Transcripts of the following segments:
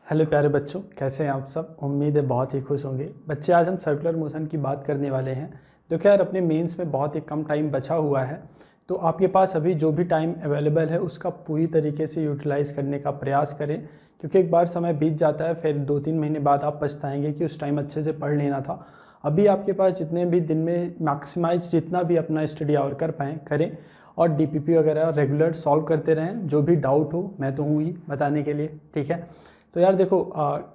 Hello प्यारे बच्चों, कैसे हैं आप सब। उम्मीद है बहुत ही खुश होंगे। बच्चे, आज हम सर्कुलर मोशन की बात करने वाले हैं। देखो यार, अपने मेंस में बहुत ही कम टाइम बचा हुआ है, तो आपके पास अभी जो भी टाइम अवेलेबल है उसका पूरी तरीके से यूटिलाइज़ करने का प्रयास करें, क्योंकि एक बार समय बीत जाता है फिर 2-3 महीने बाद आप पछताएंगे कि उस टाइम अच्छे से पढ़ लेना था। अभी आपके पास जितने भी दिन में मैक्सिमाइज जितना भी अपना स्टडी आवर कर पाएँ करें, और डीपीपी वगैरह रेगुलर सॉल्व करते रहें। जो भी डाउट हो मैं तो हूँ ही बताने के लिए, ठीक है। तो यार देखो,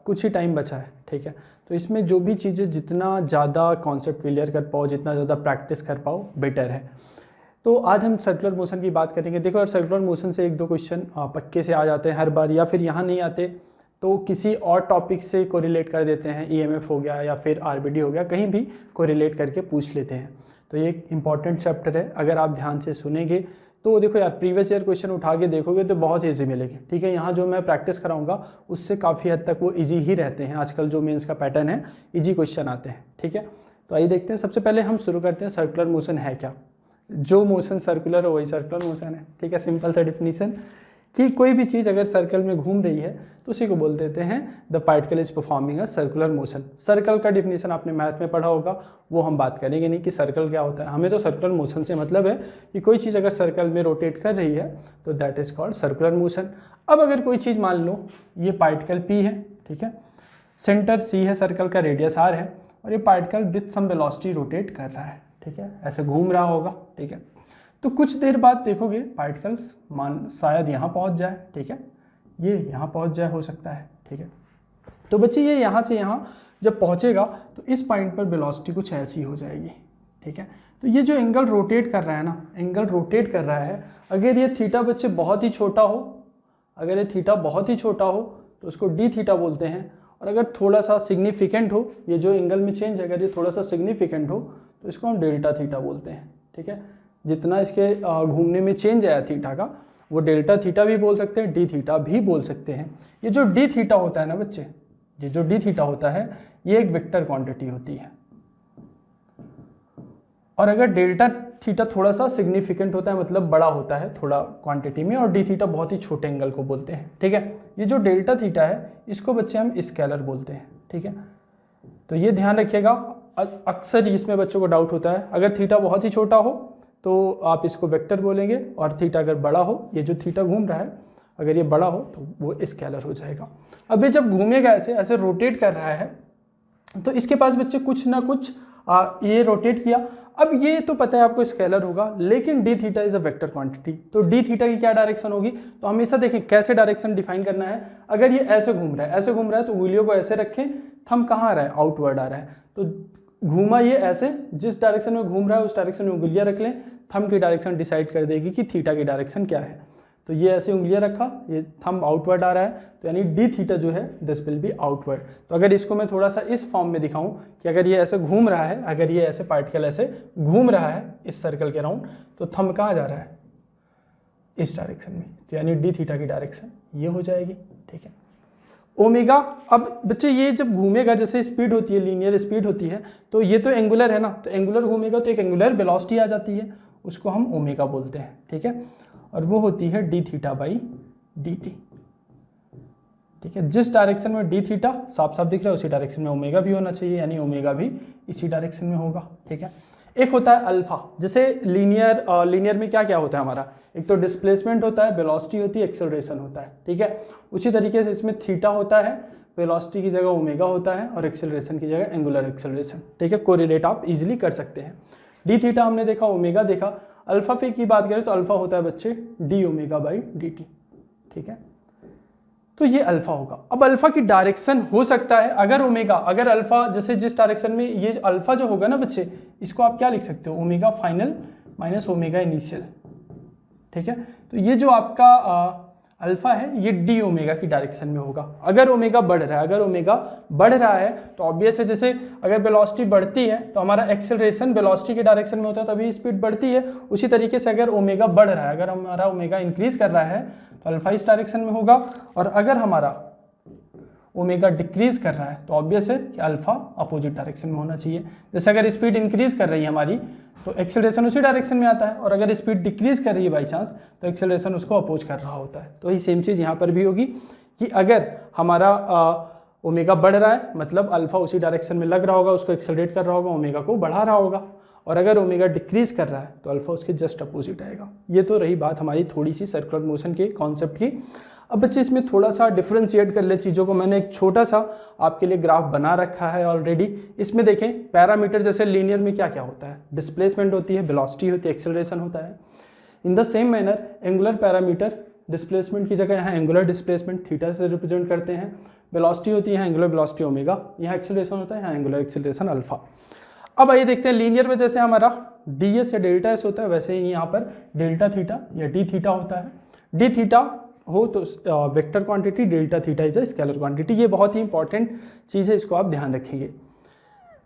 कुछ ही टाइम बचा है, ठीक है। तो इसमें जो भी चीज़ें जितना ज़्यादा कॉन्सेप्ट क्लियर कर पाओ, जितना ज़्यादा प्रैक्टिस कर पाओ, बेटर है। तो आज हम सर्कुलर मोशन की बात करेंगे। देखो यार, सर्कुलर मोशन से 1-2 क्वेश्चन पक्के से आ जाते हैं हर बार, या फिर यहाँ नहीं आते तो किसी और टॉपिक से कोरिलेट कर देते हैं। ईएमएफ हो गया या फिर आरबीडी हो गया, कहीं भी कोरिलेट करके पूछ लेते हैं। तो ये एक इंपॉर्टेंट चैप्टर है, अगर आप ध्यान से सुनेंगे तो देखो यार, प्रीवियस ईयर क्वेश्चन उठा के देखोगे तो बहुत ईजी मिलेगी, ठीक है। यहाँ जो मैं प्रैक्टिस कराऊंगा उससे काफ़ी हद तक वो इजी ही रहते हैं। आजकल जो मेंस का पैटर्न है, इजी क्वेश्चन आते हैं, ठीक है। तो आइए देखते हैं। सबसे पहले हम शुरू करते हैं, सर्कुलर मोशन है क्या। जो मोशन सर्कुलर हो वही सर्कुलर मोशन है, ठीक है। सिंपल सा डिफिनीशन कि कोई भी चीज़ अगर सर्कल में घूम रही है तो उसी को बोल देते हैं the particle is performing a circular motion. Circle का डिफिनीशन आपने मैथ में पढ़ा होगा, वो हम बात करेंगे नहीं कि सर्कल क्या होता है। हमें तो सर्कुलर मोशन से मतलब है कि कोई चीज़ अगर सर्कल में रोटेट कर रही है तो that is called circular motion. अब अगर कोई चीज़ मान लो ये पार्टिकल P है, ठीक है, सेंटर C है, सर्कल का रेडियस R है, और ये particle with some velocity rotate कर रहा है, ठीक है, ऐसे घूम रहा होगा, ठीक है। तो कुछ देर बाद देखोगे पार्टिकल्स मान शायद यहाँ पहुँच जाए, ठीक है, ये यहाँ पहुँच जाए, हो सकता है, ठीक है। तो बच्चे ये यहाँ से यहाँ जब पहुँचेगा तो इस पॉइंट पर वेलोसिटी कुछ ऐसी हो जाएगी, ठीक है। तो ये जो एंगल रोटेट कर रहा है ना, एंगल रोटेट कर रहा है, अगर ये थीटा बच्चे बहुत ही छोटा हो, अगर ये थीटा बहुत ही छोटा हो तो उसको डी थीटा बोलते हैं। और अगर थोड़ा सा सिग्निफिकेंट हो, ये जो एंगल में चेंज है, अगर ये थोड़ा सा सिग्निफिकेंट हो तो इसको हम डेल्टा थीटा बोलते हैं, ठीक है। जितना इसके घूमने में चेंज आया थीटा का, वो डेल्टा थीटा भी बोल सकते हैं, डी थीटा भी बोल सकते हैं। ये जो डी थीटा होता है ना बच्चे, ये जो डी थीटा होता है ये एक वेक्टर क्वांटिटी होती है। और अगर डेल्टा थीटा थोड़ा सा सिग्निफिकेंट होता है, मतलब बड़ा होता है थोड़ा क्वांटिटी में, और डी थीटा बहुत ही छोटे एंगल को बोलते हैं, ठीक है। ये जो डेल्टा थीटा है इसको बच्चे हम स्केलर बोलते हैं, ठीक है। तो ये ध्यान रखिएगा, अक्सर इसमें बच्चों को डाउट होता है। अगर थीटा बहुत ही छोटा हो तो आप इसको वेक्टर बोलेंगे, और थीटा अगर बड़ा हो, ये जो थीटा घूम रहा है अगर ये बड़ा हो तो वो स्केलर हो जाएगा। अब ये जब घूमेगा ऐसे ऐसे रोटेट कर रहा है तो इसके पास बच्चे कुछ ना कुछ ये रोटेट किया। अब ये तो पता है आपको स्केलर होगा, लेकिन D theta is a vector quantity. तो डी थीटा की क्या डायरेक्शन होगी, तो हमेशा देखें कैसे डायरेक्शन डिफाइन करना है। अगर ये ऐसे घूम रहा है, ऐसे घूम रहा है तो उंगलियों को ऐसे रखें, थंब कहाँ आ रहा है, आउटवर्ड आ रहा है। तो घूमा ये ऐसे, जिस डायरेक्शन में घूम रहा है उस डायरेक्शन में उंगलियां रख लें, थंब की डायरेक्शन डिसाइड कर देगी कि थीटा की डायरेक्शन क्या है। तो ये ऐसे उंगलियां रखा, ये थंब आउटवर्ड आ रहा है, तो यानी डी थीटा जो है दिस विल बी आउटवर्ड। तो अगर इसको मैं थोड़ा सा इस फॉर्म में दिखाऊं कि अगर ये ऐसे घूम रहा है, अगर ये ऐसे पार्टिकल ऐसे घूम रहा है इस सर्कल के राउंड, तो थंब कहाँ जा रहा है, इस डायरेक्शन में, तो यानी डी थीटा की डायरेक्शन ये हो जाएगी, ठीक है। ओमेगा, अब बच्चे ये जब घूमेगा, जैसे स्पीड होती है, लीनियर स्पीड होती है, तो ये तो एंगुलर है ना, तो एंगुलर घूमेगा तो एक एंगुलर वेलोसिटी आ जाती है, उसको हम ओमेगा बोलते हैं, ठीक है। और वो होती है d theta by d t, ठीक है। जिस डायरेक्शन में डी थीटा साफ साफ दिख रहा है उसी डायरेक्शन में ओमेगा भी होना चाहिए, यानी ओमेगा भी इसी डायरेक्शन में होगा, ठीक है। एक होता है अल्फा, जैसे लीनियर में क्या क्या होता है हमारा, एक तो डिस्प्लेसमेंट होता है, वेलोसिटी होती है, एक्सेलरेशन होता है, ठीक है। उसी तरीके से इसमें थीटा होता है, वेलोसिटी की जगह ओमेगा होता है, और एक्सेलरेशन की जगह एंगुलर एक्सेलरेशन, ठीक है। कोरिलेट आप इजीली कर सकते हैं। डी थीटा हमने देखा, ओमेगा देखा। अल्फा फी की बात करें तो अल्फा होता है बच्चे D omega by d t, ठीक है। तो ये अल्फा होगा। अब अल्फा की डायरेक्शन हो सकता है, अगर ओमेगा, अगर अल्फा जैसे जिस डायरेक्शन में ये अल्फा जो होगा ना बच्चे, इसको आप क्या लिख सकते हो, omega final minus omega initial, ठीक है। तो ये जो आपका अल्फा है ये डी ओमेगा की डायरेक्शन में होगा। अगर ओमेगा बढ़ रहा है, अगर ओमेगा बढ़ रहा है तो ऑब्वियस है, जैसे अगर वेलोसिटी बढ़ती है तो हमारा एक्सेलरेशन वेलोसिटी के डायरेक्शन में होता है, तभी स्पीड बढ़ती है। उसी तरीके से अगर ओमेगा बढ़ रहा है, अगर हमारा ओमेगा इंक्रीज कर रहा है तो अल्फा इस डायरेक्शन में होगा, और अगर हमारा ओमेगा डिक्रीज कर रहा है तो ऑब्वियस है कि अल्फा अपोजिट डायरेक्शन में होना चाहिए। जैसे अगर स्पीड इंक्रीज कर रही है हमारी तो एक्सेलरेशन उसी डायरेक्शन में आता है, और अगर स्पीड डिक्रीज कर रही है बाई चांस तो एक्सेलरेशन उसको अपोज कर रहा होता है। तो वही सेम चीज़ यहाँ पर भी होगी कि अगर हमारा ओमेगा बढ़ रहा है, मतलब अल्फा उसी डायरेक्शन में लग रहा होगा, उसको एक्सेलरेट कर रहा होगा, ओमेगा को बढ़ा रहा होगा। और अगर ओमेगा डिक्रीज कर रहा है तो अल्फा उसके जस्ट अपोजिट आएगा। ये तो रही बात हमारी थोड़ी सी सर्कुलर मोशन के कॉन्सेप्ट की। अब बच्चे इसमें थोड़ा सा डिफ्रेंशिएट कर ले चीज़ों को। मैंने एक छोटा सा आपके लिए ग्राफ बना रखा है ऑलरेडी। इसमें देखें पैरामीटर जैसे लीनियर में क्या क्या होता है, डिस्प्लेसमेंट होती है, वेलोसिटी होती है, एक्सेलरेशन होता है। In the same manner angular parameter displacement की जगह यहाँ एंगुलर डिस्प्लेसमेंट थीटा से रिप्रेजेंट करते हैं। वेलोसिटी होती है एंगुलर वेलोसिटी ओमेगा, यहाँ एक्सेलरेशन होता है, यहाँ एंगुलर एक्सेलरेशन अल्फा। अब आइए देखते हैं लीनियर में जैसे हमारा डी एस या डेल्टा एस होता है वैसे ही यहाँ पर डेल्टा थीटा या डी थीटा होता है। डी थीटा हो तो vector quantity, delta theta is a scalar quantity. ये बहुत ही इंपॉर्टेंट चीज़ है, इसको आप ध्यान रखेंगे।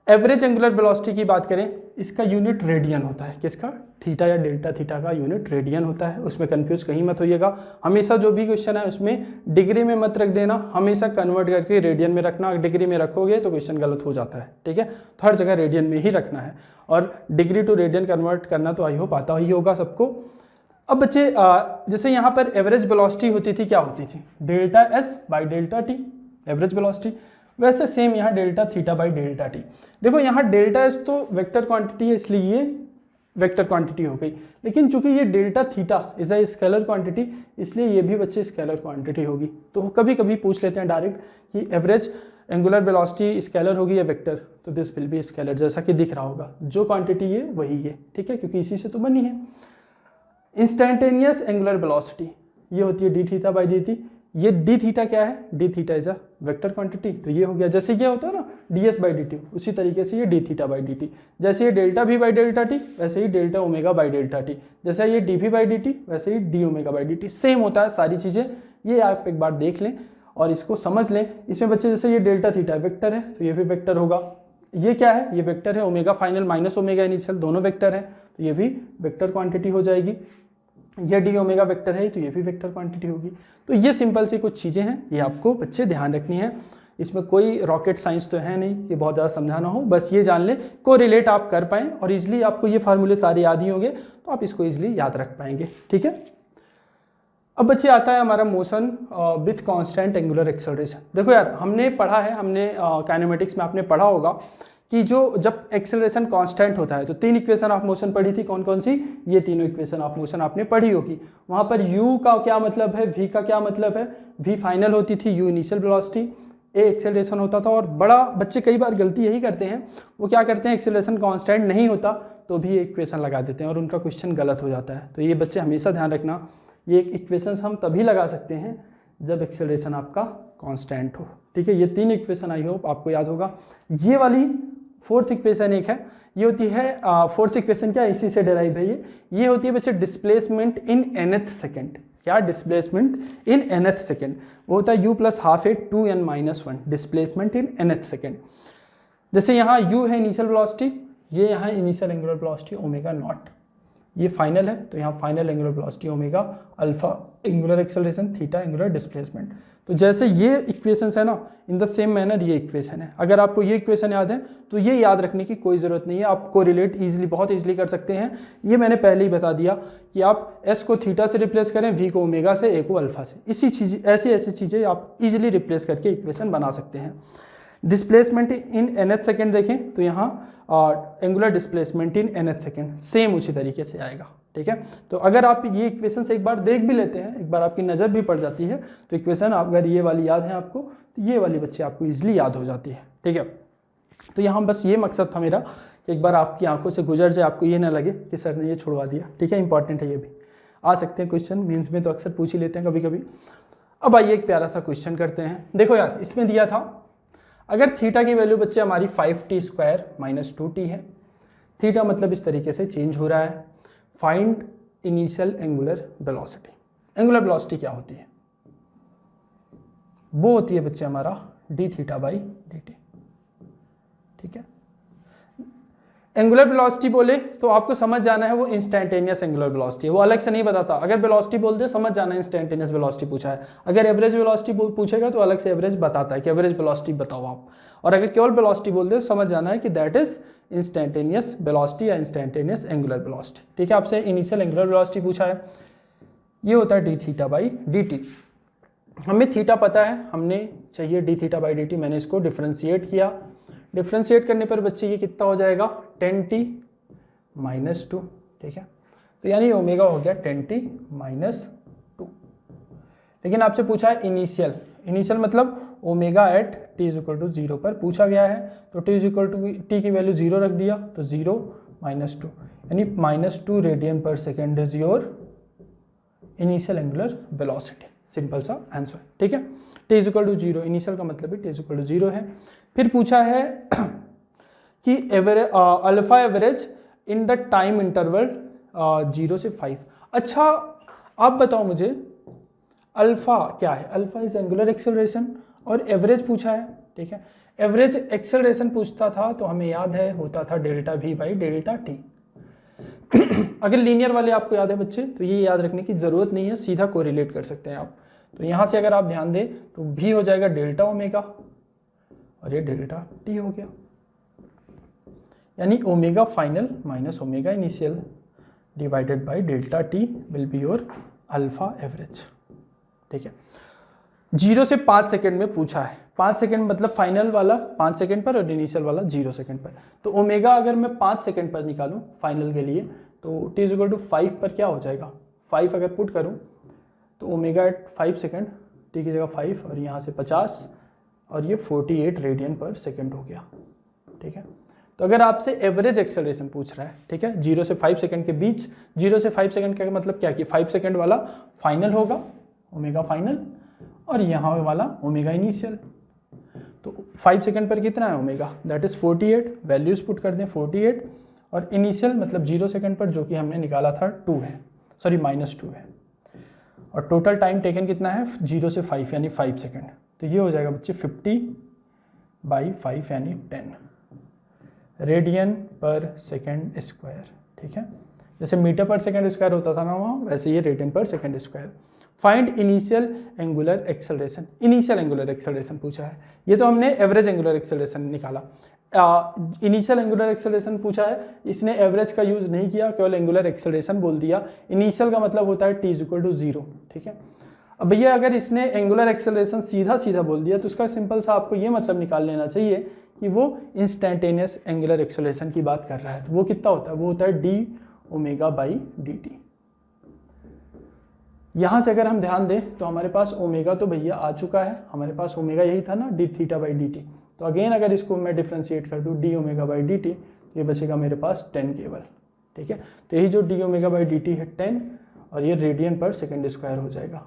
एवरेज एंगुलर वेलोसिटी की बात करें, इसका यूनिट रेडियन होता है। किसका? थीटा या डेल्टा थीटा का यूनिट रेडियन होता है। उसमें कंफ्यूज कहीं मत होइएगा। हमेशा जो भी क्वेश्चन है उसमें डिग्री में मत रख देना, हमेशा कन्वर्ट करके रेडियन में रखना। डिग्री में रखोगे तो क्वेश्चन गलत हो जाता है, ठीक है। तो हर जगह रेडियन में ही रखना है और डिग्री टू रेडियन कन्वर्ट करना तो आई होप आता ही होगा सबको। अब बच्चे जैसे यहाँ पर एवरेज वेलोसिटी होती थी, क्या होती थी? Delta S by delta T average velocity. वैसे सेम यहाँ delta theta by delta T. देखो यहाँ डेल्टा एस तो वेक्टर क्वांटिटी है इसलिए ये वेक्टर क्वांटिटी हो गई, लेकिन चूंकि ये delta theta is a scalar quantity इसलिए ये भी बच्चे स्केलर क्वांटिटी होगी। तो कभी कभी पूछ लेते हैं डायरेक्ट कि एवरेज एंगुलर वेलोसिटी स्केलर होगी या वेक्टर, तो दिस विल बी स्केलर। जैसा कि दिख रहा होगा जो क्वांटिटी है वही है, ठीक है, क्योंकि इसी से तो बनी है। इंस्टेंटेनियस एंगुलर वेलोसिटी ये होती है d theta by d t. ये डी थीटा क्या है? D theta is a vector quantity, तो ये हो गया। जैसे ये होता है ना d s by d t, उसी तरीके से ये d theta by d t. जैसे ये डेल्टा भी बाई डेल्टा टी वैसे ही delta omega by delta t. जैसे ये डी भी बाई डी टी वैसे ही d omega by d T. Same होता है सारी चीज़ें। ये आप एक बार देख लें और इसको समझ लें। इसमें बच्चे जैसे ये डेल्टा थीटा वेक्टर है तो ये भी वेक्टर होगा। ये क्या है? ये वेक्टर है। Omega final minus omega initial दोनों वेक्टर है, तो ये भी वेक्टर क्वांटिटी हो जाएगी। ये डी ओमेगा वेक्टर है तो ये भी वेक्टर क्वांटिटी होगी। तो ये सिंपल सी कुछ चीज़ें हैं, ये आपको बच्चे ध्यान रखनी है। इसमें कोई रॉकेट साइंस तो है नहीं कि बहुत ज़्यादा समझाना हो, बस ये जान लें को रिलेट आप कर पाएँ और इजीली आपको ये फार्मूले सारे याद ही होंगे तो आप इसको इजीली याद रख पाएंगे, ठीक है। अब बच्चे आता है हमारा motion with constant angular acceleration. देखो यार हमने पढ़ा है, हमने काइनेमेटिक्स में आपने पढ़ा होगा कि जो जब एक्सेलरेशन कांस्टेंट होता है तो तीन इक्वेशन ऑफ मोशन पढ़ी थी। कौन कौन सी? ये तीनों इक्वेशन ऑफ मोशन आपने पढ़ी होगी। वहाँ पर u का क्या मतलब है, v का क्या मतलब है। v फाइनल होती थी, u initial velocity, a acceleration होता था। और बड़ा बच्चे कई बार गलती यही करते हैं, वो क्या करते हैं एक्सेलरेशन कांस्टेंट नहीं होता तो भी इक्वेशन लगा देते हैं और उनका क्वेश्चन गलत हो जाता है। तो ये बच्चे हमेशा ध्यान रखना, ये इक्वेशन हम तभी लगा सकते हैं जब एक्सेलरेशन आपका कांस्टेंट हो, ठीक है। ये तीन इक्वेशन आई होप आपको याद होगा। ये वाली फोर्थ इक्वेशन एक है, ये होती है फोर्थ इक्वेशन क्या इसी से डेराइव है ये होती है बच्चे डिस्प्लेसमेंट इन nth सेकेंड। क्या? Displacement in nth second. वो होता है u plus half A 2n-1 displacement in nth second. जैसे यहाँ u है इनिशियल वेलोसिटी, ये यहाँ initial angular velocity omega naught, ये फाइनल है तो यहाँ final angular velocity omega, alpha angular acceleration, theta angular displacement. तो जैसे ये इक्वेशंस है ना, इन द सेम मैनर ये इक्वेशन है। अगर आपको ये इक्वेशन याद है तो ये याद रखने की कोई ज़रूरत नहीं है, आप कोरिलेट इजीली बहुत इजीली कर सकते हैं। ये मैंने पहले ही बता दिया कि आप s को थीटा से रिप्लेस करें, v को ओमेगा से, a को अल्फा से। इसी चीज़ ऐसी चीज़ें आप इजीली रिप्लेस करके इक्वेशन बना सकते हैं। डिस्प्लेसमेंट इन nth सेकेंड देखें तो यहाँ angular displacement in nth second same उसी तरीके से आएगा, ठीक है। तो अगर आप ये इक्वेशन से एक बार देख भी लेते हैं, एक बार आपकी नज़र भी पड़ जाती है तो इक्वेशन अगर ये वाली याद है आपको तो ये वाली बच्चे आपको इजीली याद हो जाती है, ठीक है। तो यहाँ बस ये मकसद था मेरा कि एक बार आपकी आंखों से गुजर जाए, आपको ये ना लगे कि सर ने ये छुड़वा दिया, ठीक है। इंपॉर्टेंट है, ये भी आ सकते हैं क्वेश्चन, मीन्स में तो अक्सर पूछ ही लेते हैं कभी कभी। अब आइए एक प्यारा सा क्वेश्चन करते हैं। देखो यार इसमें दिया था अगर थीटा की वैल्यू बच्चे हमारी 5t² - 2t है, थीटा मतलब इस तरीके से चेंज हो रहा है। Find initial angular velocity. Angular velocity क्या होती है? वो होती है बच्चे हमारा D theta by d t, ठीक है। एंगुलर वेलोसिटी बोले तो आपको समझ जाना है वो इंस्टेंटेनियस एंगुलर वेलोसिटी है, वो अलग से नहीं बताता। अगर वेलोसिटी बोलते समझ जाना है इंस्टेंटेनियस वेलोसिटी पूछा है। अगर एवरेज वेलोसिटी पूछेगा तो अलग से एवरेज बताता है कि एवरेज वेलोसिटी बताओ आप। और अगर केवल वेलोसिटी बोलते तो समझ जाना है कि दैट इज इंस्टेंटेनियस वेलोसिटी या इंस्टेंटेनियस एंगुलर वेलोसिटी, ठीक है। आपसे इनिशियल एंगुलर वेलोसिटी पूछा है, ये होता है d theta by d T. हमें थीटा पता है, हमने चाहिए D theta by d T, मैंने इसको डिफ्रेंशिएट किया। डिफ्रेंशिएट करने पर बच्चे ये कितना हो जाएगा 10t माइनस 2, ठीक है। तो यानी ओमेगा हो गया 10t माइनस 2। लेकिन आपसे पूछा है इनिशियल, इनिशियल मतलब omega at t is equal to 0 पर पूछा गया है, तो t is equal to t की वैल्यू 0 रख दिया, तो 0 माइनस 2 यानी -2 रेडियन पर second is your initial angular velocity. Simple सा आंसर, ठीक है। T is equal to 0, initial का मतलब भी टी इज इक्वल टू 0 है। फिर पूछा है कि alpha average in the time interval 0 से 5। अच्छा आप बताओ मुझे अल्फा क्या है? अल्फा इज एंगुलर एक्सेलरेशन और एवरेज पूछा है, ठीक है। एवरेज एक्सेलरेशन पूछता था तो हमें याद है होता था delta we by delta T. अगर लीनियर वाले आपको याद है बच्चे तो ये याद रखने की जरूरत नहीं है, सीधा कोरिलेट कर सकते हैं आप। तो यहाँ से अगर आप ध्यान दें तो भी हो जाएगा डेल्टा ओमेगा और ये डेल्टा टी हो गया, यानी omega final minus omega initial divided by delta T will be your alpha average, ठीक है। 0 से 5 सेकेंड में पूछा है, 5 सेकेंड मतलब फाइनल वाला 5 सेकेंड पर और इनिशियल वाला 0 सेकेंड पर। तो ओमेगा अगर मैं 5 सेकेंड पर निकालूं फाइनल के लिए तो टी इज इक्वल टू 5 पर क्या हो जाएगा 5 अगर पुट करूं तो ओमेगा एट 5 सेकेंड, टी की जगह 5 और यहाँ से 50 और ये 48 रेडियन पर सेकेंड हो गया, ठीक है। तो अगर आपसे एवरेज एक्सेलरेशन पूछ रहा है, ठीक है, 0 से 5 सेकेंड के बीच, 0 से 5 सेकेंड का मतलब क्या कि 5 सेकेंड वाला फाइनल होगा ओमेगा फाइनल और यहाँ वाला ओमेगा इनिशियल। तो 5 सेकेंड पर कितना है omega, that is 48, values put कर दें 48 और इनिशियल मतलब 0 सेकेंड पर जो कि हमने निकाला था 2 है, सॉरी -2 है। और टोटल टाइम टेकन कितना है 0 से 5 यानी 5 सेकेंड। तो ये हो जाएगा बच्चे 50/5 यानी 10 रेडियन पर सेकेंड स्क्वायर, ठीक है। जैसे मीटर पर सेकेंड स्क्वायर होता था ना वहाँ, वैसे ये रेडियन पर second square. Find initial angular acceleration, initial angular acceleration पूछा है, ये तो हमने एवरेज एंगुलर एक्सेलरेशन निकाला। इनिशियल एंगुलर एक्सेलरेशन पूछा है, इसने एवरेज का यूज नहीं किया, केवल एंगुलर एक्सेलरेशन बोल दिया। इनिशियल का मतलब होता है टी इज इक्वल टू 0, ठीक है। अब भैया अगर इसने एंगुलर एक्सेलरेशन सीधा सीधा बोल दिया तो उसका सिंपल सा आपको ये मतलब निकाल लेना चाहिए कि वो इंस्टेंटेनियस एंगुलर एक्सेलरेशन की बात कर रहा है। तो वो कितना होता है, वो होता है D omega by d t. यहाँ से अगर हम ध्यान दें तो हमारे पास ओमेगा तो भैया आ चुका है, हमारे पास ओमेगा यही था ना D theta by d t. तो अगेन अगर इसको मैं डिफ्रेंशिएट कर दूँ D omega by d t तो ये बचेगा मेरे पास 10 केवल, ठीक है। तो यही जो D omega by d T है 10 और ये रेडियन पर सेकेंड स्क्वायर हो जाएगा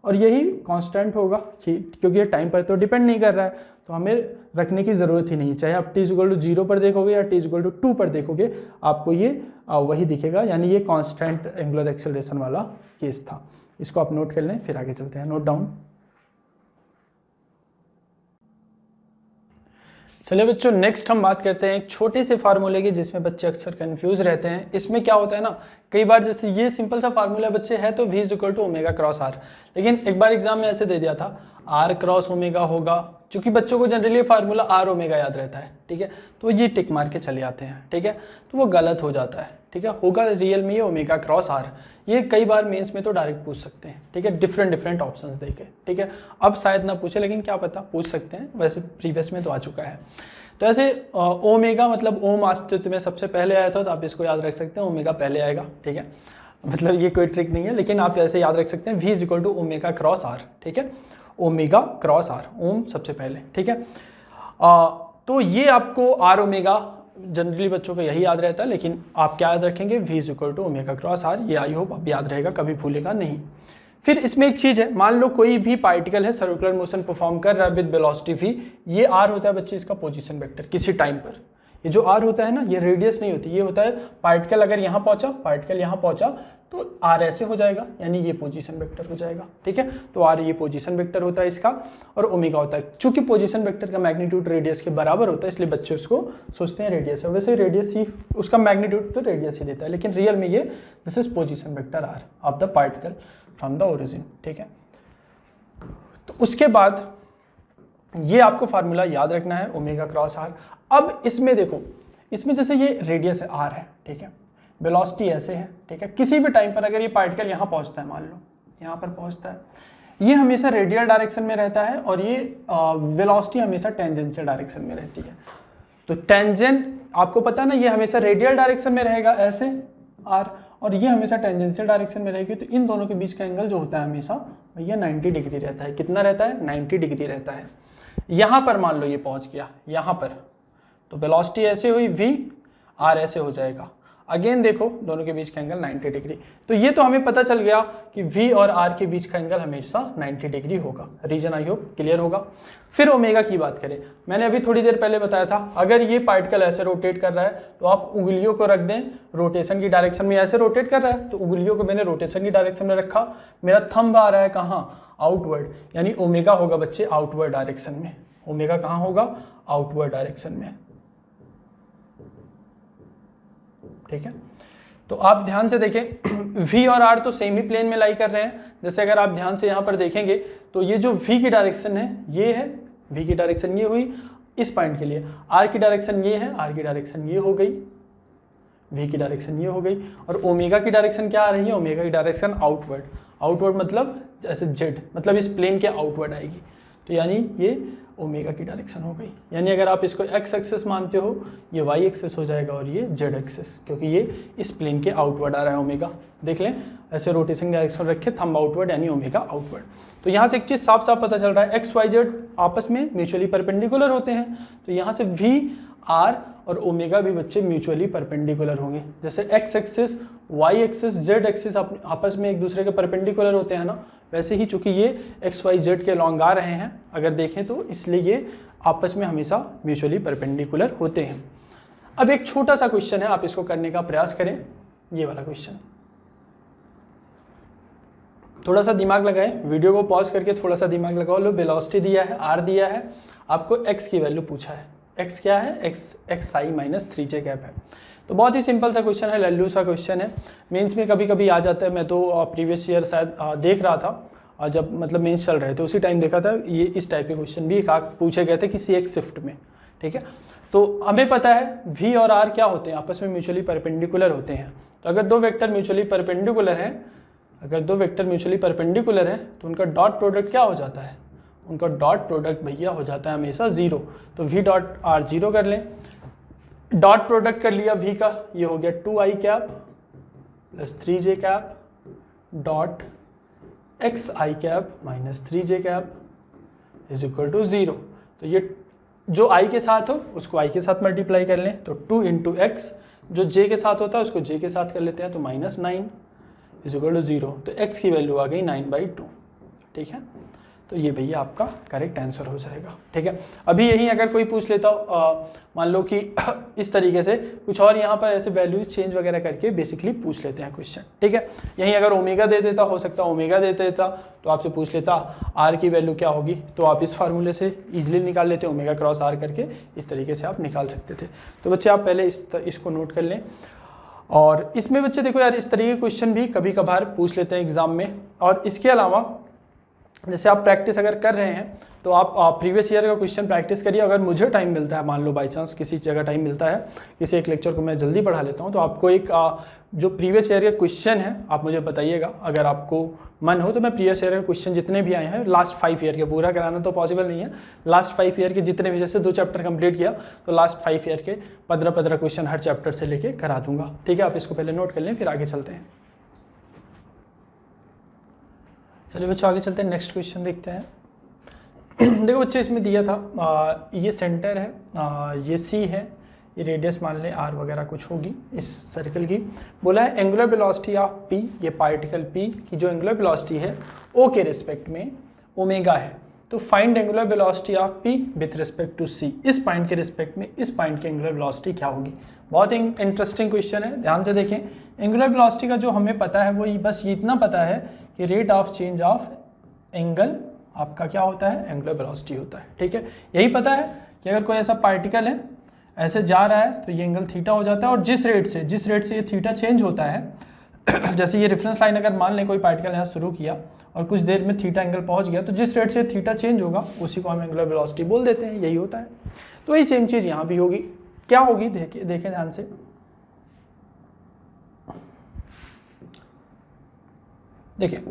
और यही कांस्टेंट होगा क्योंकि ये टाइम पर तो डिपेंड नहीं कर रहा है, तो हमें रखने की ज़रूरत ही नहीं है। चाहे आप टी इक्वल टू 0 पर देखोगे या टी इक्वल टू 2 पर देखोगे आपको ये वही दिखेगा, यानी ये कांस्टेंट एंगुलर एक्सेलरेशन वाला केस था। इसको आप नोट कर लें, फिर आगे चलते हैं। Note down. चलिए बच्चों नेक्स्ट हम बात करते हैं एक छोटे से फार्मूले की जिसमें बच्चे अक्सर कंफ्यूज रहते हैं। इसमें क्या होता है ना, कई बार जैसे ये सिंपल सा फार्मूला बच्चे है तो v is equal to omega cross r, लेकिन एक बार एग्जाम में ऐसे दे दिया था r क्रॉस ओमेगा होगा, क्योंकि बच्चों को जनरली फार्मूला r ओमेगा याद रहता है, ठीक है। तो ये टिक मार के चले आते हैं, ठीक है, तो वो गलत हो जाता है, ठीक है। होगा रियल में ये ओमेगा क्रॉस आर। ये कई बार मेंस में तो डायरेक्ट पूछ सकते हैं, ठीक है, डिफरेंट ऑप्शंस देके, ठीक है। अब शायद ना पूछे लेकिन क्या पता पूछ सकते हैं, वैसे प्रीवियस में तो आ चुका है। तो ऐसे ओमेगा मतलब ओम अस्तित्व में सबसे पहले आया था, तो आप इसको याद रख सकते हैं ओमेगा पहले आएगा, ठीक है। मतलब ये कोई ट्रिक नहीं है, लेकिन आप ऐसे याद रख सकते हैं v is equal to omega cross r, ठीक है। ओमेगा क्रॉस आर, ओम सबसे पहले, ठीक है। तो ये आपको आर ओमेगा जनरली बच्चों को यही याद रहता है, लेकिन आप क्या याद रखेंगे v is equal to omega cross r. ये आई होप आप याद रहेगा, कभी भूलेगा नहीं। फिर इसमें एक चीज है, मान लो कोई भी पार्टिकल है सर्कुलर मोशन परफॉर्म कर रहा है विद वेलोसिटी v, ये r होता है बच्चे इसका पोजीशन वेक्टर किसी टाइम पर। ये जो r होता है ना, ये रेडियस नहीं होती, ये होता है पार्टिकल अगर यहाँ पहुंचा, पार्टिकल यहाँ पहुंचा तो r ऐसे हो जाएगा, यानी ये पोजीशन वेक्टर हो जाएगा, ठीक है। तो r ये पोजीशन वेक्टर होता है इसका और ओमेगा होता है। चूंकि पोजीशन वेक्टर का मैग्नीट्यूड रेडियस के बराबर होता है इसलिए बच्चे उसको सोचते हैं रेडियस है, वैसे रेडियस ही उसका मैग्नीट्यूड तो रेडियस ही देता है, लेकिन रियल में ये this is position vector r of the particle from the origin, ठीक है। तो उसके बाद ये आपको फार्मूला याद रखना है ओमेगा क्रॉस आर। अब इसमें देखो, इसमें जैसे ये रेडियस है r है, ठीक है, वेलोसिटी ऐसे है, ठीक है। किसी भी टाइम पर अगर ये पार्टिकल यहाँ पहुँचता है, मान लो यहाँ पर पहुँचता है, ये हमेशा रेडियल डायरेक्शन में रहता है और ये वेलोसिटी हमेशा टेंजेंशियल डायरेक्शन में रहती है। तो टेंजेंट आपको पता है ना, ये हमेशा रेडियल डायरेक्शन में रहेगा ऐसे आर, और ये हमेशा टेंजेंशियल डायरेक्शन में रहेगी। तो इन दोनों के बीच का एंगल जो होता है हमेशा भैया 90 डिग्री रहता है। कितना रहता है? 90 डिग्री रहता है। यहाँ पर मान लो ये पहुँच गया यहाँ पर, तो वेलोसिटी ऐसे हुई v, r ऐसे हो जाएगा। अगेन देखो दोनों के बीच का एंगल 90 डिग्री। तो ये तो हमें पता चल गया कि v और r के बीच का एंगल हमेशा 90 डिग्री होगा। रीजन आई होप क्लियर होगा। फिर ओमेगा की बात करें, मैंने अभी थोड़ी देर पहले बताया था, अगर ये पार्टिकल ऐसे रोटेट कर रहा है तो आप उंगलियों को रख दें रोटेशन की डायरेक्शन में। ऐसे रोटेट कर रहा है तो उंगलियों को मैंने रोटेशन की डायरेक्शन में रखा, मेरा थंब आ रहा है कहाँ? आउटवर्ड, यानी ओमेगा होगा बच्चे आउटवर्ड डायरेक्शन में। ओमेगा कहाँ होगा? आउटवर्ड डायरेक्शन में। ठीक है, तो आप ध्यान से देखें v और r तो सेम ही प्लेन में लाई कर रहे हैं। जैसे अगर आप ध्यान से यहाँ पर देखेंगे तो ये जो v की डायरेक्शन है ये है, v की डायरेक्शन ये हुई इस पॉइंट के लिए, r की डायरेक्शन ये है, r की डायरेक्शन ये हो गई, v की डायरेक्शन ये हो गई, और ओमेगा की डायरेक्शन क्या आ रही है? ओमेगा की डायरेक्शन आउटवर्ड। आउटवर्ड मतलब जैसे z, मतलब इस प्लेन के आउटवर्ड आएगी। तो यानी ये ओमेगा की डायरेक्शन हो गई। यानी अगर आप इसको x एक्सिस मानते हो, ये y एक्सिस हो जाएगा और ये z एक्सिस, क्योंकि ये इस प्लेन के आउटवर्ड आ रहा है ओमेगा। देख लें, ऐसे रोटेशन डायरेक्शन रखे, थंब आउटवर्ड यानी ओमेगा आउटवर्ड। तो यहाँ से एक चीज़ साफ साफ पता चल रहा है, x y z आपस में म्यूचुअली परपेंडिकुलर होते हैं। तो यहाँ से v r और ओमेगा भी बच्चे म्यूचुअली परपेंडिकुलर होंगे। जैसे x axis y axis z axis आपस में एक दूसरे के परपेंडिकुलर होते हैं ना, वैसे ही चूंकि ये x y z के लॉन्ग आ रहे हैं अगर देखें तो, इसलिए ये आपस में हमेशा म्यूचुअली परपेंडिकुलर होते हैं। अब एक छोटा सा क्वेश्चन है, आप इसको करने का प्रयास करें। ये वाला क्वेश्चन, थोड़ा सा दिमाग लगाएं, वीडियो को पॉज करके थोड़ा सा दिमाग लगाओ। लो वेलोसिटी दिया है, r दिया है, आपको x की वैल्यू पूछा है। x क्या है? x i minus 3j cap है। तो बहुत ही सिंपल सा क्वेश्चन है, लल्लू सा क्वेश्चन है, मेंस में कभी कभी आ जाता है। मैं तो प्रीवियस ईयर शायद देख रहा था, जब मतलब मेंस चल रहे थे उसी टाइम देखा था, ये इस टाइप के क्वेश्चन भी पूछे गए थे किसी एक शिफ्ट में। ठीक है, तो हमें पता है v और r क्या होते हैं? आपस में म्यूचुअली परपेंडिकुलर होते हैं। तो अगर दो वेक्टर म्यूचुअली परपेंडिकुलर हैं, अगर दो वेक्टर म्यूचुअली परपेंडिकुलर हैं तो उनका डॉट प्रोडक्ट क्या हो जाता है? उनका डॉट प्रोडक्ट भैया हो जाता है हमेशा 0। तो v डॉट r 0 कर लें, डॉट प्रोडक्ट कर लिया v का, ये हो गया 2i cap plus 3j cap dot xi cap minus 3j cap is equal to 0। तो ये जो i के साथ हो उसको i के साथ मल्टीप्लाई कर लें, तो 2 इंटू x, जो j के साथ होता है उसको j के साथ कर लेते हैं, तो माइनस 9 इज इक्वल टू 0। तो x की वैल्यू आ गई 9/2। ठीक है, तो ये भैया आपका करेक्ट आंसर हो जाएगा। ठीक है, अभी यही अगर कोई पूछ लेता मान लो कि इस तरीके से कुछ और यहाँ पर ऐसे वैल्यूज चेंज वगैरह करके बेसिकली पूछ लेते हैं क्वेश्चन। ठीक है, यहीं अगर ओमेगा दे देता, हो सकता ओमेगा दे देता तो आपसे पूछ लेता आर की वैल्यू क्या होगी, तो आप इस फार्मूले से इजीली निकाल लेते, ओमेगा क्रॉस आर करके इस तरीके से आप निकाल सकते थे। तो बच्चे आप पहले इसको नोट कर लें। और इसमें बच्चे देखो यार, इस तरीके के क्वेश्चन भी कभी कभार पूछ लेते हैं एग्जाम में। और इसके अलावा जैसे आप प्रैक्टिस अगर कर रहे हैं तो आप प्रीवियस ईयर का क्वेश्चन प्रैक्टिस करिए। अगर मुझे टाइम मिलता है, मान लो बाई चांस किसी जगह टाइम मिलता है, किसी एक लेक्चर को मैं जल्दी पढ़ा लेता हूं, तो आपको एक जो प्रीवियस ईयर का क्वेश्चन है आप मुझे बताइएगा। अगर आपको मन हो तो मैं प्रीवियस ईयर के क्वेश्चन जितने भी आए हैं लास्ट 5 ईयर के, पूरा कराना तो पॉसिबल नहीं है, लास्ट 5 ईयर के जितने भी, जैसे 2 चैप्टर कंप्लीट किया तो लास्ट 5 ईयर के 15 क्वेश्चन हर चैप्टर से लेके करा दूंगा। ठीक है, आप इसको पहले नोट कर लें, फिर आगे चलते हैं। चलिए बच्चों आगे चलते हैं, नेक्स्ट क्वेश्चन देखते हैं। देखो बच्चे इसमें दिया था ये सेंटर है, ये सी है, ये रेडियस मान लें आर वगैरह कुछ होगी इस सर्कल की। बोला है एंगुलर वेलोसिटी ऑफ पी, ये पार्टिकल पी की जो एंगुलर वेलोसिटी है ओ के रिस्पेक्ट में ओमेगा है, तो find angular velocity of P with respect to C. इस पॉइंट के रिस्पेक्ट में इस पॉइंट की एंगुलर वेलोसिटी क्या होगी? बहुत ही इंटरेस्टिंग क्वेश्चन है, ध्यान से देखें। एंगुलर वेलोसिटी का जो हमें पता है वो बस इतना पता है कि rate of change of angle आपका क्या होता है? एंगुलर वेलोसिटी होता है। ठीक है, यही पता है कि अगर कोई ऐसा पार्टिकल है ऐसे जा रहा है तो ये एंगल थीटा हो जाता है, और जिस रेट से ये थीटा चेंज होता है जैसे ये रेफरेंस लाइन अगर मान लें कोई पार्टिकल यहाँ शुरू किया और कुछ देर में थीटा एंगल पहुंच गया, तो जिस रेट से थीटा चेंज होगा उसी को हम एंगुलर वेलोसिटी बोल देते हैं, यही होता है। तो वही सेम चीज़ यहाँ भी होगी। क्या होगी देखें ध्यान से। देखिए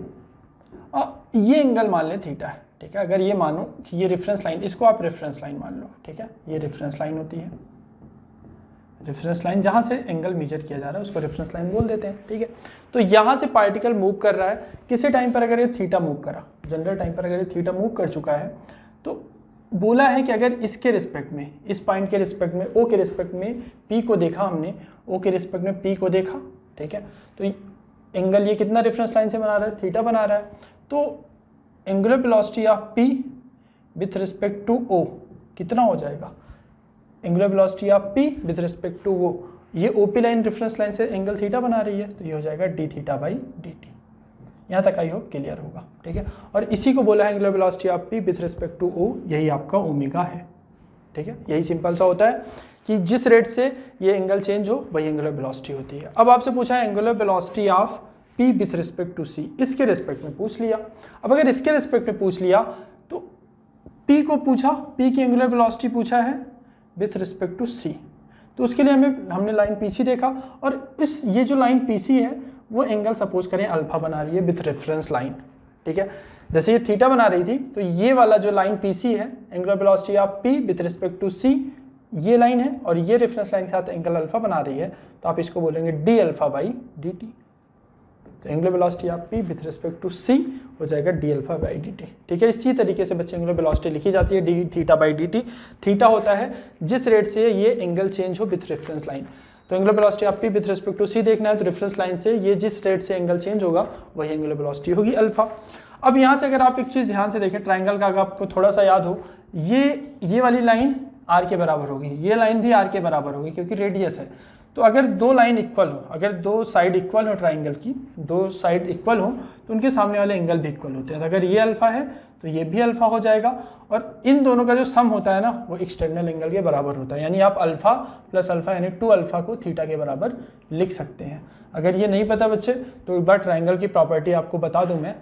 ये एंगल मान लें थीटा है, ठीक है। अगर ये मानो कि ये रेफरेंस लाइन, इसको आप रेफरेंस लाइन मान लो, ठीक है। ये रेफरेंस लाइन होती है, रेफरेंस लाइन जहाँ से एंगल मेजर किया जा रहा है उसको रेफरेंस लाइन बोल देते हैं, ठीक है। तो यहाँ से पार्टिकल मूव कर रहा है, किसी टाइम पर अगर ये थीटा मूव करा, जनरल टाइम पर अगर ये थीटा मूव कर चुका है, तो बोला है कि अगर इसके रिस्पेक्ट में, इस पॉइंट के रिस्पेक्ट में, ओ के रिस्पेक्ट में पी को देखा हमने, ओ के रिस्पेक्ट में पी को देखा, ठीक है। तो एंगल ये कितना रेफरेंस लाइन से बना रहा है, थीटा बना रहा है। तो angular velocity of P with respect to O कितना हो जाएगा, angular velocity of P with respect to वो, ये ओपी लाइन रेफरेंस लाइन से एंगल थीटा बना रही है, तो ये हो जाएगा d theta by d t. यहाँ तक आई होप क्लियर होगा, ठीक है। और इसी को बोला है angular velocity of P with respect to O, यही आपका ओमेगा है, ठीक है। यही सिंपल सा होता है कि जिस रेट से ये एंगल चेंज हो वही एंगुलर वेलोसिटी होती है। अब आपसे पूछा है angular velocity of P with respect to C, इसके रिस्पेक्ट में पूछ लिया। अब अगर इसके रिस्पेक्ट में पूछ लिया तो पी को पूछा, पी की एंगुलर वेलोसिटी पूछा है विथ रिस्पेक्ट टू सी, तो उसके लिए हमने लाइन पीसी देखा, और ये जो लाइन पीसी है वो एंगल सपोज करें अल्फा बना रही है विथ रेफरेंस लाइन, ठीक है। जैसे ये थीटा बना रही थी, तो ये वाला जो लाइन पीसी है, angular velocity of P with respect to C, ये लाइन है, और ये रेफरेंस लाइन के साथ एंगल अल्फा बना रही है, तो आप इसको बोलेंगे d alpha by d t. तो angular velocity of P with respect to C हो जाएगा d alpha by d t, ठीक है। इसी तरीके से बच्चे एंगुलर वेलोसिटी लिखी जाती है d theta by d t. Theta होता है जिस रेट से ये एंगल चेंज हो विथ रेफरेंस लाइन। तो angular velocity of P with respect to C देखना है, तो रेफरेंस लाइन से ये जिस रेट से एंगल चेंज होगा वही एंगुलर वेलोसिटी होगी अल्फा। अब यहाँ से अगर आप एक चीज़ ध्यान से देखें, ट्राइंगल का अगर आपको थोड़ा सा याद हो, ये वाली लाइन आर के बराबर होगी, ये लाइन भी आर के बराबर होगी क्योंकि रेडियस है। तो अगर दो लाइन इक्वल हो, अगर दो साइड इक्वल हो ट्राइंगल की, दो साइड इक्वल हो, तो उनके सामने वाले एंगल भी इक्वल होते हैं। तो अगर ये अल्फा है तो ये भी अल्फा हो जाएगा, और इन दोनों का जो सम होता है ना वो एक्सटर्नल एंगल के बराबर होता है। यानी आप अल्फा प्लस अल्फा यानी 2 अल्फा को थीटा के बराबर लिख सकते हैं। अगर ये नहीं पता बच्चे तो एक बार ट्राइंगल की प्रॉपर्टी आपको बता दूं मैं,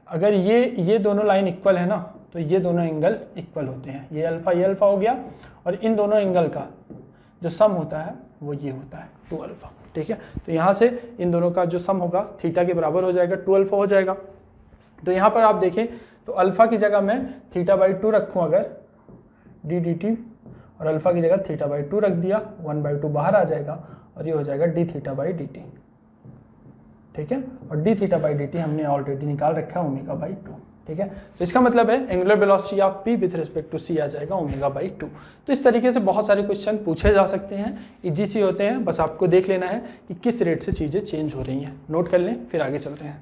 अगर ये दोनों लाइन इक्वल है ना तो ये दोनों एंगल इक्वल होते हैं। ये अल्फा हो गया, और इन दोनों एंगल का जो सम होता है वो ये होता है 2 अल्फा, ठीक है। तो यहाँ से इन दोनों का जो सम होगा थीटा के बराबर हो जाएगा, 2 अल्फा हो जाएगा। तो यहाँ पर आप देखें तो अल्फा की जगह मैं थीटा बाई 2 रखूँ अगर डी डी टी, और अल्फा की जगह थीटा बाई 2 रख दिया, 1/2 बाहर आ जाएगा, और ये हो जाएगा d theta by d t, ठीक है। और D theta by d T हमने ऑलरेडी निकाल रखा है ओमेगा बाई 2, ठीक है। तो इसका मतलब है angular velocity of P with respect to C आ जाएगा ओमेगा बाई 2। तो इस तरीके से बहुत सारे क्वेश्चन पूछे जा सकते हैं, इजी सी होते हैं, बस आपको देख लेना है कि किस रेट से चीज़ें चेंज हो रही हैं। नोट कर लें, फिर आगे चलते हैं।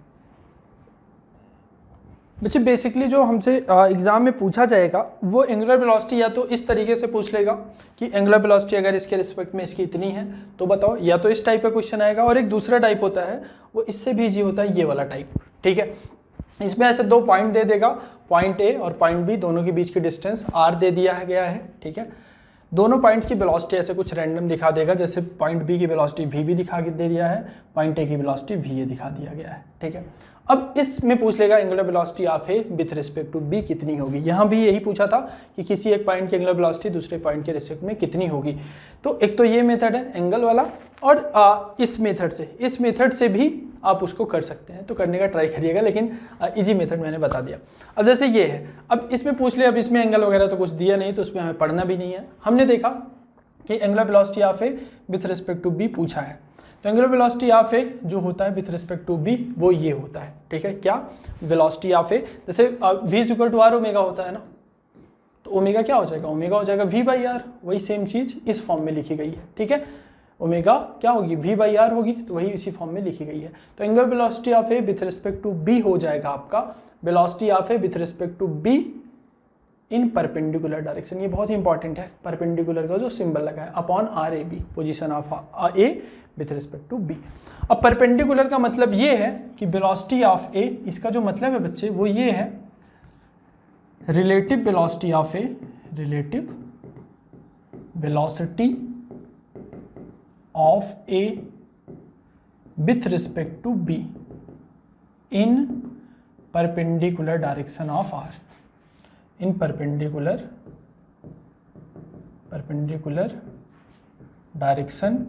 बच्चे बेसिकली जो हमसे एग्जाम में पूछा जाएगा वो एंगुलर वेलोसिटी या तो इस तरीके से पूछ लेगा कि एंगुलर वेलोसिटी अगर इसके रिस्पेक्ट में इसकी इतनी है तो बताओ, या तो इस टाइप का क्वेश्चन आएगा, और एक दूसरा टाइप होता है वो इससे भी ईजी होता है, ये वाला टाइप, ठीक है। इसमें ऐसे 2 पॉइंट दे देगा, पॉइंट ए और पॉइंट बी, दोनों के बीच की डिस्टेंस आर दे दिया गया है, ठीक है। दोनों पॉइंट्स की वेलोसिटी ऐसे कुछ रैंडम दिखा देगा, जैसे पॉइंट बी की वेलोसिटी वी भी दिखा दे दिया है, पॉइंट ए की वेलोसिटी वी ए दिखा दिया गया है, ठीक है। अब इसमें पूछ लेगा angular velocity of A with respect to B कितनी होगी। यहाँ भी यही पूछा था कि किसी एक पॉइंट की एंगुलर वेलोसिटी दूसरे पॉइंट के रिस्पेक्ट में कितनी होगी। तो एक तो ये मेथड है एंगल वाला, और इस मेथड से भी आप उसको कर सकते हैं, तो करने का ट्राई करिएगा, लेकिन इजी मेथड मैंने बता दिया। अब जैसे ये है, अब इसमें पूछ ले, अब इसमें एंगल वगैरह तो कुछ दिया नहीं, तो उसमें हमें पढ़ना भी नहीं है। हमने देखा कि angular velocity of A with respect to B पूछा है, तो एंगुलर वेलोसिटी ऑफ ए जो होता है विथ रिस्पेक्ट टू बी वो ये होता है, ठीक है। क्या वेलोसिटी ऑफ ए, जैसे v equal to r omega होता है ना, तो ओमेगा क्या हो जाएगा, ओमेगा हो जाएगा v बाई आर, वही सेम चीज इस फॉर्म में लिखी गई है, ठीक है। ओमेगा क्या होगी, v बाई आर होगी, तो वही इसी फॉर्म में लिखी गई है। तो angular velocity of A with respect to B हो जाएगा आपका velocity of A with respect to B in perpendicular direction. ये बहुत ही इंपॉर्टेंट है, परपेंडिकुलर का जो सिंबल लगा है upon r A B, position of A with respect to B. अब परपेंडिकुलर का मतलब ये है कि वेलोसिटी ऑफ ए, इसका जो मतलब है बच्चे वो ये है relative velocity of A, relative velocity of A with respect to B in perpendicular direction of r, in perpendicular direction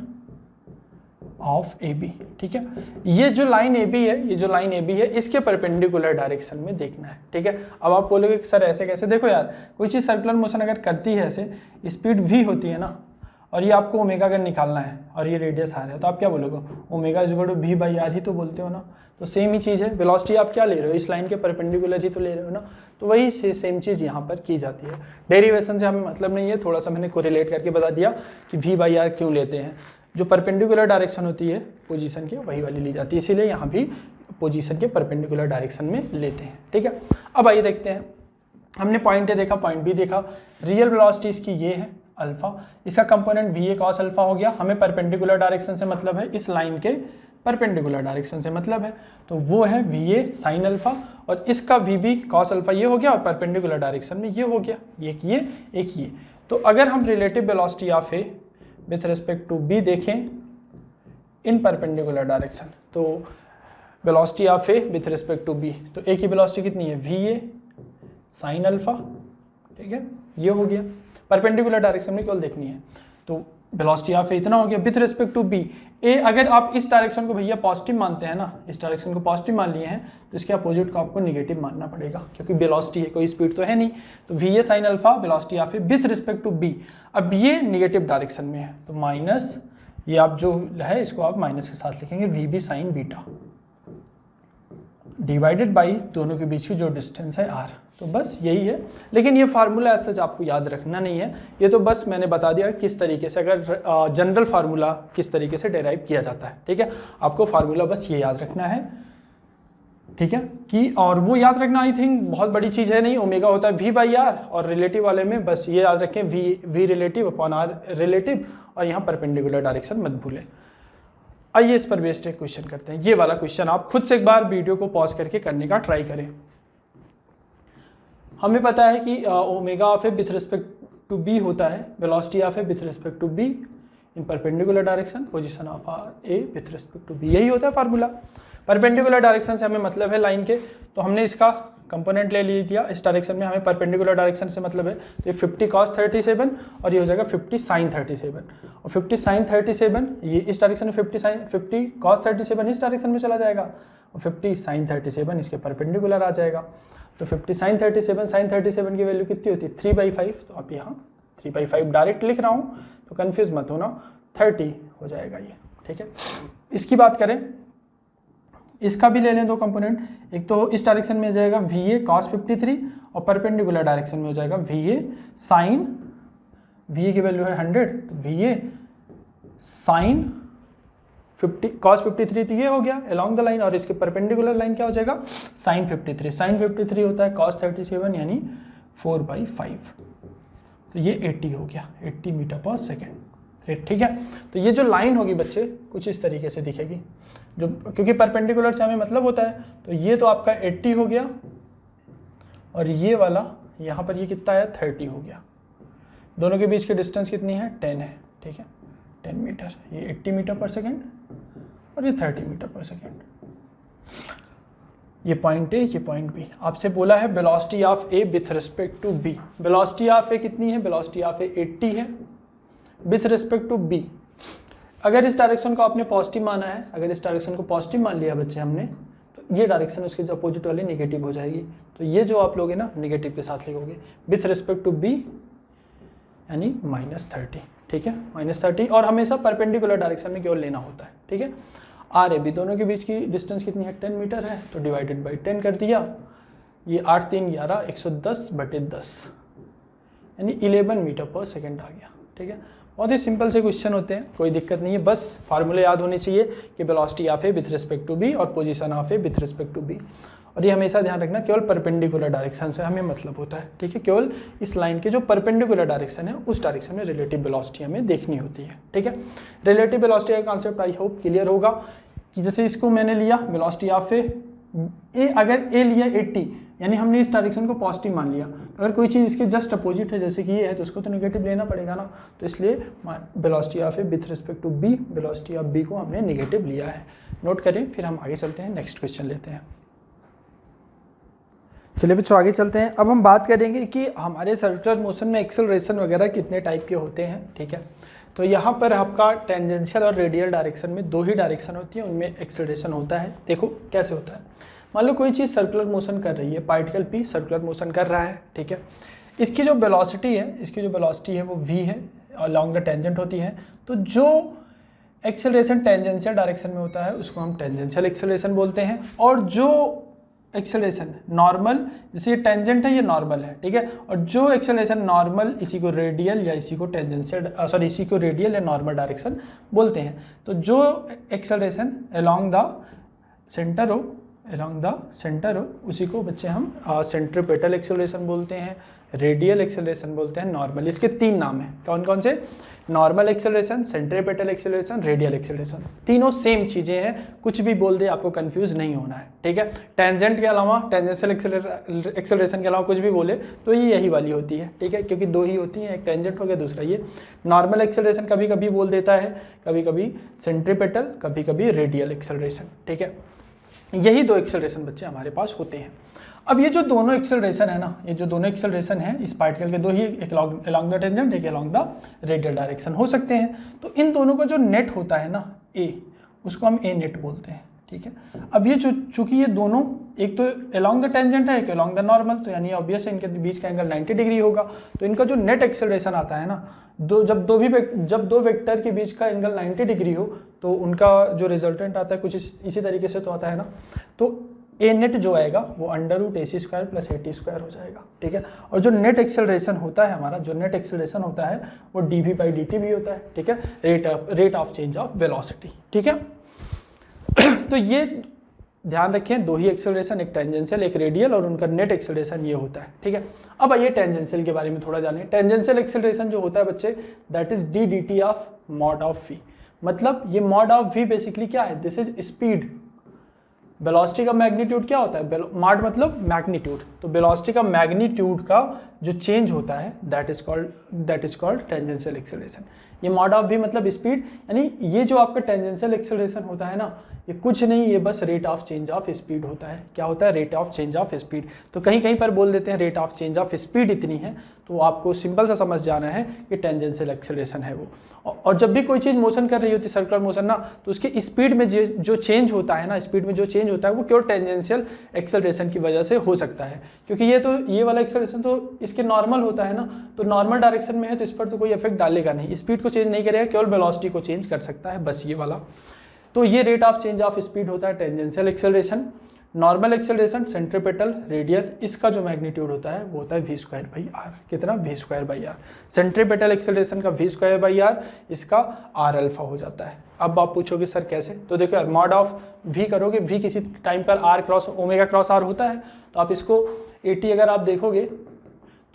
of A B, ठीक है। ये जो लाइन ए बी है, ये जो लाइन ए बी है, इसके परपेंडिकुलर डायरेक्शन में देखना है, ठीक है। अब आप बोलोगे कि सर ऐसे कैसे, देखो यार कोई चीज़ सर्कुलर मोशन अगर करती है ऐसे, स्पीड वी होती है ना, और ये आपको ओमेगा अगर निकालना है और ये रेडियस आर है, तो आप क्या बोलोगे, omega is equal to V by R ही तो बोलते हो ना। तो सेम ही चीज़ है, वेलोसिटी आप क्या ले रहे हो, इस लाइन के परपेंडिकुलर ही तो ले रहे हो ना, तो वही सेम चीज़ यहाँ पर की जाती है। डेरिवेशन से हमें मतलब नहीं है, थोड़ा सा मैंने कोरिलेट करके बता दिया कि वी बाई आर क्यों लेते हैं। जो परपेंडिकुलर डायरेक्शन होती है पोजीशन की, वही वाली ली जाती है, इसीलिए यहाँ भी पोजीशन के परपेंडिकुलर डायरेक्शन में लेते हैं, ठीक है। अब आइए देखते हैं, हमने पॉइंट ए देखा, पॉइंट बी देखा, रियल वेलोसिटी इसकी ये है अल्फा, इसका component V A cos alpha हो गया। हमें परपेंडिकुलर डायरेक्शन से मतलब है, इस लाइन के परपेंडिकुलर डायरेक्शन से मतलब है, तो वो है वी ए साइन अल्फा, और इसका वी बी कॉस अल्फा ये हो गया, और परपेंडिकुलर डायरेक्शन में ये हो गया, एक ये। तो अगर हम relative velocity of A with respect to B देखें इन परपेंडिकुलर डायरेक्शन, तो velocity of A with respect to B, तो ए की वेलोसिटी कितनी है, वी ए साइन अल्फा, ठीक है, ये हो गया। परपेंडिकुलर डायरेक्शन में केवल देखनी है, तो वेलोसिटी ऑफ ए इतना हो गया विथ रिस्पेक्ट टू बी। ए अगर आप इस डायरेक्शन को भैया पॉजिटिव मानते हैं ना, इस डायरेक्शन को पॉजिटिव मान लिए हैं, तो इसके अपोजिट को आपको नेगेटिव मानना पड़ेगा, क्योंकि वेलोसिटी है, कोई स्पीड तो है नहीं। तो v A sine alpha velocity of A with respect to B, अब ये निगेटिव डायरेक्शन में है, तो माइनस, ये आप जो है इसको आप माइनस के साथ लिखेंगे, v B sine beta divided by दोनों के बीच की जो डिस्टेंस है आर। तो बस यही है, लेकिन ये फार्मूला ऐसा आपको याद रखना नहीं है, ये तो बस मैंने बता दिया किस तरीके से, अगर जनरल फार्मूला किस तरीके से डेराइव किया जाता है, ठीक है। आपको फार्मूला बस ये याद रखना है, ठीक है, कि और वो याद रखना आई थिंक बहुत बड़ी चीज़ है नहीं, ओमेगा होता है वी बाई आर, और रिलेटिव वाले में बस ये याद रखें v relative upon r relative, और यहाँ परपेंडिकुलर डायरेक्शन मत भूलें। आइए इस पर बेस्ड एक क्वेश्चन करते हैं। ये वाला क्वेश्चन आप खुद से एक बार वीडियो को पॉज करके करने का ट्राई करें। हमें पता है कि omega of A with respect to B होता है velocity of A with respect to B in perpendicular direction, position of A with respect to B, यही होता है फार्मूला। परपेंडिकुलर डायरेक्शन से हमें मतलब है लाइन के, तो हमने इसका कंपोनेंट ले लिया, इस डायरेक्शन में हमें परपेंडिकुलर डायरेक्शन से मतलब है, तो ये 50 cos 37 और ये हो जाएगा 50 sin 37, और 50 sin 37 ये इस डायरेक्शन में, 50 cos 37 इस डायरेक्शन में चला जाएगा, और 50 sin 37 इसके परपेंडिकुलर आ जाएगा। तो 50 sin 37 की वैल्यू कितनी होती है, 3/5, तो आप यहाँ 3/5 डायरेक्ट लिख रहा हूँ, तो कन्फ्यूज मत होना, 30 हो जाएगा ये, ठीक है। इसकी बात करें, इसका भी ले लें दो कंपोनेंट, एक तो इस डायरेक्शन में हो जाएगा वी ए कॉस 53, और परपेंडिकुलर डायरेक्शन में हो जाएगा v A sine, v A की वैल्यू है 100, तो वी ए साइन 50 cos 53, तो ये हो गया अलोंग द लाइन, और इसके परपेंडिकुलर लाइन क्या हो जाएगा, साइन 53, साइन 53 होता है cos 37 यानी 4/5, तो ये 80 हो गया, 80 मीटर पर सेकेंड, ठीक है। तो ये जो लाइन होगी बच्चे कुछ इस तरीके से दिखेगी, जो क्योंकि परपेंडिकुलर से हमें मतलब होता है, तो ये तो आपका 80 हो गया, और ये वाला यहाँ पर ये कितना है, 30 हो गया। दोनों के बीच की डिस्टेंस कितनी है, 10 है, ठीक है, 10 मीटर। ये 80 मीटर पर सेकेंड और ये 30 मीटर पर सेकेंड। ये पॉइंट ए, ये पॉइंट बी। आपसे बोला है velocity of A with respect to B, velocity of A कितनी है, वेलोसिटी ऑफ ए 80 है विथ रिस्पेक्ट टू बी। अगर इस डायरेक्शन को आपने पॉजिटिव माना है, अगर इस डायरेक्शन को पॉजिटिव मान लिया बच्चे हमने, तो ये डायरेक्शन उसके जो अपोजिट वाली नेगेटिव हो जाएगी, तो ये जो आप लोगे ना नेगेटिव के साथ लिखोगे, विथ रिस्पेक्ट टू बी यानी -30, ठीक है, -30, और हमेशा परपेंडिकुलर डायरेक्शन में केवल लेना होता है, ठीक है। आर ए बी दोनों के बीच की डिस्टेंस कितनी है, 10 मीटर है, तो डिवाइडेड बाई 10 कर दिया, ये 8 3 11 110/10 यानी 11 मीटर पर सेकेंड आ गया, ठीक है। बहुत ही सिंपल से क्वेश्चन होते हैं, कोई दिक्कत नहीं है, बस फार्मूले याद होने चाहिए कि velocity of A with respect to B और position of A with respect to B, और ये हमेशा ध्यान रखना केवल परपेंडिकुलर डायरेक्शन से हमें मतलब होता है, ठीक है। केवल इस लाइन के जो परपेंडिकुलर डायरेक्शन है उस डायरेक्शन में रिलेटिव वेलोसिटी हमें देखनी होती है, ठीक है। रिलेटिव वेलोसिटी का कॉन्सेप्ट आई होप क्लियर होगा, कि जैसे इसको मैंने लिया वेलोसिटी ऑफ ए, अगर ए लिया 80 यानी हमने इस डायरेक्शन को पॉजिटिव मान लिया, अगर कोई चीज़ इसके जस्ट अपोजिट है जैसे कि ये है, तो उसको तो नेगेटिव लेना पड़ेगा ना, तो इसलिए velocity of A with respect to B, velocity of B को हमने नेगेटिव लिया है, नोट करें। फिर हम आगे चलते हैं, नेक्स्ट क्वेश्चन लेते हैं। चलिए बच्चों आगे चलते हैं। अब हम बात करेंगे कि हमारे सर्कुलर मोशन में एक्सेलरेशन वगैरह कितने टाइप के होते हैं, ठीक है। तो यहाँ पर आपका टेंजेंशियल और रेडियल डायरेक्शन में दो ही डायरेक्शन होती है, उनमें एक्सेलरेशन होता है। देखो कैसे होता है, मान लो कोई चीज़ सर्कुलर मोशन कर रही है, पार्टिकल पी सर्कुलर मोशन कर रहा है, ठीक है। इसकी जो वेलोसिटी है वो v है, अलॉन्ग द टेंजेंट होती है। तो जो एक्सेलरेशन टेंजेंशियल डायरेक्शन में होता है उसको हम टेंजेंशियल एक्सेलरेशन बोलते हैं, और जो एक्सेलरेशन नॉर्मल, जैसे ये टेंजेंट है ये नॉर्मल है, ठीक है, और जो एक्सेलरेशन नॉर्मल इसी को रेडियल या इसी को टेंजेंशियल इसी को रेडियल या नॉर्मल डायरेक्शन बोलते हैं। तो जो एक्सेलरेशन अलोंग द सेंटर हो उसी को बच्चे हम सेंट्रीपेटल एक्सेलरेशन बोलते हैं, रेडियल एक्सेलरेशन बोलते हैं, नॉर्मल। इसके तीन नाम हैं, कौन कौन से? Normal acceleration, centripetal acceleration, radial acceleration. तीनों सेम चीज़ें हैं, कुछ भी बोल दे आपको कंफ्यूज नहीं होना है, ठीक है। टेंजेंट के अलावा, टेंजेंशियल एक्सेलरेशन के अलावा कुछ भी बोले तो ये यही वाली होती है, ठीक है, क्योंकि दो ही होती हैं, एक टेंजेंट हो गया, दूसरा ये। नॉर्मल एक्सेलरेशन कभी कभी बोल देता है, कभी कभी सेंट्रीपेटल, कभी कभी रेडियल एक्सेलरेशन, ठीक है। यही दो एक्सेलरेशन बच्चे हमारे पास होते हैं। अब ये जो दोनों एक्सेलरेशन है ना, ये जो दोनों एक्सेलरेशन है इस पार्टिकल के दो ही, एक अलॉन्ग द टेंजेंट, एक अलॉन्ग द रेडियल डायरेक्शन हो सकते हैं। तो इन दोनों का जो नेट होता है ना ए, उसको हम ए नेट बोलते हैं, ठीक है। अब ये चूंकि ये दोनों एक तो अलॉन्ग द टेंजेंट है, एक अलॉन्ग द नॉर्मल, तो यानी ऑब्वियस है इनके बीच का एंगल 90 डिग्री होगा। तो इनका जो नेट एक्सेलरेशन आता है ना, जब दो वेक्टर के बीच का एंगल 90 डिग्री हो तो उनका जो रिजल्टेंट आता है कुछ इसी तरीके से तो आता है ना। तो ए नेट जो आएगा वो √AC² + AT² हो जाएगा, ठीक है। और जो नेट एक्सेलरेशन होता है हमारा, जो नेट एक्सेलरेशन होता है वो dv/dt भी होता है, ठीक है, rate of change of velocity, ठीक है। तो ये ध्यान रखें, दो ही एक्सेलरेशन, एक टेंजेंशियल एक रेडियल, और उनका नेट एक्सेलरेशन ये होता है, ठीक है। अब आइए टेंजेंशियल के बारे में थोड़ा जानें। टेंजेंशियल एक्सेलरेशन जो होता है बच्चे, that is d/dt of mod of v। मतलब ये मॉड ऑफ v बेसिकली क्या है? This is speed. वेलोसिटी का मैग्नीट्यूड क्या होता है? मॉड मतलब मैग्नीट्यूड, तो वेलोसिटी का मैग्नीट्यूड का जो चेंज होता है that is called tangential acceleration. ये मॉड ऑफ v मतलब स्पीड, यानी ये जो आपका टेंजेंशियल एक्सेलरेशन होता है ना, ये कुछ नहीं, ये बस rate of change of speed होता है। क्या होता है? Rate of change of speed. तो कहीं कहीं पर बोल देते हैं rate of change of speed इतनी है, तो आपको सिंपल सा समझ जाना है कि टेंजेंशियल एक्सेलरेशन है वो। और जब भी कोई चीज़ मोशन कर रही होती है, सर्कुलर मोशन ना, तो उसकी स्पीड में जो चेंज होता है ना, स्पीड में जो चेंज होता है वो केवल टेंजेंशियल एक्सेलरेशन की वजह से हो सकता है, क्योंकि ये वाला एक्सेलरेशन तो इसके नॉर्मल होता है ना, तो नॉर्मल डायरेक्शन में है तो इस पर तो कोई इफेक्ट डालेगा नहीं, स्पीड को चेंज नहीं करेगा, केवल वेलोसिटी को चेंज कर सकता है, बस ये वाला। तो ये rate of change of speed होता है tangential acceleration. Normal acceleration, centripetal, radial, इसका जो मैग्नीट्यूड होता है वो होता है v²/r। कितना? v²/r। सेंट्रीपेटल एक्सेलरेशन का v²/r, इसका r अल्फा हो जाता है। अब आप पूछोगे सर कैसे? तो देखो मॉड ऑफ v करोगे, v किसी टाइम पर ओमेगा क्रॉस r होता है, तो आप इसको AT अगर आप देखोगे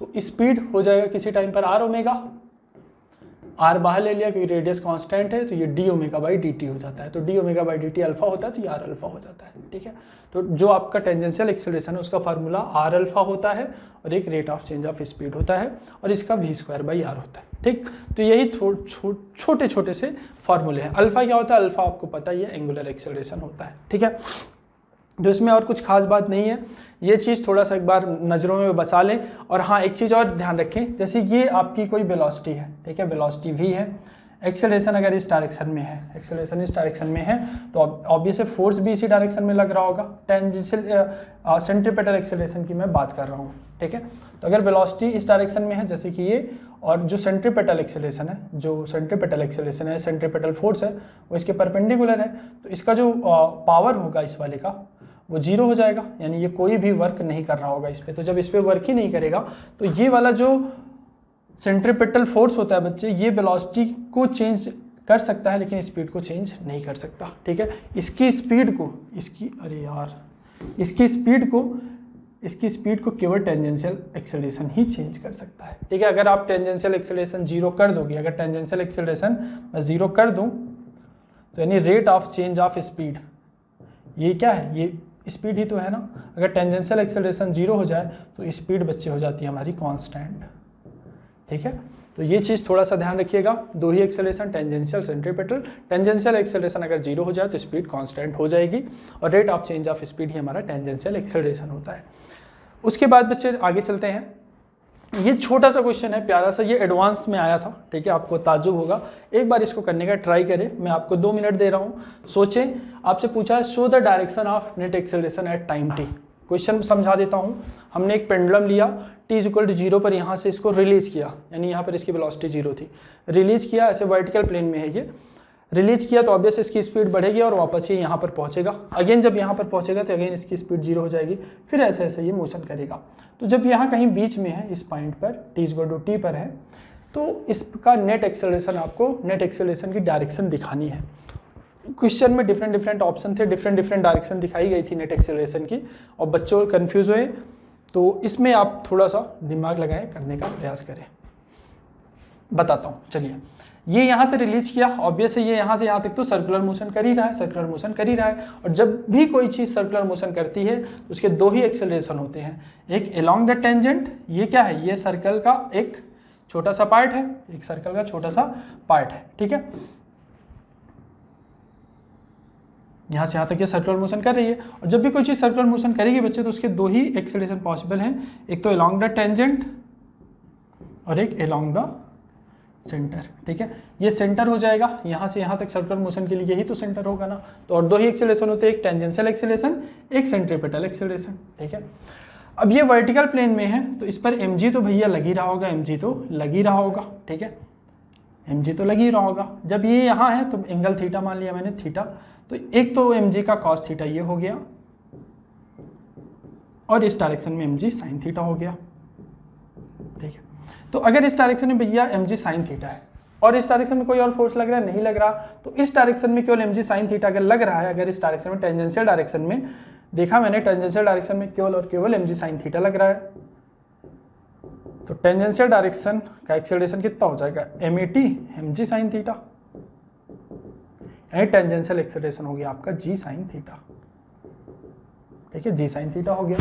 तो स्पीड हो जाएगा किसी टाइम पर r ओमेगा, r बाहर ले लिया क्योंकि रेडियस कांस्टेंट है, तो ये d⍵/dt हो जाता है। तो d⍵/dt अल्फा होता है, तो ये r अल्फा हो जाता है, ठीक है। तो जो आपका टेंजेंशियल एक्सेलरेशन है उसका फार्मूला r अल्फा होता है, और एक rate of change of speed होता है, और इसका v²/r होता है, ठीक। तो यही छोटे छोटे से फार्मूले हैं। अल्फा क्या होता है? अल्फा आपको पता ही है, एंगुलर एक्सेलरेशन होता है, ठीक है। जो इसमें और कुछ खास बात नहीं है, ये चीज़ थोड़ा सा एक बार नज़रों में बसा लें। और हाँ, एक चीज़ और ध्यान रखें, जैसे ये आपकी कोई वेलोसिटी है, ठीक है, वेलोसिटी v है, एक्सेलरेशन अगर इस डायरेक्शन में है, एक्सेलरेशन इस डायरेक्शन में है, तो ऑब्वियसली फोर्स भी इसी डायरेक्शन में लग रहा होगा। टेंजेंशियल सेंट्रीपेटल एक्सेलरेशन की मैं बात कर रहा हूँ, ठीक है। तो अगर वेलोसिटी इस डायरेक्शन में है जैसे कि ये, और जो सेंट्रीपेटल एक्सेलरेशन है, सेंट्रीपेटल फोर्स है, वो इसके परपेंडिकुलर है, तो इसका जो पावर होगा इस वाले का वो 0 हो जाएगा, यानी ये कोई भी वर्क नहीं कर रहा होगा इस पर। तो जब इस पर वर्क ही नहीं करेगा तो ये वाला जो सेंट्रीपेटल फोर्स होता है बच्चे, ये वेलोसिटी को चेंज कर सकता है लेकिन स्पीड को चेंज नहीं कर सकता, ठीक है। इसकी स्पीड को केवल टेंजेंशियल एक्सेलरेशन ही चेंज कर सकता है, ठीक है। अगर आप टेंजेंशियल एक्सेलरेशन 0 कर दोगे, अगर टेंजेंशियल एक्सेलरेशन मैं 0 कर दूं, तो यानी rate of change of speed, ये क्या है? ये स्पीड ही तो है ना। अगर टेंजेंशियल एक्सेलरेशन 0 हो जाए तो स्पीड बच्चे हो जाती है हमारी कांस्टेंट, ठीक है। तो ये चीज़ थोड़ा सा ध्यान रखिएगा, दो ही acceleration, tangential, centripetal. Tangential acceleration अगर 0 हो जाए तो स्पीड कांस्टेंट हो जाएगी, और rate of change of speed ही हमारा टेंजेंशियल एक्सेलरेशन होता है। उसके बाद बच्चे आगे चलते हैं। ये छोटा सा क्वेश्चन है, प्यारा सा, ये एडवांस में आया था, ठीक है, आपको ताज्जुब होगा। एक बार इसको करने का ट्राई करें, मैं आपको 2 मिनट दे रहा हूँ, सोचें। आपसे पूछा है show the direction of net acceleration at time T. Question समझा देता हूँ। हमने एक पेंडुलम लिया, t = 0 पर यहाँ से इसको रिलीज किया, यानी यहाँ पर इसकी वेलोसिटी 0 थी, रिलीज किया, ऐसे वर्टिकल प्लेन में है ये, रिलीज किया तो ऑब्वियस इसकी स्पीड बढ़ेगी और वापस ये यहाँ पर पहुँचेगा। अगेन जब यहाँ पर पहुँचेगा तो अगेन इसकी स्पीड 0 हो जाएगी, फिर ऐसे ऐसे ये मोशन करेगा। तो जब यहाँ कहीं बीच में है, इस पॉइंट पर t = t पर है, तो इसका नेट एक्सेलरेशन, आपको नेट एक्सेलरेशन की डायरेक्शन दिखानी है। क्वेश्चन में डिफरेंट ऑप्शन थे, डिफरेंट डायरेक्शन दिखाई गई थी नेट एक्सेलरेशन की, और बच्चों कंफ्यूज हुए। तो इसमें आप थोड़ा सा दिमाग लगाएं, करने का प्रयास करें। बताता हूँ, चलिए। ये यहाँ से रिलीज किया, ऑब्वियस है ये यहाँ से यहाँ तक तो सर्कुलर मोशन कर ही रहा है, सर्कुलर मोशन कर ही रहा है। और जब भी कोई चीज़ सर्कुलर मोशन करती है तो उसके 2 ही एक्सेलरेशन होते हैं, एक अलोंग द टेंजेंट, ये क्या है, ये सर्कल का एक छोटा सा पार्ट है, एक सर्कल का छोटा सा पार्ट है, ठीक है। यहाँ से यहाँ तक ये सर्कुलर मोशन कर रही है, और जब भी कोई चीज़ सर्कुलर मोशन करेगी बच्चे तो उसके 2 ही एक्सेलरेशन पॉसिबल हैं, एक तो अलोंग द टेंजेंट और एक अलोंग द सेंटर, ठीक है। ये सेंटर हो जाएगा, यहाँ से यहाँ तक सर्कुलर मोशन के लिए यही तो सेंटर होगा ना। तो और 2 ही एक्सेलरेशन होते हैं, एक टेंजेंशियल एक्सेलरेशन, एक सेंट्रीपिटल एक्सेलरेशन, ठीक है। अब ये वर्टिकल प्लेन में है तो इस पर mg तो भैया लग ही रहा होगा, mg तो लग ही रहा होगा, ठीक है, mg तो लग ही रहा होगा। जब ये यहाँ है तो एंगल थीटा मान लिया मैंने, थीटा, तो एक तो mg का cos थीटा ये हो गया, और इस डायरेक्शन में mg sin थीटा हो गया, ठीक है। तो अगर इस डायरेक्शन में भैया mg sin थीटा है और इस डायरेक्शन में कोई और फोर्स लग रहा है, नहीं लग रहा, तो इस डायरेक्शन में केवल mg sin थीटा अगर लग रहा है, अगर इस डायरेक्शन में टेंजेंशियल डायरेक्शन में देखा मैंने, टेंजेंशियल डायरेक्शन में केवल और केवल mg sin थीटा लग रहा है, तो टेंजेंशियल डायरेक्शन का एक्सेलरेशन कितना हो जाएगा, mat mg sin थीटा, यानी टेंजेंशियल एक्सेलरेशन हो गया आपका g sin थीटा, ठीक है, g sin थीटा हो गया।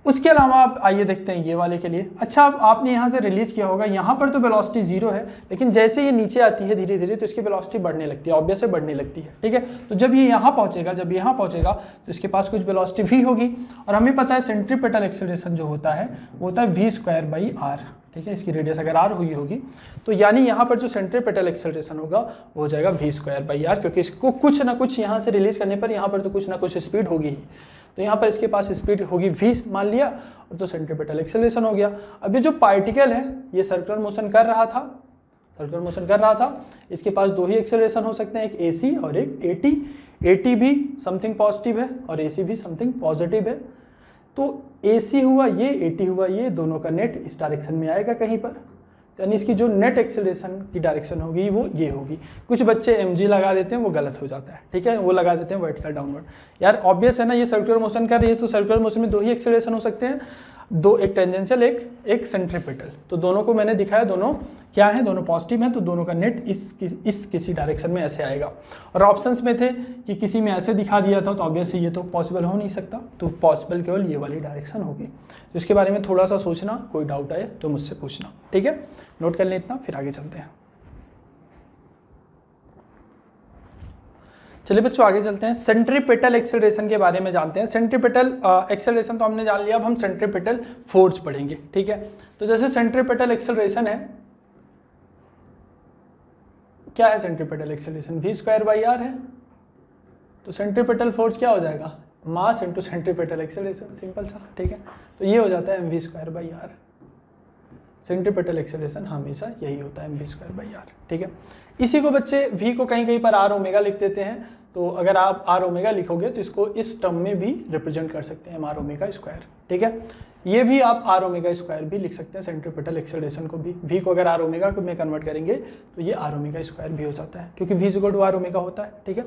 उसके अलावा आप आइए देखते हैं ये वाले के लिए। अच्छा, अब आपने यहाँ से रिलीज किया होगा, यहाँ पर तो वेलोसिटी 0 है, लेकिन जैसे ये नीचे आती है धीरे धीरे तो इसकी वेलोसिटी बढ़ने लगती है, ऑब्वियस है बढ़ने लगती है, ठीक है। तो जब ये यहाँ पहुँचेगा, तो इसके पास कुछ वेलोसिटी v होगी, और हमें पता है सेंट्रीपिटल एक्सेलरेशन जो होता है वो होता है v²/r, ठीक है। इसकी रेडियस अगर r हुई होगी तो यानी यहाँ पर जो सेंट्रीपिटल एक्सेलरेशन होगा वो हो जाएगा v²/r, क्योंकि इसको कुछ ना कुछ यहाँ से रिलीज करने पर यहाँ पर तो कुछ ना कुछ स्पीड होगी ही, तो यहाँ पर इसके पास स्पीड होगी v मान लिया, और तो सेंट्रीपिटल एक्सेलरेशन हो गया। अब ये जो पार्टिकल है ये सर्कुलर मोशन कर रहा था, इसके पास 2 ही एक्सेलरेशन हो सकते हैं, एक ac और एक at। at भी समथिंग पॉजिटिव है और ac भी समथिंग पॉजिटिव है, तो ac हुआ ये, at हुआ ये, दोनों का नेट इस डायरेक्शन में आएगा कहीं पर, यानी इसकी जो नेट एक्सेलरेशन की डायरेक्शन होगी वो ये होगी। कुछ बच्चे mg लगा देते हैं, वो गलत हो जाता है, ठीक है, वो लगा देते हैं वर्टिकल डाउनवर्ड। यार ऑब्वियस है ना, ये सर्कुलर मोशन कर रही है तो सर्कुलर मोशन में 2 ही एक्सेलरेशन हो सकते हैं, 2, एक टेंजेंशियल एक सेंट्रीपिटल, तो दोनों को मैंने दिखाया, दोनों क्या है, दोनों पॉजिटिव हैं, तो दोनों का नेट इस किसी डायरेक्शन में ऐसे आएगा। और ऑप्शंस में थे कि किसी में ऐसे दिखा दिया था, तो ऑब्वियसली ये तो पॉसिबल हो नहीं सकता, तो पॉसिबल केवल ये वाली डायरेक्शन होगी। तो इसके बारे में थोड़ा सा सोचना, कोई डाउट आए तो मुझसे पूछना, ठीक है। नोट कर लें इतना, फिर आगे चलते हैं। चलिए बच्चों आगे चलते हैं, सेंट्रीपिटल एक्सेलरेशन के बारे में जानते हैं। सेंट्रीपिटल एक्सेलरेशन तो हमने जान लिया, अब हम सेंट्रीपिटल फोर्स पढ़ेंगे, ठीक है। तो जैसे सेंट्रीपिटल एक्सेलरेशन है, क्या है सेंट्रीपिटल एक्सेलरेशन, v²/r है, तो सेंट्रीपिटल फोर्स क्या हो जाएगा, mass into centripetal acceleration, simple सा, ठीक है। तो ये हो जाता है mv²/r, सेंट्रीपिटल एक्सेलरेशन हमेशा यही होता है mv²/r, ठीक है। इसी को बच्चे v को कहीं कहीं पर r ओमेगा लिख देते हैं, तो अगर आप r ओमेगा लिखोगे तो इसको इस टर्म में भी रिप्रेजेंट कर सकते हैं, r ओमेगा स्क्वायर, ठीक है। ये भी आप r ओमेगा स्क्वायर भी लिख सकते हैं, सेंट्रीपिटल एक्सेलरेशन को भी, v को अगर r ओमेगा में कन्वर्ट करेंगे तो ये r ओमेगा स्क्वायर भी हो जाता है, क्योंकि v = r ओमेगा होता है, ठीक है।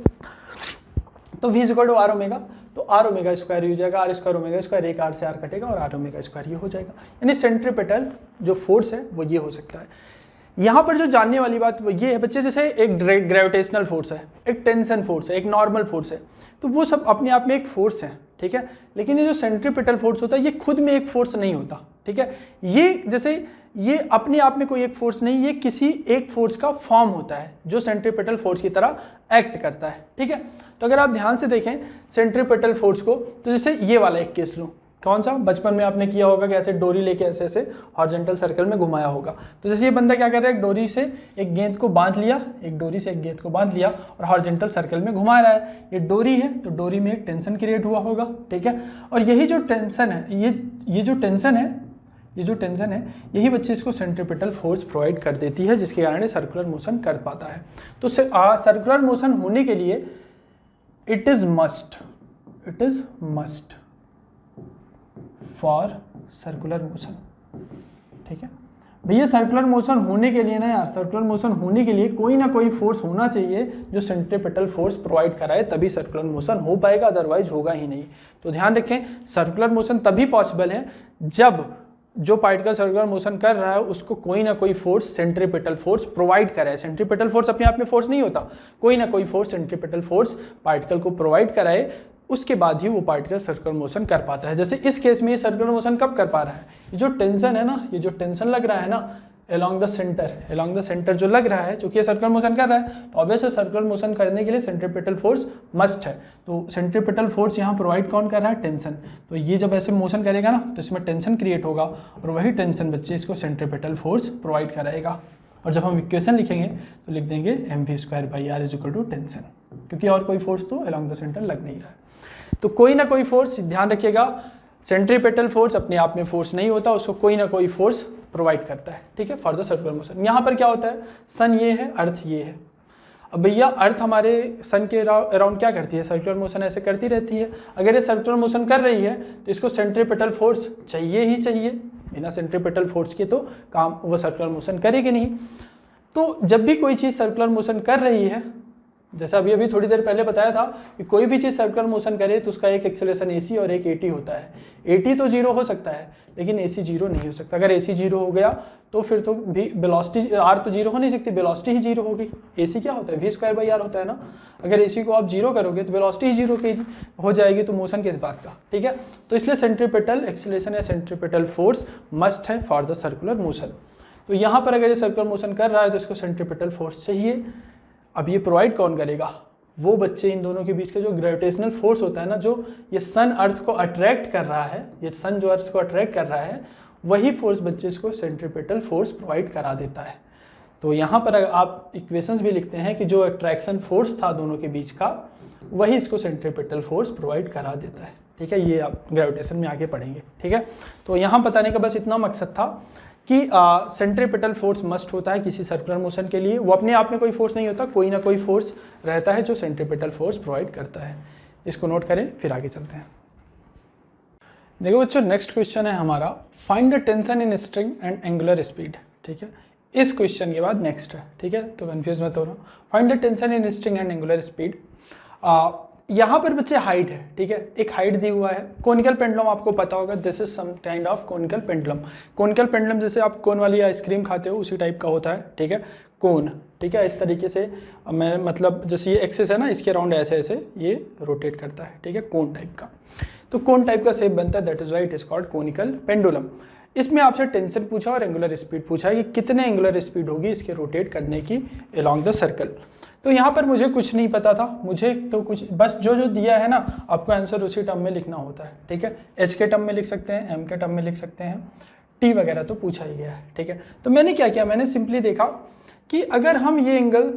तो v = r ओमेगा, तो r ओमेगा स्क्वायर हो जाएगा, r² ओमेगा स्क्वायर, एक r से r कटेगा और r ओमेगा स्क्वायर ये हो जाएगा, यानी सेंट्रीपिटल जो फोर्स है वो ये हो सकता है। यहाँ पर जो जानने वाली बात वो ये है बच्चे, जैसे एक ग्रेविटेशनल फोर्स है, एक टेंशन फोर्स है, एक नॉर्मल फोर्स है, तो वो सब अपने आप में एक फोर्स है, ठीक है। लेकिन ये जो सेंट्रीपिटल फोर्स होता है ये खुद में एक फोर्स नहीं होता, ठीक है। ये जैसे ये अपने आप में कोई एक फोर्स नहीं, ये किसी एक फोर्स का फॉर्म होता है जो सेंट्रीपिटल फोर्स की तरह एक्ट करता है, ठीक है। तो अगर आप ध्यान से देखें सेंट्रीपिटल फोर्स को, तो जैसे ये वाला एक केस लूँ, कौन सा, बचपन में आपने किया होगा कि ऐसे डोरी लेके ऐसे ऐसे हॉरिजॉन्टल सर्कल में घुमाया होगा। तो जैसे ये बंदा क्या कर रहा है, एक डोरी से एक गेंद को बांध लिया, एक डोरी से एक गेंद को बांध लिया और हॉरिजॉन्टल सर्कल में घुमा रहा है। ये डोरी है तो डोरी में एक टेंशन क्रिएट हुआ होगा, ठीक है। और यही जो टेंशन है, ये जो टेंशन है यही बच्चे इसको सेंट्रीपिटल फोर्स प्रोवाइड कर देती है, जिसके कारण ये सर्कुलर मोशन कर पाता है। तो सर्कुलर मोशन होने के लिए it is must for circular motion, ठीक है भैया। सर्कुलर मोशन होने के लिए ना यार, सर्कुलर मोशन होने के लिए कोई ना कोई फोर्स होना चाहिए जो सेंट्रीपिटल फोर्स प्रोवाइड कराए, तभी सर्कुलर मोशन हो पाएगा, अदरवाइज होगा ही नहीं। तो ध्यान रखें, सर्कुलर मोशन तभी पॉसिबल है जब जो पार्टिकल सर्कुलर मोशन कर रहा है उसको कोई ना कोई फोर्स, सेंट्रीपिटल फोर्स प्रोवाइड कराए। सेंट्रीपिटल फोर्स अपने आप में फोर्स नहीं होता, कोई ना कोई फोर्स, सेंट्रीपिटल फोर्स पार्टिकल को प्रोवाइड कराए, उसके बाद ही वो पार्टिकल सर्कुलर मोशन कर पाता है। जैसे इस केस में ये सर्कुलर मोशन कब कर पा रहा है, ये जो टेंशन है ना, ये जो टेंशन लग रहा है ना अलोंग द सेंटर जो लग रहा है, चूंकि ये सर्कुलर मोशन कर रहा है तो ऑब्वियसली सर्कुलर मोशन करने के लिए सेंट्रीपिटल फोर्स मस्ट है। तो सेंट्रीपिटल फोर्स यहाँ प्रोवाइड कौन कर रहा है, टेंशन। तो ये जब ऐसे मोशन करेगा ना तो इसमें टेंशन क्रिएट होगा और वही टेंशन बच्चे इसको सेंट्रीपिटल फोर्स प्रोवाइड कराएगा। और जब हम इक्वेशन लिखेंगे तो लिख देंगे mv²/r = टेंशन, क्योंकि और कोई फोर्स तो अलोंग द सेंटर लग नहीं रहा है। तो कोई ना कोई फोर्स, ध्यान रखिएगा, सेंट्रीपिटल फोर्स अपने आप में फोर्स नहीं होता, उसको कोई ना कोई फोर्स प्रोवाइड करता है, ठीक है, फॉर द सर्कुलर मोशन। यहाँ पर क्या होता है, सन ये है, अर्थ ये है। अब भैया अर्थ हमारे सन के अराउंड क्या करती है, सर्कुलर मोशन ऐसे करती रहती है। अगर ये सर्कुलर मोशन कर रही है तो इसको सेंट्रीपिटल फोर्स चाहिए ही चाहिए, बिना सेंट्रीपिटल फोर्स के तो काम वो सर्कुलर मोशन करेगी नहीं। तो जब भी कोई चीज़ सर्कुलर मोशन कर रही है, जैसा अभी थोड़ी देर पहले बताया था कि कोई भी चीज़ सर्कुलर मोशन करे तो उसका एक एक्सेलरेशन AC और एक AT होता है। AT तो 0 हो सकता है लेकिन AC 0 नहीं हो सकता। अगर AC 0 हो गया तो फिर तो भी वेलोसिटी R तो 0 हो नहीं सकती, वेलोसिटी ही 0 होगी। AC क्या होता है, v²/r होता है ना। अगर AC को आप 0 करोगे तो वेलोसिटी ही 0 हो जाएगी, तो मोशन किस बात का, ठीक है। तो इसलिए सेंट्रीपिटल एक्सेलरेशन या सेंट्रीपिटल फोर्स मस्ट है फॉर द सर्कुलर मोशन। तो यहाँ पर अगर ये सर्कुलर मोशन कर रहा है तो इसको सेंट्रीपिटल फोर्स चाहिए। अब ये प्रोवाइड कौन करेगा, वो बच्चे इन दोनों के बीच का जो ग्रेविटेशनल फोर्स होता है ना, जो ये सन अर्थ को अट्रैक्ट कर रहा है, ये सन जो अर्थ को अट्रैक्ट कर रहा है, वही फोर्स बच्चे इसको सेंट्रीपिटल फोर्स प्रोवाइड करा देता है। तो यहाँ पर आप इक्वेशंस भी लिखते हैं कि जो अट्रैक्शन फोर्स था दोनों के बीच का, वही इसको सेंट्रीपिटल फोर्स प्रोवाइड करा देता है, ठीक है। ये आप ग्रेविटेशन में आगे पढ़ेंगे, ठीक है। तो यहाँ बताने का बस इतना मकसद था कि सेंट्रीपिटल फोर्स मस्ट होता है किसी सर्कुलर मोशन के लिए। वो अपने आप में कोई फोर्स नहीं होता, कोई ना कोई फोर्स रहता है जो सेंट्रीपिटल फोर्स प्रोवाइड करता है। इसको नोट करें, फिर आगे चलते हैं। देखो बच्चों, नेक्स्ट क्वेश्चन है हमारा, find the tension in string and angular speed, ठीक है। इस क्वेश्चन के बाद नेक्स्ट है, ठीक है, तो कंफ्यूज मत होना। Find the tension in string and angular speed. यहाँ पर बच्चे हाइट है, ठीक है, एक हाइट दी हुआ है। कोनिकल पेंडुलम आपको पता होगा, this is some kind of conical pendulum. Conical pendulum जैसे आप कोन वाली आइसक्रीम खाते हो उसी टाइप का होता है, ठीक है, कोन, ठीक है। इस तरीके से मैं मतलब जैसे ये एक्सिस है ना, इसके अराउंड ऐसे ऐसे ये रोटेट करता है, ठीक है, कोन टाइप का। तो कोन टाइप का शेप बनता है, that is why it is called conical pendulum. इसमें आपसे टेंशन पूछा और एंगुलर स्पीड पूछा है कि कितने एंगुलर स्पीड होगी इसके रोटेट करने की अलोंग द सर्कल। तो यहाँ पर मुझे कुछ नहीं पता था, मुझे तो कुछ बस जो दिया है ना आपको आंसर उसी टर्म में लिखना होता है, ठीक है। H के टर्म में लिख सकते हैं, M के टर्म में लिख सकते हैं, T वगैरह तो पूछा ही गया है, ठीक है। तो मैंने क्या किया, मैंने सिंपली देखा कि अगर हम ये एंगल,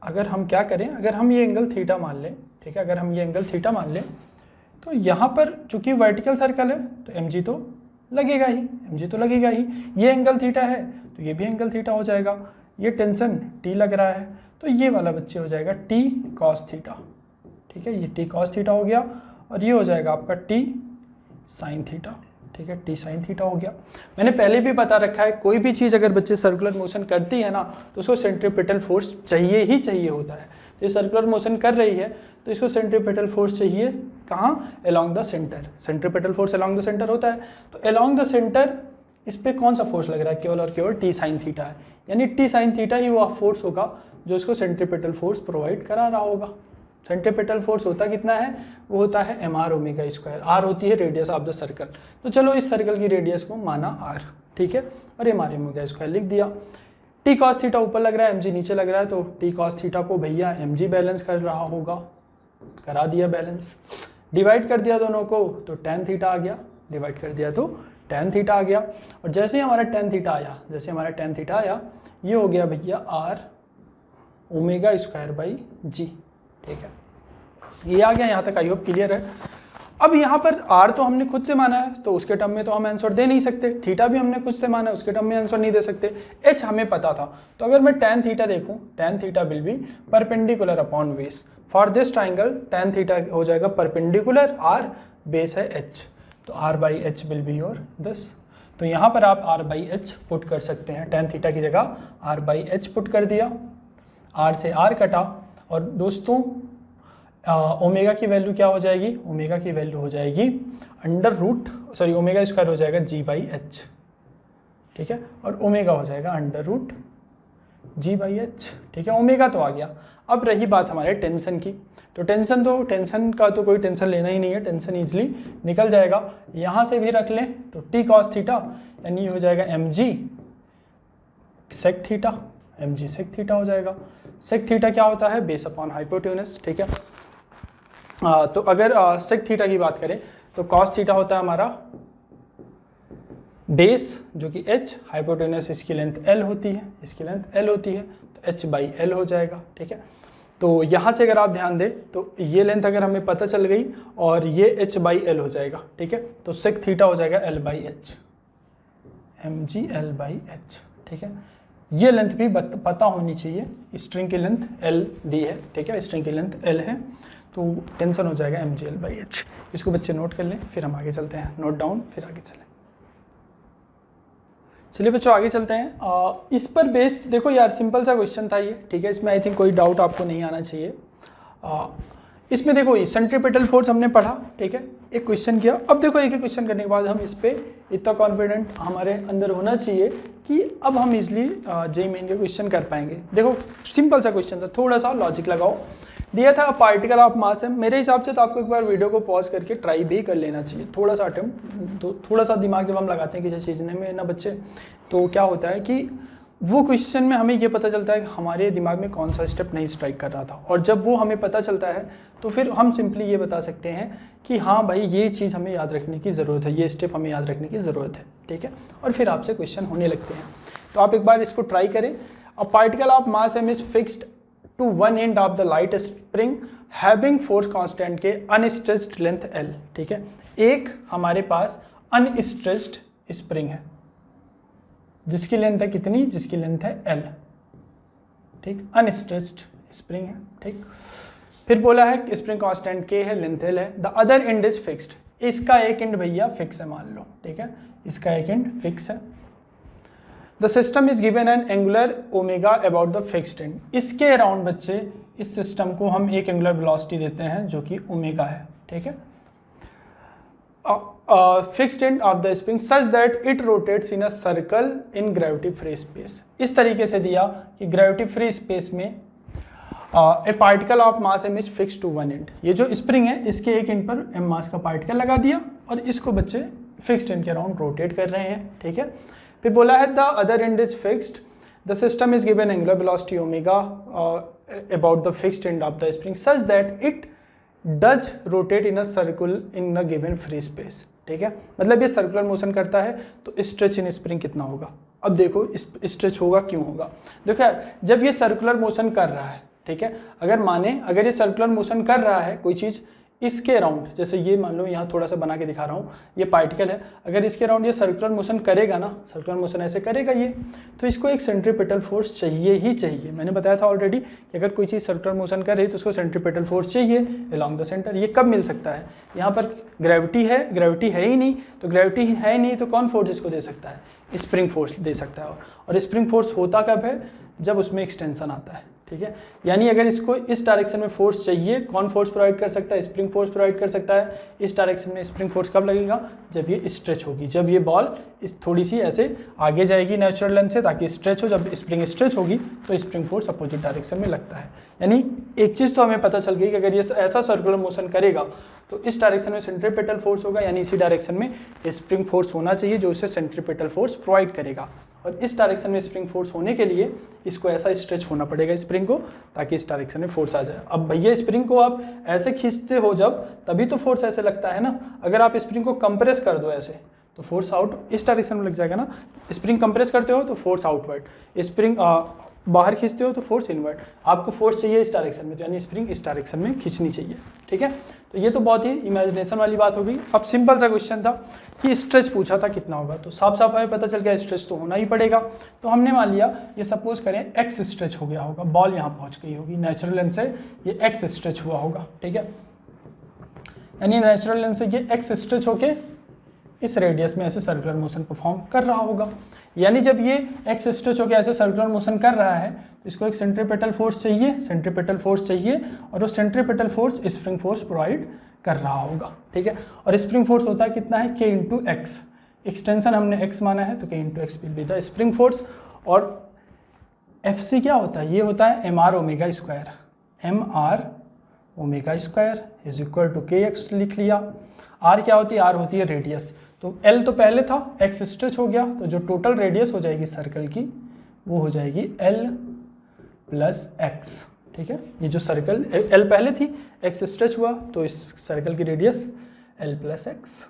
अगर हम क्या करें, अगर हम ये एंगल थीटा मान लें, ठीक है, अगर हम ये एंगल थीटा मान लें तो यहाँ पर चूंकि वर्टिकल सर्कल है तो mg तो लगेगा ही, mg तो लगेगा ही। ये एंगल थीटा है तो ये भी एंगल थीटा हो जाएगा। ये टेंशन T लग रहा है तो ये वाला बच्चे हो जाएगा T cos थीटा, ठीक है, ये T cos थीटा हो गया और ये हो जाएगा आपका T sin थीटा, ठीक है, T sin थीटा हो गया। मैंने पहले भी बता रखा है, कोई भी चीज़ अगर बच्चे सर्कुलर मोशन करती है ना तो उसको सेंट्रीपिटल फोर्स चाहिए ही चाहिए होता है। ये सर्कुलर मोशन कर रही है तो इसको सेंट्रीपिटल फोर्स चाहिए कहाँ, along the centre. Centripetal force along the centre होता है, तो अलोंग द सेंटर इस पे कौन सा फोर्स लग रहा है, केवल और केवल T sin थीटा है, यानी T sin थीटा ही वो फोर्स होगा जो इसको सेंट्रीपिटल फोर्स प्रोवाइड करा रहा होगा। सेंट्रीपिटल फोर्स होता कितना है, वो होता है mr ओमेगा स्क्वायर। r होती है रेडियस ऑफ द सर्कल, तो चलो इस सर्कल की रेडियस को माना r, ठीक है, और mr ओमेगा स्क्वायर लिख दिया। T cos थीटा ऊपर लग रहा है, mg नीचे लग रहा है, तो T cos थीटा को भैया mg बैलेंस कर रहा होगा, करा दिया बैलेंस। डिवाइड कर दिया दोनों को तो tan थीटा आ गया, डिवाइड कर दिया तो tan थीटा आ गया। और जैसे ही हमारा tan थीटा आया, जैसे हमारा tan थीटा आया, ये हो गया भैया r ओमेगा स्क्वायर बाई जी। ठीक है, ये आ गया, यहाँ तक आई होप क्लियर है। अब यहाँ पर r तो हमने खुद से माना है, तो उसके टर्म में तो हम आंसर दे नहीं सकते, थीटा भी हमने खुद से माना है, उसके टर्म में आंसर नहीं दे सकते, h हमें पता था। तो अगर मैं tan थीटा देखूँ, tan theta will B perpendicular upon base. For this triangle tan theta हो जाएगा परपेंडिकुलर, r बेस है h, तो r by H will be your this. तो यहाँ पर आप r बाई एच पुट कर सकते हैं, tan थीटा की जगह r बाई एच पुट कर दिया, r से r कटा, और दोस्तों ओमेगा की वैल्यू क्या हो जाएगी, ओमेगा की वैल्यू हो जाएगी ओमेगा स्क्वायर हो जाएगा g बाई एच। ठीक है, और ओमेगा हो जाएगा g बाई एच। ठीक है, ओमेगा तो आ गया। अब रही बात हमारे टेंशन की, तो टेंशन का तो कोई टेंशन लेना ही नहीं है, टेंशन इजीली निकल जाएगा। यहाँ से भी रख लें तो t cos थीटा यानी हो जाएगा mg sec theta, mg sec theta हो जाएगा। sec थीटा क्या होता है, बेस अपॉन हाइपोटेन्यूस। ठीक है, तो अगर sec थीटा की बात करें तो cos थीटा होता है हमारा बेस जो कि h, हाइपोटेन्यूस इसकी लेंथ l होती है, इसकी लेंथ l होती है, तो h बाई l हो जाएगा। ठीक है, तो यहाँ से अगर आप ध्यान दें तो ये लेंथ अगर हमें पता चल गई और ये h बाई l हो जाएगा। ठीक है, तो sec थीटा हो जाएगा l by H, mg l by H. ठीक है, ये लेंथ भी पता होनी चाहिए, स्ट्रिंग की लेंथ l दी है। ठीक है, स्ट्रिंग की लेंथ l है, तो टेंशन हो जाएगा mg l बाई एच। इसको बच्चे नोट कर लें, फिर हम आगे चलते हैं, नोट डाउन फिर आगे चलें। चलिए बच्चों आगे चलते हैं। इस पर बेस्ड देखो यार, सिंपल सा क्वेश्चन था ये। ठीक है, इसमें आई थिंक कोई डाउट आपको नहीं आना चाहिए। इसमें देखो सेंट्रीपिटल फोर्स हमने पढ़ा, ठीक है, एक क्वेश्चन किया। अब देखो एक क्वेश्चन करने के बाद हम इस पे इतना कॉन्फिडेंट हमारे अंदर होना चाहिए कि अब हम इजली जेईई मेन के क्वेश्चन कर पाएंगे। देखो सिंपल सा क्वेश्चन था, थोड़ा सा लॉजिक लगाओ। दिया था पार्टिकल ऑफ मास है, मेरे हिसाब से तो आपको एक बार वीडियो को पॉज करके ट्राई भी कर लेना चाहिए, थोड़ा सा अटेम्प्ट। तो थोड़ा सा दिमाग जब हम लगाते हैं किसी चीज़ में ना बच्चे, तो क्या होता है कि वो क्वेश्चन में हमें ये पता चलता है कि हमारे दिमाग में कौन सा स्टेप नहीं स्ट्राइक कर रहा था, और जब वो हमें पता चलता है तो फिर हम सिंपली ये बता सकते हैं कि हाँ भाई ये चीज़ हमें याद रखने की ज़रूरत है, ये स्टेप हमें याद रखने की ज़रूरत है। ठीक है, और फिर आपसे क्वेश्चन होने लगते हैं। तो आप एक बार इसको ट्राई करें। A particle of mass m is fixed to one end of the light spring having force constant k unstretched length l। ठीक है, एक हमारे पास अनस्ट्रेच्ड स्प्रिंग है जिसकी लेंथ है कितनी, जिसकी लेंथ है l। ठीक, अनस्ट्रेच्ड स्प्रिंग है। ठीक, फिर बोला है स्प्रिंग कांस्टेंट k है, लेंथ l है। The other and is fixed, इसका एक एंड भैया फिक्स है मान लो। ठीक है, इसका एक एंड फिक्स है। The system is given an angular omega about the fixed and, इसके अराउंड बच्चे इस सिस्टम को हम एक एंगुलर वेलोसिटी देते हैं जो कि ओमेगा है। ठीक है, fixed end of the spring such that it rotates in a circle in gravity free space. इस तरीके से दिया कि ग्रेविटी फ्री स्पेस में a particle of mass m is fix to one end, ये जो स्प्रिंग है इसके एक एंड पर m मास का पार्टिकल लगा दिया और इसको बच्चे फिक्स्ड एंड के अराउंड रोटेट कर रहे हैं। ठीक है, फिर बोला है the other and is fixed, the system is given angular velocity omega about the fixed end of the spring such that it does rotate in a circle in the given free space. ठीक है, मतलब ये circular motion करता है तो stretch in spring कितना होगा। अब देखो स्ट्रेच होगा क्यों होगा, देखो यार जब ये सर्कुलर मोशन कर रहा है, ठीक है, अगर ये सर्कुलर मोशन कर रहा है कोई चीज़ इसके अराउंड, जैसे ये मान लो यहाँ थोड़ा सा बना के दिखा रहा हूँ, ये पार्टिकल है, अगर इसके अराउंड ये सर्कुलर मोशन करेगा ना, सर्कुलर मोशन ऐसे करेगा ये, तो इसको एक सेंट्रीपिटल फोर्स चाहिए ही चाहिए। मैंने बताया था ऑलरेडी कि अगर कोई चीज़ सर्कुलर मोशन कर रही है तो उसको सेंट्रीपिटल फोर्स चाहिए अलोंग द सेंटर। ये कब मिल सकता है, यहाँ पर ग्रेविटी है ही नहीं, तो ग्रेविटी है ही नहीं तो कौन फोर्स इसको दे सकता है, स्प्रिंग फोर्स दे सकता है। और स्प्रिंग फोर्स होता कब है, जब उसमें एक्सटेंशन आता है। ठीक है, यानी अगर इसको इस डायरेक्शन में फोर्स चाहिए, कौन फोर्स प्रोवाइड कर सकता है, स्प्रिंग फोर्स प्रोवाइड कर सकता है। इस डायरेक्शन में स्प्रिंग फोर्स कब लगेगा, जब ये स्ट्रेच होगी, जब ये बॉल इस थोड़ी सी ऐसे आगे जाएगी नेचुरल लेंथ से ताकि स्ट्रेच हो, जब स्प्रिंग स्ट्रेच होगी तो स्प्रिंग फोर्स अपोजिट डायरेक्शन में लगता है। यानी एक चीज़ तो हमें पता चल गई कि अगर ये ऐसा सर्कुलर मोशन करेगा तो इस डायरेक्शन में सेंट्रीपिटल फोर्स होगा, यानी इसी डायरेक्शन में स्प्रिंग फोर्स होना चाहिए जो इसे सेंट्रीपिटल फोर्स प्रोवाइड करेगा। और इस डायरेक्शन में स्प्रिंग फोर्स होने के लिए इसको ऐसा स्ट्रेच होना पड़ेगा स्प्रिंग को, ताकि इस डायरेक्शन में फोर्स आ जाए। अब भैया स्प्रिंग को आप ऐसे खींचते हो जब, तभी तो फोर्स ऐसे लगता है ना। अगर आप स्प्रिंग को कंप्रेस कर दो ऐसे तो फोर्स आउट इस डायरेक्शन में लग जाएगा ना। स्प्रिंग कंप्रेस करते हो तो फोर्स आउटवर्ड, स्प्रिंग बाहर खींचते हो तो फोर्स इनवर्ड। आपको फोर्स चाहिए इस डायरेक्शन में, तो यानी स्प्रिंग इस डायरेक्शन में खींचनी चाहिए, ठीक है। तो ये तो बहुत ही इमेजिनेशन वाली बात हो गई। अब सिंपल सा क्वेश्चन था कि स्ट्रेच पूछा था कितना होगा, तो साफ साफ हमें पता चल गया स्ट्रेच तो होना ही पड़ेगा। तो हमने मान लिया ये सपोज करें एक्स स्ट्रेच हो गया होगा, बॉल यहाँ पहुँच गई होगी, नेचुरल लेंथ से ये एक्स स्ट्रेच हुआ होगा, ठीक है। यानी नेचुरल लेंथ से ये एक्स स्ट्रेच होके इस रेडियस में ऐसे सर्कुलर मोशन परफॉर्म कर रहा होगा। यानी जब ये एक्स स्ट्रेच होकर ऐसे सर्कुलर मोशन कर रहा है तो इसको एक सेंट्रीपिटल फोर्स चाहिए, और वो centripetal force spring force provide कर रहा होगा, ठीक है। और स्प्रिंग फोर्स होता है कितना है, k इंटू एक्स, एक्सटेंशन हमने x माना है तो k into x will be the spring force. और FC क्या होता है, ये होता है mr omega square, mr omega square is equal to kx लिख लिया। r क्या होती है, r होती है रेडियस, तो L तो पहले था, x स्ट्रेच हो गया, तो जो टोटल रेडियस हो जाएगी सर्कल की वो हो जाएगी L प्लस x, ठीक है। ये जो सर्कल L पहले थी, x स्ट्रेच हुआ, तो इस सर्कल की रेडियस L प्लस x।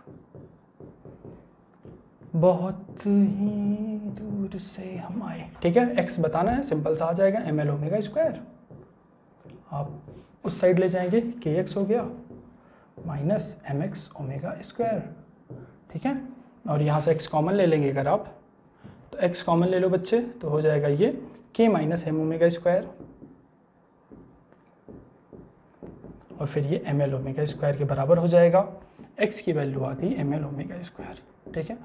बहुत ही दूर से हम आए, ठीक है। x बताना है, सिंपल सा आ जाएगा ml ओमेगा स्क्वायर। आप उस साइड ले जाएंगे, kx हो गया माइनस mx ओमेगा स्क्वायर, ठीक है। और यहाँ से x कॉमन ले लेंगे अगर आप, तो x कॉमन ले लो बच्चे, तो हो जाएगा ये k minus m omega square, और फिर ये ml ओमेगा स्क्वायर के बराबर हो जाएगा। x की वैल्यू आ गई ml ओमेगा स्क्वायर, ठीक है।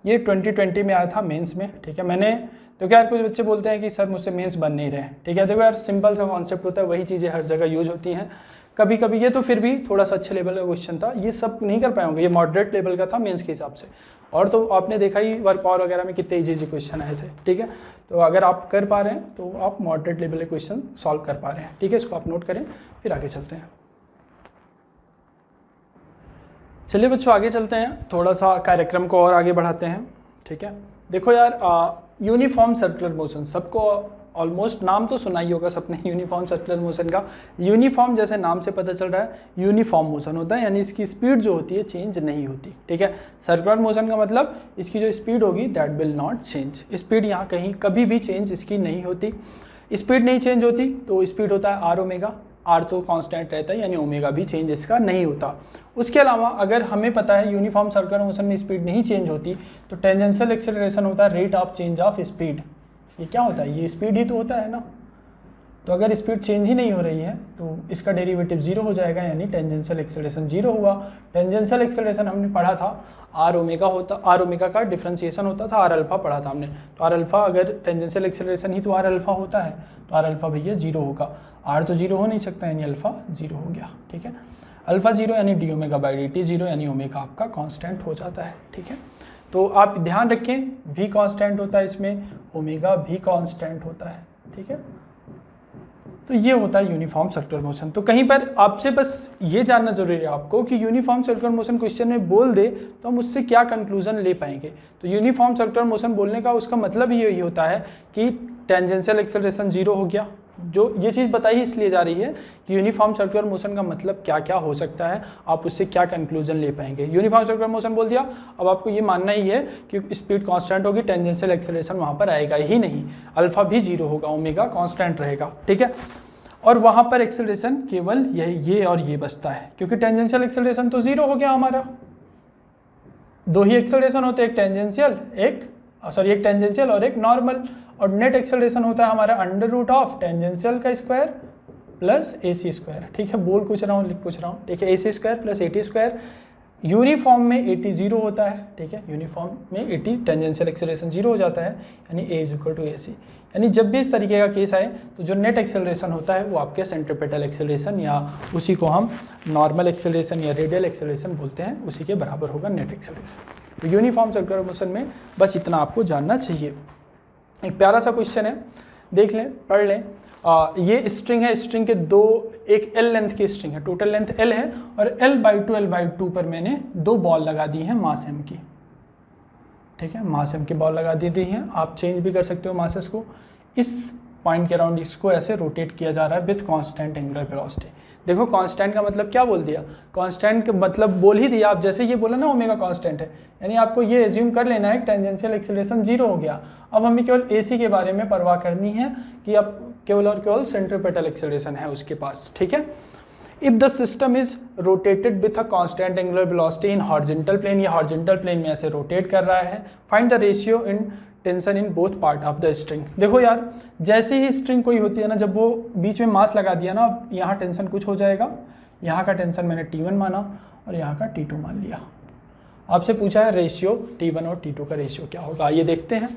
ये 2020 में आया था मेंस में, ठीक है। मैंने तो क्या यार कुछ बच्चे बोलते हैं कि सर मुझसे मेंस बन नहीं रहे, ठीक है। देखो यार सिंपल सा कॉन्सेप्ट होता है, वही चीज़ें हर जगह यूज होती हैं। कभी कभी ये तो फिर भी थोड़ा सा अच्छे लेवल का क्वेश्चन था, ये सब नहीं कर पाए होंगे, ये मॉडरेट लेवल का था मेंस के हिसाब से। और तो आपने देखा ही वर्क पावर वगैरह में कितने इजी क्वेश्चन आए थे, ठीक है। तो अगर आप कर पा रहे हैं तो आप मॉडरेट लेवल के क्वेश्चन सॉल्व कर पा रहे हैं, ठीक है। इसको आप नोट करें, फिर आगे चलते हैं। चलिए बच्चों आगे चलते हैं, थोड़ा सा कार्यक्रम को और आगे बढ़ाते हैं, ठीक है। देखो यार यूनिफॉर्म सर्कुलर मोशन, सबको ऑलमोस्ट नाम तो सुना ही होगा सबने यूनिफॉर्म सर्कुलर मोशन का। यूनिफॉर्म जैसे नाम से पता चल रहा है यूनिफॉर्म मोशन होता है, यानी इसकी स्पीड जो होती है चेंज नहीं होती, ठीक है। सर्कुलर मोशन का मतलब इसकी जो स्पीड होगी that will not change, speed यहाँ कहीं कभी भी चेंज इसकी नहीं होती। स्पीड नहीं चेंज होती तो स्पीड होता है आर ओमेगा, आर तो कांस्टेंट रहता है, यानी ओमेगा भी चेंज इसका नहीं होता। उसके अलावा अगर हमें पता है यूनिफॉर्म सर्कुलर मोशन में स्पीड नहीं चेंज होती, तो टेंजेंशियल एक्सेलरेशन होता है rate of change of speed. ये क्या होता है, ये स्पीड ही तो होता है ना। तो अगर स्पीड चेंज ही नहीं हो रही है तो इसका डेरिवेटिव जीरो हो जाएगा, यानी टेंजेंशियल एक्सेलरेशन जीरो हुआ। टेंजेंशियल एक्सेलरेशन हमने पढ़ा था आर ओमेगा का डिफरेंशिएशन होता था, आर अल्फा पढ़ा था हमने। तो आर अल्फा अगर टेंजेंशियल एक्सेलरेशन ही तो आर अल्फा होता है, तो आर अल्फा भैया जीरो होगा। आर तो जीरो हो नहीं सकता, यानी अल्फा जीरो हो गया, ठीक है। अल्फा जीरो यानी D omega by d T zero, यानी ओमेगा आपका कांस्टेंट हो जाता है, ठीक है। तो आप ध्यान रखें v कांस्टेंट होता है इसमें, ओमेगा भी कांस्टेंट होता है, ठीक है। तो ये होता है यूनिफॉर्म सर्कुलर मोशन। तो कहीं पर आपसे बस ये जानना जरूरी है आपको कि यूनिफॉर्म सर्कुलर मोशन क्वेश्चन में बोल दे तो हम उससे क्या कंक्लूजन ले पाएंगे। तो यूनिफॉर्म सर्कुलर मोशन बोलने का उसका मतलब ही यही होता है कि टेंजेंशियल एक्सेलरेशन जीरो हो गया। जो ये चीज़ बताई इसलिए जा रही है कि यूनिफॉर्म सर्कुलर मोशन का मतलब क्या क्या हो सकता है, आप उससे क्या कंक्लूजन ले पाएंगे। यूनिफॉर्म सर्कुलर मोशन बोल दिया, अब आपको ये मानना ही है कि स्पीड कांस्टेंट होगी, टेंजेंशियल एक्सेलरेशन वहाँ पर आएगा ही नहीं, अल्फा भी जीरो होगा, ओमेगा कांस्टेंट रहेगा, ठीक है। और वहाँ पर एक्सेलरेशन केवल ये और ये बचता है, क्योंकि टेंजेंशियल एक्सेलरेशन तो जीरो हो गया हमारा। दो ही एक्सेलरेशन होते हैं, एक टेंजेंशियल और एक नॉर्मल। और नेट एक्सेलरेशन होता है हमारा अंडर रूट ऑफ टेंजेंशियल का स्क्वायर प्लस AC स्क्वायर, ठीक है। बोल कुछ रहा हूँ, लिख कुछ रहा हूँ, ठीक है। AC square plus AT square. Uniform में AT जीरो होता है, ठीक है। यूनिफॉर्म में AT टेंजेंशियल एक्सेलरेशन जीरो हो जाता है, यानी A is equal to AC। यानी जब भी इस तरीके का केस आए तो जो नेट एक्सेलरेशन होता है वो आपके सेंट्रीपिटल एक्सेलरेशन, या उसी को हम नॉर्मल एक्सेलरेशन या रेडियल एक्सेलरेशन बोलते हैं, उसी के बराबर होगा नेट एक्सेलरेशन। तो यूनिफॉर्म सर्कुलर मोशन में बस इतना आपको जानना चाहिए। एक प्यारा सा क्वेश्चन है, देख लें, पढ़ लें। ये स्ट्रिंग है, स्ट्रिंग के दो, एक L लेंथ की स्ट्रिंग है, टोटल लेंथ L है और L/2 पर मैंने 2 बॉल लगा दी हैं मास m की, ठीक है, मास m की बॉल लगा दी हैं। आप चेंज भी कर सकते हो मासेस को। इस पॉइंट के अराउंड इसको ऐसे रोटेट किया जा रहा है विथ कांस्टेंट एंगुलर वेलोसिटी। देखो कांस्टेंट का मतलब क्या बोल दिया, कांस्टेंट का मतलब बोल ही दिया आप, जैसे ये बोला ना ओमेगा कांस्टेंट है, यानी आपको ये एज्यूम कर लेना है टेंजेंशियल एक्सीलरेशन 0 हो गया। अब हमें केवल AC के बारे में परवाह करनी है कि अब केवल और केवल सेंट्रीपेटल एक्सीलरेशन है उसके पास, ठीक है। If the system is rotated with a constant angular velocity in horizontal plane, ये हॉरिजॉन्टल प्लेन में ऐसे रोटेट कर रहा है। Find the ratio in tension in both part of the string. देखो यार, जैसे ही स्ट्रिंग कोई होती है ना, जब वो बीच में मास लगा दिया ना, अब यहाँ टेंशन कुछ हो जाएगा, यहाँ का टेंशन मैंने T1 माना और यहाँ का T2 मान लिया। आपसे पूछा है रेशियो T1 और T2 का रेशियो क्या होगा, ये देखते हैं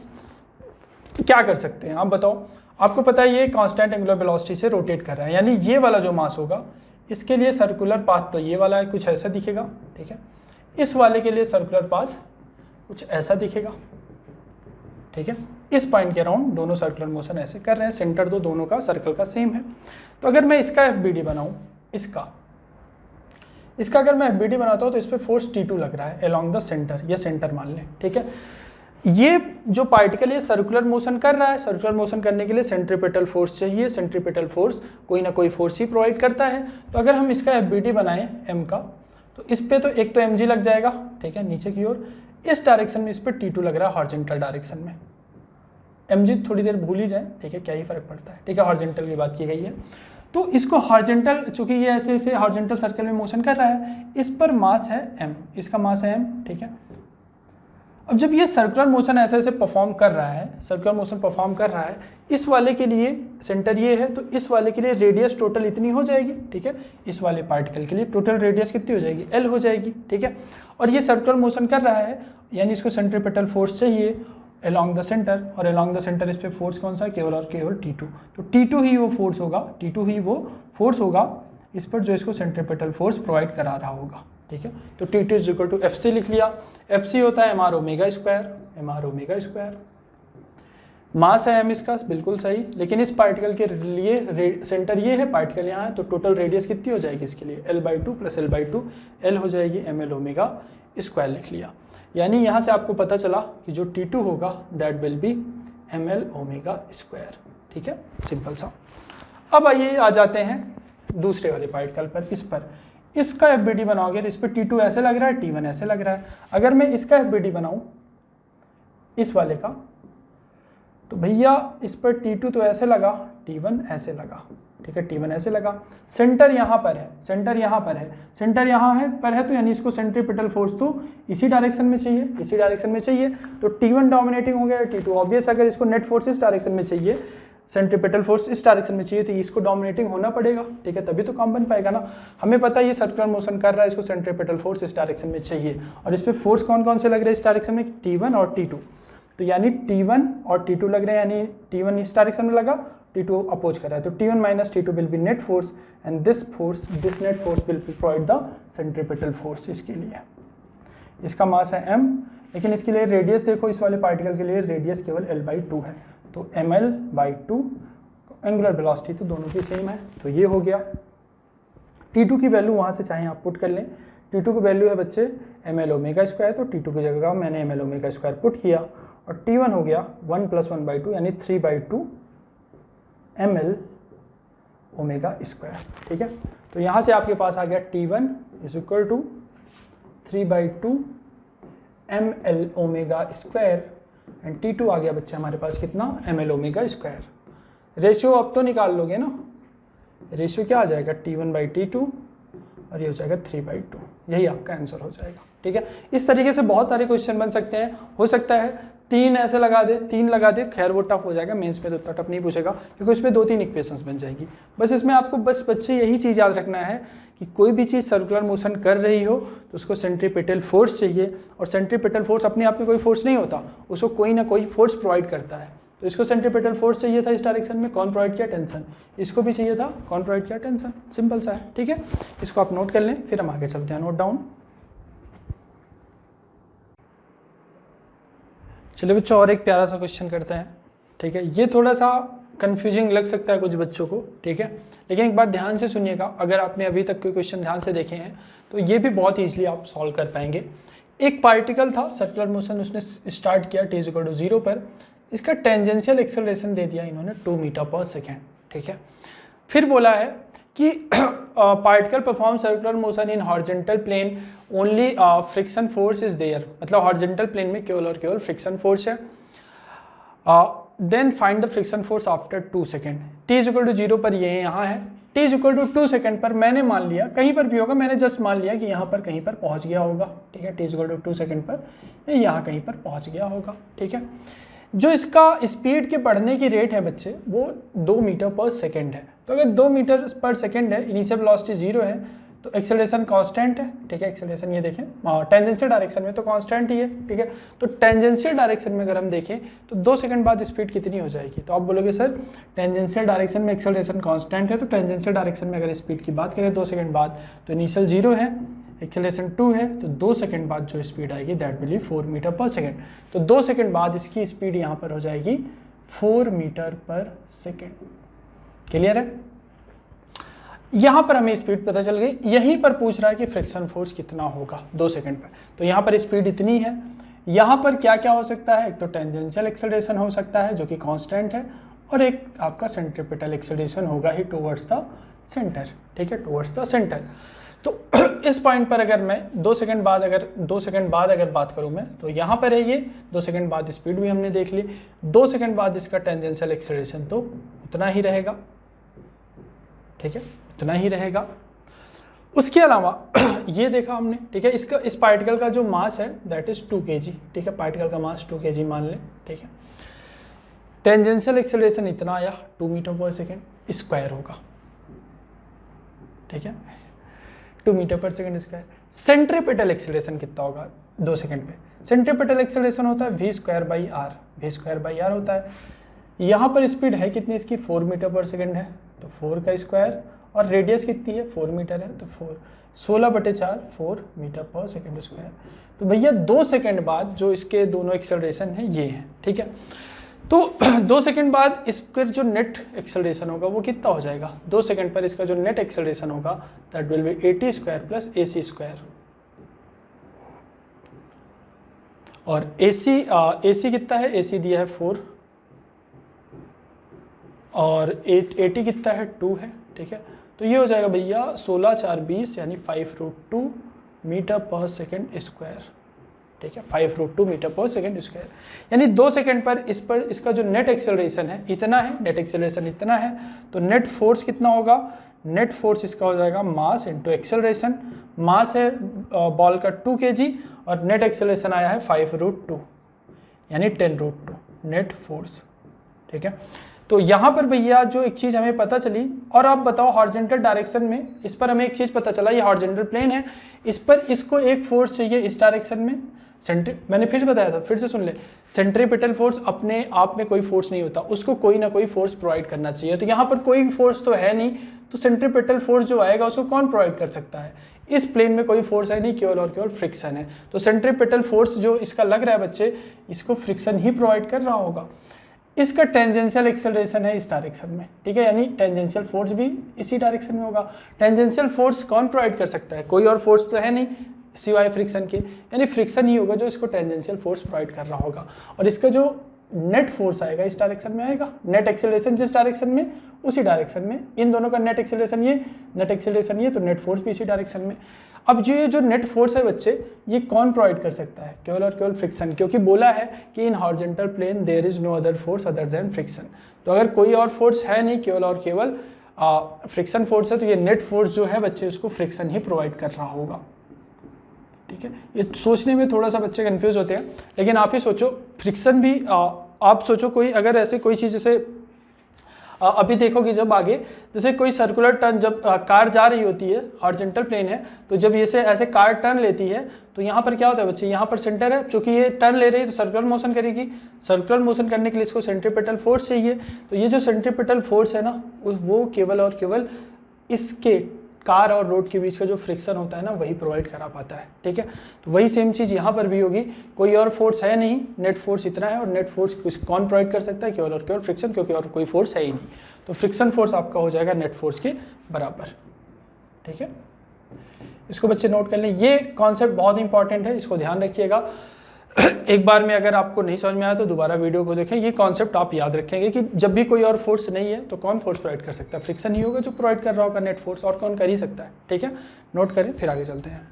क्या कर सकते हैं। आप बताओ, आपको पता है ये कांस्टेंट एंगुलर वेलोसिटी से रोटेट कर रहा है, यानी ये वाला जो मास होगा इसके लिए सर्कुलर पाथ तो ये वाला है, कुछ ऐसा दिखेगा, ठीक है। इस वाले के लिए सर्कुलर पाथ कुछ ऐसा दिखेगा, ठीक है। इस पॉइंट के अराउंड दोनों सर्कुलर मोशन ऐसे कर रहे हैं, सेंटर तो दोनों का सर्कल का सेम है। तो अगर मैं इसका FBD बनाऊं, इसका अगर मैं FBD बनाता हूं तो इस पर फोर्स T2 लग रहा है अलोंग द सेंटर, ये सेंटर मान लें, ठीक है। ये जो पार्टिकल ये सर्कुलर मोशन कर रहा है, सर्कुलर मोशन करने के लिए सेंट्रीपेटल फोर्स चाहिए, सेंट्रीपेटल फोर्स कोई ना कोई फोर्स ही प्रोवाइड करता है। तो अगर हम इसका FBD बनाएं m का, तो इस पे तो एक तो mg लग जाएगा, ठीक है, नीचे की ओर। इस डायरेक्शन में इस पर T2 लग रहा है हॉरिजॉन्टल डायरेक्शन में। mg थोड़ी देर भूल ही जाए, ठीक है, क्या ही फर्क पड़ता है, ठीक है, हॉरिजॉन्टल की बात की गई है। तो इसको हॉरिजॉन्टल, चूंकि ये ऐसे ऐसे हॉरिजॉन्टल सर्कल में मोशन कर रहा है, इस पर मास है m, इसका मास है m, ठीक है। अब जब ये सर्कुलर मोशन ऐसे ऐसे परफॉर्म कर रहा है, सर्कुलर मोशन परफॉर्म कर रहा है, इस वाले के लिए सेंटर ये है, तो इस वाले के लिए रेडियस टोटल इतनी हो जाएगी, ठीक है। इस वाले पार्टिकल के लिए टोटल रेडियस कितनी हो जाएगी, L हो जाएगी, ठीक है। और ये सर्कुलर मोशन कर रहा है, यानी इसको सेंट्रीपेटल फोर्स चाहिए अलोंग द सेंटर, और अलोंग द सेंटर इस पे फोर्स कौन सा है, केवल और केवल T2। तो T2 ही वो फोर्स होगा, T2 ही वो फोर्स होगा इस पर जो इसको सेंट्रीपेटल फोर्स प्रोवाइड करा रहा होगा, ठीक है। तो T2 is equal to FC लिख लिया। FC होता है mr ओमेगा स्क्वायर, मास है m इसका, बिल्कुल सही। लेकिन इस पार्टिकल के लिए सेंटर ये है, पार्टिकल यहाँ है, तो टोटल रेडियस कितनी हो जाएगी इसके लिए, L/2 प्लस L/2, L हो जाएगी ml ओमेगा स्क्वायर लिख लिया। यानी यहाँ से आपको पता चला कि जो T2 होगा that will be ml omega square, ठीक है, सिंपल सा। अब आइए आ जाते हैं दूसरे वाले पार्टिकल पर, इस पर। इसका FBD बनाओगे तो इस पर T2 ऐसे लग रहा है, T1 ऐसे लग रहा है। अगर मैं इसका FBD बनाऊं इस वाले का, तो भैया इस पर T2 तो ऐसे लगा, T1 ऐसे लगा, ठीक है, T1 ऐसे लगा। सेंटर यहाँ पर है, सेंटर यहाँ पर है, सेंटर यहाँ है पर है, तो यानी इसको सेंट्रीपेटल फोर्स तो इसी डायरेक्शन में चाहिए, इसी डायरेक्शन में चाहिए। तो T1 डोमिनेटिंग हो गया, T2 ऑब्वियस। अगर इसको नेट फोर्स इस डायरेक्शन में चाहिए, सेंट्रीपेटल फोर्स इस डायरेक्शन में चाहिए, तो इसको डोमिनेटिंग होना पड़ेगा, ठीक है, तभी तो काम बन पाएगा ना। हमें पता है ये सर्कुलर मोशन कर रहा है, इसको सेंट्रीपेटल फोर्स इस डायरेक्शन में चाहिए, और इस पर फोर्स कौन कौन से लग रहे हैं इस डायरेक्शन में, T1 और T2। तो यानी T1 और T2 लग रहे हैं, यानी T1 इस डायरेक्शन में लगा, T2 अपोज कर रहा है, तो T1 minus T2 will be net force, and this net force will provide the centripetal force इसके लिए। इसका मास है m, लेकिन इसके लिए रेडियस देखो, इस वाले पार्टिकल के लिए रेडियस केवल L/2 है, तो ml/2, एंगुलर वेलोसिटी तो दोनों की सेम है, तो ये हो गया। T2 की वैल्यू वहाँ से चाहे आप पुट कर लें, T2 की वैल्यू है बच्चे ml ओमेगा स्क्वायर, तो T2 की जगह मैंने ml ओमेगा स्क्वायर पुट किया, और T1 हो गया 1 + 1/2 यानी 3/2 ml ओमेगा स्क्वायर, ठीक है। तो यहाँ से आपके पास आ गया T1 is equal to 3/2 ml omega square, and T2 आ गया बच्चे हमारे पास कितना, ml ओमेगा स्क्वायर। रेशियो अब तो निकाल लोगे ना, रेशियो क्या आ जाएगा, T1/T2, और ये हो जाएगा 3/2, यही आपका आंसर हो जाएगा, ठीक है। इस तरीके से बहुत सारे क्वेश्चन बन सकते हैं, हो सकता है 3 ऐसे लगा दे, 3 लगा दे, खैर वो टफ हो जाएगा, मेंस में तो इतना टफ नहीं पूछेगा, क्योंकि उसमें 2-3 इक्वेशंस बन जाएगी। बस इसमें आपको बस बच्चे यही चीज़ याद रखना है कि कोई भी चीज़ सर्कुलर मोशन कर रही हो तो उसको सेंट्रीपेटल फोर्स चाहिए, और सेंट्रीपेटल फोर्स अपने आप में कोई फोर्स नहीं होता, उसको कोई ना कोई फोर्स प्रोवाइड करता है। तो इसको सेंट्रीपेटल फोर्स चाहिए था इस डायरेक्शन में, कौन प्रोवाइड किया, टेंशन। इसको भी चाहिए था, कौन प्रोवाइड किया, टेंशन। सिंपल सा है, ठीक है। इसको आप नोट कर लें, फिर हम आगे चलते हैं, नोट डाउन। चलिए बच्चों और एक प्यारा सा क्वेश्चन करते हैं, ठीक है। ये थोड़ा सा कंफ्यूजिंग लग सकता है कुछ बच्चों को, ठीक है, लेकिन एक बार ध्यान से सुनिएगा। अगर आपने अभी तक कोई क्वेश्चन ध्यान से देखे हैं तो ये भी बहुत ईजिली आप सॉल्व कर पाएंगे। एक पार्टिकल था, सर्कुलर मोशन उसने स्टार्ट किया t = 0 पर, इसका टेंजेंशियल एक्सेलरेशन दे दिया इन्होंने 2 मीटर पर सेकेंड, ठीक है। फिर बोला है कि particle perform circular motion in horizontal plane only friction force is there, मतलब हॉरिजॉन्टल प्लेन में केवल और केवल फ्रिक्शन फोर्स है। Then find the friction force after 2 second. t = 0 पर ये यहाँ है, t = 2 सेकेंड पर मैंने मान लिया, कहीं पर भी होगा, मैंने जस्ट मान लिया कि यहाँ पर कहीं पर पहुँच गया होगा, ठीक है। t = 2 सेकेंड पर ये यहाँ कहीं पर पहुँच गया होगा, ठीक है। जो इसका स्पीड के बढ़ने की रेट है बच्चे वो 2 मीटर पर सेकेंड है। तो अगर 2 मीटर पर सेकेंड है, इनिशियल वेलोसिटी 0 है, तो एक्सेलरेशन कांस्टेंट है, ठीक है। एक्सेलरेशन ये देखें टेंजेंशियल डायरेक्शन में तो कांस्टेंट ही है, ठीक है। तो टेंजेंशियल डायरेक्शन में अगर हम देखें तो 2 सेकंड बाद स्पीड कितनी हो जाएगी, तो आप बोलोगे सर टेंजेंशियल डायरेक्शन में एक्सेलरेशन कांस्टेंट है, तो टेंजेंशियल डायरेक्शन में अगर स्पीड की बात करें 2 सेकंड बाद, तो इनिशियल 0 है, एक्सेलरेशन 2 है, तो 2 सेकंड बाद जो स्पीड आएगी दैट विल बी 4 मीटर पर सेकेंड। तो 2 सेकंड बाद इसकी स्पीड यहाँ पर हो जाएगी 4 मीटर पर सेकेंड। क्लियर है? यहाँ पर हमें स्पीड पता चल गई। यहीं पर पूछ रहा है कि फ्रिक्शन फोर्स कितना होगा 2 सेकंड पर, तो यहाँ पर स्पीड इतनी है। यहाँ पर क्या क्या हो सकता है, एक तो टेंजेंशियल एक्सेलरेशन हो सकता है जो कि कांस्टेंट है, और एक आपका सेंट्रीपिटल एक्सेलरेशन होगा ही टुवर्ड्स द सेंटर, ठीक है, टुवर्ड्स द सेंटर। तो इस पॉइंट पर अगर मैं 2 सेकंड बाद अगर बात करूं मैं, तो यहाँ पर है ये 2 सेकंड बाद स्पीड भी हमने देख ली, 2 सेकंड बाद इसका टेंजेंशियल एक्सेलरेशन तो उतना ही रहेगा, ठीक है, उतना ही रहेगा। उसके अलावा ये देखा हमने, ठीक है, इसका इस पार्टिकल का जो मास है दैट इज 2 kg, ठीक है, पार्टिकल का मास 2 kg मान लें, ठीक है। टेंजेंशियल एक्सेलरेशन इतना आया 2 मीटर पर सेकेंड स्क्वायर होगा, ठीक है, 2 मीटर पर सेकेंड स्क्वायर। सेंट्रीपिटल एक्सेलरेशन कितना होगा 2 सेकंड पे, सेंट्रीपिटल एक्सेलरेशन होता है v²/r, v²/r होता है। यहाँ पर स्पीड है कितनी इसकी 4 मीटर पर सेकेंड है, तो 4 का स्क्वायर, और रेडियस कितनी है 4 मीटर है, तो 16/4 4 मीटर पर सेकेंड स्क्वायर। तो भैया 2 सेकंड बाद जो इसके दोनों एक्सेलरेशन है ये है, ठीक है। तो 2 सेकंड बाद इसका जो नेट एक्सेलरेशन होगा वो कितना हो जाएगा, 2 सेकंड पर इसका जो नेट एक्सेलरेशन होगा that will be at² + ac²। और AC कितना है, AC दिया है 4, और at कितना है 2 है, ठीक है। तो ये हो जाएगा भैया 16×4 = 20 यानी 5√2 मीटर पर सेकेंड स्क्वायर, ठीक है, 5√2 मीटर पर सेकेंड स्क्वायर। यानी 2 सेकंड पर इसका जो नेट एक्सेलरेशन है इतना है, नेट एक्सेलरेशन इतना है, तो नेट फोर्स कितना होगा, नेट फोर्स इसका हो जाएगा मास इंटू एक्सेलरेशन। मास है बॉल का 2 kg और नेट एक्सेलरेशन आया है 5√2 यानी 10√2 नेट फोर्स, ठीक है। तो यहाँ पर भैया जो एक चीज़ हमें पता चली, और आप बताओ हॉरिजॉन्टल डायरेक्शन में इस पर हमें एक चीज़ पता चला, ये हॉरिजॉन्टल प्लेन है, इस पर इसको एक फोर्स चाहिए इस डायरेक्शन में, मैंने फिर बताया था, फिर से सुन ले, सेंट्रीपिटल फोर्स अपने आप में कोई फोर्स नहीं होता, उसको कोई ना कोई फोर्स प्रोवाइड करना चाहिए। तो यहाँ पर कोई फोर्स तो है नहीं, तो सेंट्रीपिटल फोर्स जो आएगा उसको कौन प्रोवाइड कर सकता है, इस प्लेन में कोई फोर्स है नहीं, केवल और केवल फ्रिक्शन है। तो सेंट्रीपिटल फोर्स जो इसका लग रहा है बच्चे, इसको फ्रिक्शन ही प्रोवाइड कर रहा होगा। इसका टेंजेंशियल एक्सेलरेशन है इस डायरेक्शन में, ठीक है, यानी टेंजेंशियल फोर्स भी इसी डायरेक्शन में होगा। टेंजेंशियल फोर्स कौन प्रोवाइड कर सकता है, कोई और फोर्स तो है नहीं सिवाय फ्रिक्शन के, यानी फ्रिक्शन ही होगा जो इसको टेंजेंशियल फोर्स प्रोवाइड कर रहा होगा। और इसका जो नेट फोर्स आएगा इस डायरेक्शन में आएगा, नेट एक्सेलरेशन जिस डायरेक्शन में उसी डायरेक्शन में, इन दोनों का नेट एक्सेलरेशन ये, नेट एक्सेलरेशन ये, तो नेट फोर्स भी इसी डायरेक्शन में। अब जो ये जो नेट फोर्स है बच्चे, ये कौन प्रोवाइड कर सकता है, केवल और केवल फ्रिक्शन, क्योंकि बोला है कि in horizontal plane there is no other force other than friction. तो अगर कोई और फोर्स है नहीं, केवल और केवल फ्रिक्शन फोर्स है, तो ये नेट फोर्स जो है बच्चे उसको फ्रिक्शन ही प्रोवाइड कर रहा होगा, ठीक है। ये सोचने में थोड़ा सा बच्चे कंफ्यूज होते हैं, लेकिन आप ही सोचो फ्रिक्शन भी आप सोचो कोई अगर ऐसे कोई चीज़ जैसे अभी देखोगे जब आगे जैसे कोई सर्कुलर टर्न, जब कार जा रही होती है, हॉरिजॉन्टल प्लेन है, तो जब ये से ऐसे कार टर्न लेती है तो यहाँ पर क्या होता है बच्चे, यहाँ पर सेंटर है, चूंकि ये टर्न ले रही है तो सर्कुलर मोशन करेगी, सर्कुलर मोशन करने के लिए इसको सेंट्रीपिटल फोर्स चाहिए। तो ये जो सेंट्रीपिटल फोर्स है ना वो केवल और केवल इसके कार और रोड के बीच का जो फ्रिक्शन होता है ना वही प्रोवाइड करा पाता है, ठीक है। तो वही सेम चीज़ यहाँ पर भी होगी, कोई और फोर्स है नहीं, नेट फोर्स इतना है और नेट फोर्स कौन प्रोवाइड कर सकता है, केवल और केवल फ्रिक्शन, क्योंकि और कोई फोर्स है ही नहीं। तो फ्रिक्शन फोर्स आपका हो जाएगा नेट फोर्स के बराबर, ठीक है। इसको बच्चे नोट कर लें, ये कॉन्सेप्ट बहुत इंपॉर्टेंट है, इसको ध्यान रखिएगा। एक बार में अगर आपको नहीं समझ में आया तो दोबारा वीडियो को देखें। ये कॉन्सेप्ट आप याद रखेंगे कि जब भी कोई और फोर्स नहीं है तो कौन फोर्स प्रोवाइड कर सकता है, फ्रिक्शन ही होगा जो प्रोवाइड कर रहा होगा नेट फोर्स, और कौन कर ही सकता है, ठीक है। नोट करें, फिर आगे चलते हैं।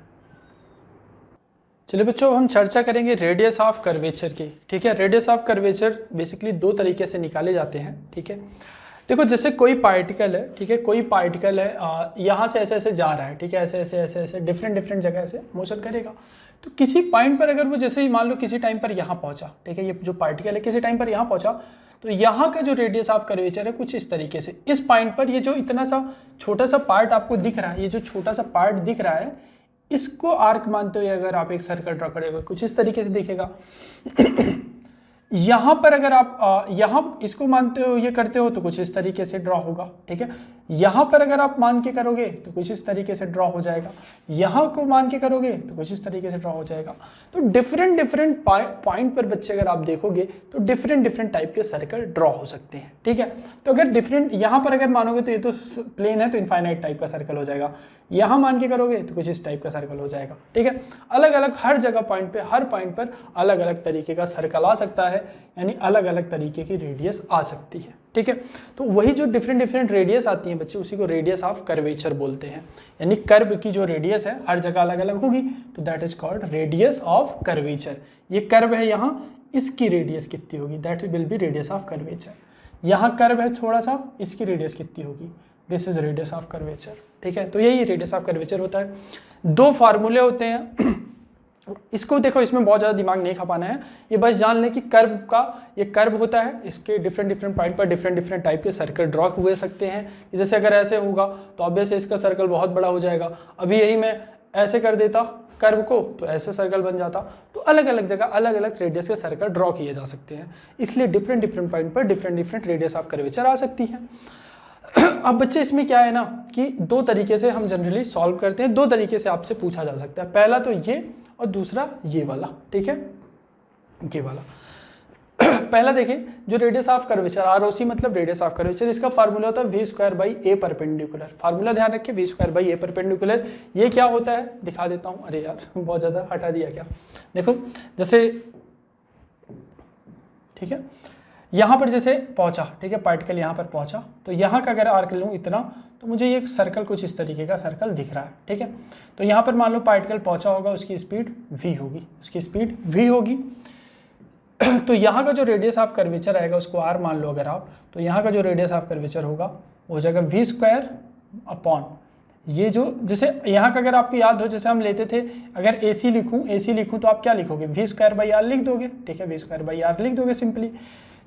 चलिए बच्चों, हम चर्चा करेंगे रेडियस ऑफ कर्वेचर की, ठीक है। रेडियस ऑफ कर्वेचर बेसिकली दो तरीके से निकाले जाते हैं, ठीक है। देखो जैसे कोई पार्टिकल है, ठीक है, कोई पार्टिकल है यहाँ से ऐसे ऐसे जा रहा है, ठीक है, ऐसे ऐसे ऐसे ऐसे डिफरेंट जगह ऐसे मोशन करेगा। तो किसी पॉइंट पर अगर वो जैसे ही मान लो किसी टाइम पर यहाँ पहुँचा, ठीक है, ये जो पार्टिकल है किसी टाइम पर यहाँ पहुँचा, तो यहाँ का जो रेडियस ऑफ कर्वेचर है कुछ इस तरीके से, इस पॉइंट पर ये जो इतना सा छोटा सा पार्ट आपको दिख रहा है, ये जो छोटा सा पार्ट दिख रहा है, इसको आर्क मानते हुए अगर आप एक सर्कल ड्रॉ करेंगे कुछ इस तरीके से दिखेगा। यहाँ पर अगर आप यहाँ इसको मानते हो, ये करते हो तो कुछ इस तरीके से ड्रॉ होगा, ठीक है। यहाँ पर अगर आप मान के करोगे तो कुछ इस तरीके से ड्रॉ हो जाएगा, यहाँ को मान के करोगे तो कुछ इस तरीके से ड्रॉ हो जाएगा। तो डिफरेंट पॉइंट पर बच्चे अगर आप देखोगे तो डिफरेंट टाइप के सर्कल ड्रॉ हो सकते हैं, ठीक है। तो अगर डिफरेंट यहाँ पर अगर मानोगे तो ये तो प्लेन है तो इनफाइनाइट टाइप का सर्कल हो जाएगा, यहाँ मान के करोगे तो कुछ इस टाइप का सर्कल हो जाएगा, ठीक है। अलग अलग हर जगह पॉइंट पे, हर पॉइंट पर अलग अलग तरीके का सर्कल आ सकता है, यानी अलग अलग तरीके की रेडियस आ सकती है, ठीक है। तो वही जो डिफरेंट रेडियस आती हैं बच्चे, उसी को रेडियस ऑफ कर्वेचर बोलते हैं। यानी कर्व की जो रेडियस है हर जगह अलग अलग होगी, तो that is called radius of curvature. ये कर्व है यहाँ, इसकी रेडियस कितनी होगी, that will be radius of curvature. यहाँ कर्व है थोड़ा सा, इसकी रेडियस कितनी होगी, this is radius of curvature, ठीक है। तो यही रेडियस ऑफ कर्वेचर होता है। दो फार्मूले होते हैं, इसको देखो, इसमें बहुत ज़्यादा दिमाग नहीं खपाना है, ये बस जान लें कि कर्व का, ये कर्व होता है, इसके डिफरेंट पॉइंट पर डिफरेंट टाइप के सर्कल ड्रॉ हुए सकते हैं। जैसे अगर ऐसे होगा तो ऑब्वियसली इसका सर्कल बहुत बड़ा हो जाएगा। अभी यही मैं ऐसे कर देता कर्व को तो ऐसे सर्कल बन जाता। तो अलग अलग जगह अलग अलग रेडियस के सर्कल ड्रॉ किए जा सकते हैं, इसलिए डिफरेंट पॉइंट पर डिफरेंट रेडियस ऑफ कर्वेचर आ सकती है। अब बच्चे इसमें क्या है ना कि दो तरीके से हम जनरली सॉल्व करते हैं, दो तरीके से आपसे पूछा जा सकता है। पहला तो ये और दूसरा ये वाला, ठीक है, ये वाला। पहला देखिए, जो रेडियस ऑफ कर्वेचर, ROC मतलब रेडियस ऑफ कर्वेचर, इसका फार्मूला होता है v² a परपेंडिकुलर। फार्मूला ध्यान रखिए, v² a परपेंडिकुलर। ये क्या होता है दिखा देता हूँ। अरे यार बहुत ज़्यादा हटा दिया क्या, देखो जैसे, ठीक है, यहाँ पर जैसे पहुँचा, ठीक है, पार्टिकल यहाँ पर पहुँचा, तो यहाँ का अगर आर्क लूँ इतना, तो मुझे ये सर्कल कुछ इस तरीके का सर्कल दिख रहा है, ठीक है। तो यहाँ पर मान लो पार्टिकल पहुँचा होगा, उसकी स्पीड v होगी, उसकी स्पीड v होगी। तो यहाँ का जो रेडियस ऑफ कर्वेचर आएगा उसको r मान लो अगर आप, तो यहाँ का जो रेडियस ऑफ कर्वेचर होगा वो हो जाएगा v² अपॉन ये जो, जैसे यहाँ का अगर आपको याद हो, जैसे हम लेते थे, अगर AC लिखूँ तो आप क्या लिखोगे, v² r लिख दोगे, ठीक है, v² r लिख दोगे सिंपली।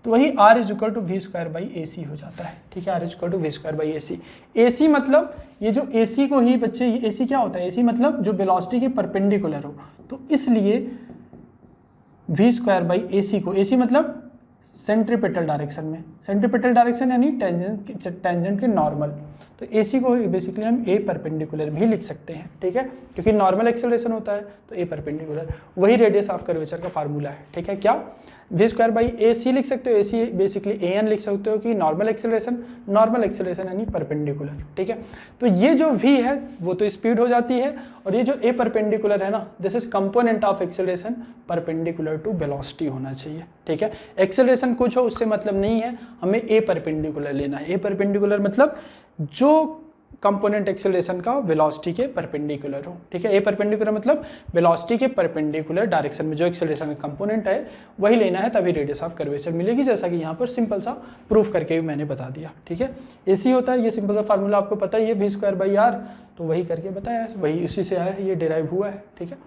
तो वही r is equal to v² AC हो जाता है, ठीक है, r is equal to v² AC। AC मतलब ये जो AC को ही बच्चे, AC क्या होता है, AC मतलब जो वेलोसिटी के परपेंडिकुलर हो, तो इसलिए v² AC को, AC मतलब सेंट्रीपिटल डायरेक्शन में, सेंट्रीपिटल डायरेक्शन यानी टेंजेंट के नॉर्मल, तो AC को बेसिकली हम A परपेंडिकुलर भी लिख सकते हैं, ठीक है, क्योंकि नॉर्मल एक्सेलरेशन होता है तो A परपेंडिकुलर, वही रेडियस ऑफ कर्वेचर का फार्मूला है, ठीक है। क्या v² AC लिख सकते हो, AC बेसिकली AN लिख सकते हो कि नॉर्मल एक्सेलरेशन यानी परपेंडिकुलर, ठीक है। तो ये जो v है वो तो स्पीड हो जाती है, और ये जो A परपेंडिकुलर है ना, this is component of acceleration perpendicular to velocity होना चाहिए, ठीक है। एक्सेलरेशन कुछ हो उससे मतलब नहीं है, हमें A परपेंडिकुलर लेना है। A परपेंडिकुलर मतलब जो कंपोनेंट एक्सेलरेशन का वेलोसिटी के परपेंडिकुलर हो, ठीक है। ए परपेंडिकुलर मतलब वेलोसिटी के परपेंडिकुलर डायरेक्शन में जो एक्सेलरेशन का कंपोनेंट है वही लेना है, तभी रेडियस ऑफ कर्वेचर मिलेगी, जैसा कि यहाँ पर सिंपल सा प्रूफ करके भी मैंने बता दिया, ठीक है। AC होता है, ये सिंपल सा फार्मूला आपको पता ही है, v² r, तो वही करके बताया, वही उसी से आया है, ये डिराइव हुआ है, ठीक है।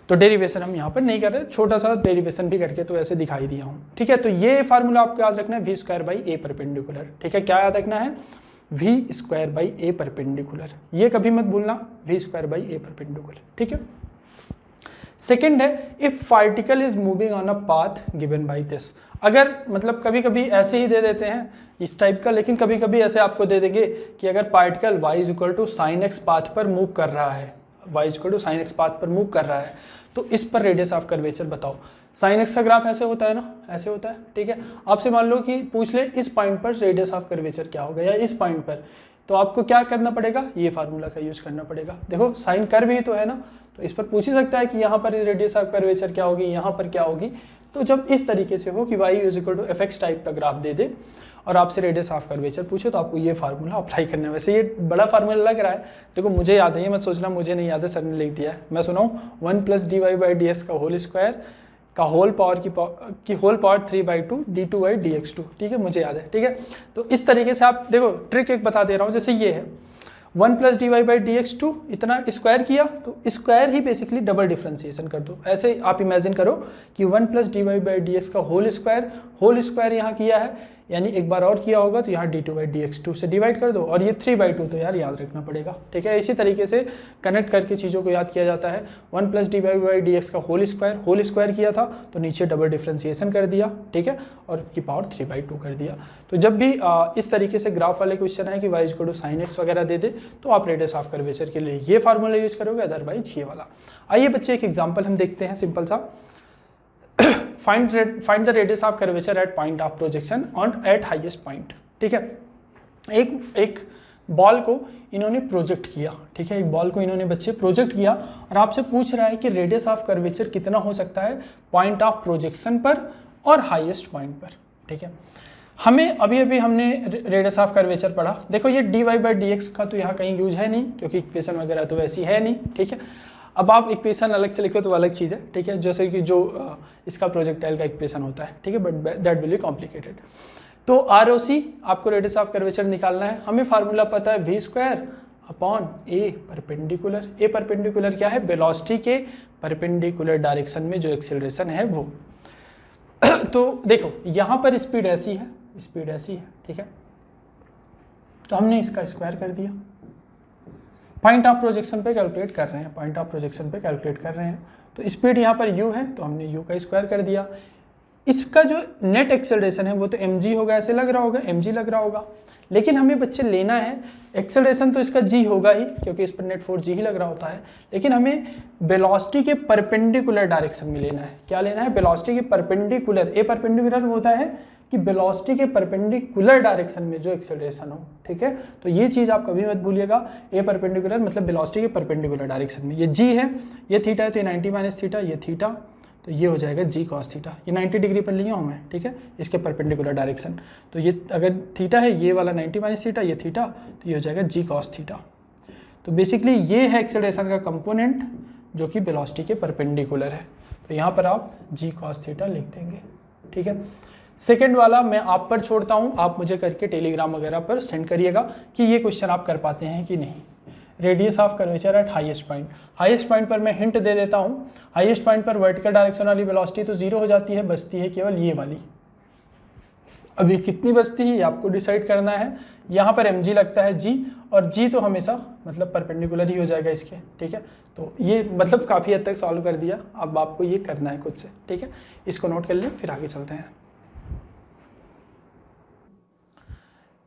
तो डेरिवेशन हम यहाँ पर नहीं कर रहे, छोटा सा डेरिवेशन भी करके तो ऐसे दिखाई दिया हूँ, ठीक है। तो ये फार्मूला आपको याद रखना है, v² a परपेंडिकुलर, ठीक है। क्या याद रखना है, v² a परपेंडिकुलर, ये कभी मत भूलना, v² a परपेंडिकुलर, ठीक है। सेकेंड है if particle is moving on a path given by this. अगर मतलब कभी कभी ऐसे ही दे देते हैं इस टाइप का, लेकिन कभी कभी ऐसे आपको दे देंगे कि अगर particle y is equal to sine x path पर मूव कर रहा है, y is equal to sine x path पर मूव कर रहा है, तो इस पर रेडियस ऑफ कर्वेचर बताओ। साइन एक्स का ग्राफ ऐसे होता है ना, ऐसे होता है, ठीक है। आपसे मान लो कि पूछ ले इस पॉइंट पर रेडियस ऑफ कर्वेचर क्या होगा या इस पॉइंट पर, तो आपको क्या करना पड़ेगा, ये फार्मूला का यूज करना पड़ेगा। देखो साइन कर्व ही तो है ना, तो इस पर पूछ ही सकता है कि यहाँ पर रेडियस ऑफ कर्वेचर क्या होगी, यहाँ पर क्या होगी। तो जब इस तरीके से हो कि y is equal to f x type का ग्राफ दे दे और आपसे रेडियस ऑफ कर्वेचर पूछे, तो आपको ये फार्मूला अप्लाई करना है। वैसे ये बड़ा फार्मूला लग रहा है, देखो मुझे याद है, ये मत सोचना मुझे नहीं याद है, सर ने लिख दिया है। मैं सुनाऊँ, 1 + dy/dx का होल स्क्वायर का होल पावर की होल पावर 3/2 d2/dx2, ठीक है, मुझे याद है, ठीक है। तो इस तरीके से आप देखो, ट्रिक एक बता दे रहा हूँ, जैसे ये है 1 + dy/dx2, इतना स्क्वायर किया तो स्क्वायर ही बेसिकली डबल डिफ्रेंसिएशन कर दो। ऐसे आप इमेजिन करो कि 1 + dy/dx का होल स्क्वायर यहाँ किया है, यानी एक बार और किया होगा तो यहाँ d2/dx2 से डिवाइड कर दो, और ये 3/2 तो यार याद रखना पड़ेगा, ठीक है। इसी तरीके से कनेक्ट करके चीज़ों को याद किया जाता है। 1 + dy/dx का होल स्क्वायर किया था तो नीचे डबल डिफ्रेंसिएशन कर दिया, ठीक है, और की पावर 3/2 कर दिया। तो जब भी इस तरीके से ग्राफ वाले क्वेश्चन है कि y equal to sine x वगैरह दे दे, तो आप रेडियस ऑफ कर्वेचर के लिए ये फार्मूला यूज करोगे, अदरवाइज ये वाला। आइए बच्चे एक एग्जाम्पल हम देखते हैं सिंपल सा। find the radius of curvature at point of projection on at highest point, ठीक है। एक बॉल को इन्होंने प्रोजेक्ट किया, ठीक है, एक बॉल को इन्होंने बच्चे प्रोजेक्ट किया और आपसे पूछ रहा है कि रेडियस ऑफ कर्वेचर कितना हो सकता है पॉइंट ऑफ प्रोजेक्शन पर और हाईएस्ट पॉइंट पर, ठीक है। हमें अभी हमने रेडियस ऑफ कर्वेचर पढ़ा। देखो ये dy/dx का तो यहाँ कहीं यूज है नहीं, क्योंकि इक्वेशन वगैरह तो वैसी है नहीं, ठीक है। अब आप इक्वेशन अलग से लिखो तो अलग चीज़ है, ठीक है, जैसे कि जो इसका प्रोजेक्टाइल का इक्वेशन होता है, ठीक है, but that will be complicated. तो ROC आपको रेडियस ऑफ कर्वेचर निकालना है। हमें फार्मूला पता है v² upon a perpendicular. a perpendicular क्या है, वेलोसिटी के परपेंडिकुलर डायरेक्शन में जो एक्सेलरेशन है वो। तो देखो यहाँ पर स्पीड ऐसी है, ठीक है, तो हमने इसका स्क्वायर कर दिया। पॉइंट ऑफ प्रोजेक्शन पे कैलकुलेट कर रहे हैं, तो स्पीड यहाँ पर u है तो हमने u का स्क्वायर कर दिया। इसका जो नेट एक्सेलरेशन है वो तो mg होगा, ऐसे लग रहा होगा, लेकिन हमें बच्चे लेना है एक्सेलरेशन तो इसका g होगा ही, क्योंकि इस पर नेट फोर्स g ही लग रहा होता है, लेकिन हमें वेलोसिटी के परपेंडिकुलर डायरेक्शन में लेना है। क्या लेना है, वेलोसिटी के परपेंडिकुलर। ए परपेंडिकुलर होता है कि वेलोसिटी के परपेंडिकुलर डायरेक्शन में जो एक्सेलरेशन हो, ठीक है। तो ये चीज़ आप कभी मत भूलिएगा, ए परपेंडिकुलर मतलब वेलोसिटी के परपेंडिकुलर डायरेक्शन में। ये g है, ये थीटा है तो ये 90 माइनस थीटा, ये थीटा, तो ये हो जाएगा g cos थीटा। ये 90 डिग्री पर लिया हूँ मैं, ठीक है, इसके परपेंडिकुलर डायरेक्शन। तो ये अगर थीटा है, ये वाला 90 माइनस थीटा, ये थीटा, तो ये हो जाएगा g cos थीटा। तो बेसिकली ये है एक्सेलरेशन का कंपोनेंट जो कि वेलोसिटी के परपेंडिकुलर है, तो यहाँ पर आप g cos थीटा लिख देंगे, ठीक है। सेकेंड वाला मैं आप पर छोड़ता हूँ, आप मुझे करके टेलीग्राम वगैरह पर सेंड करिएगा कि ये क्वेश्चन आप कर पाते हैं कि नहीं। Radius of curvature at highest point पर मैं हिंट दे देता हूँ। हाईएस्ट पॉइंट पर वर्टिकल डायरेक्शन वाली वेलोसिटी तो 0 हो जाती है, बचती है केवल ये वाली। अभी कितनी बचती है ये आपको डिसाइड करना है। यहाँ पर mg लगता है g, और g तो हमेशा मतलब परपेंडिकुलर ही हो जाएगा इसके, ठीक है। तो ये मतलब काफ़ी हद तक सॉल्व कर दिया, अब आपको ये करना है खुद से, ठीक है। इसको नोट कर लें, फिर आगे चलते हैं।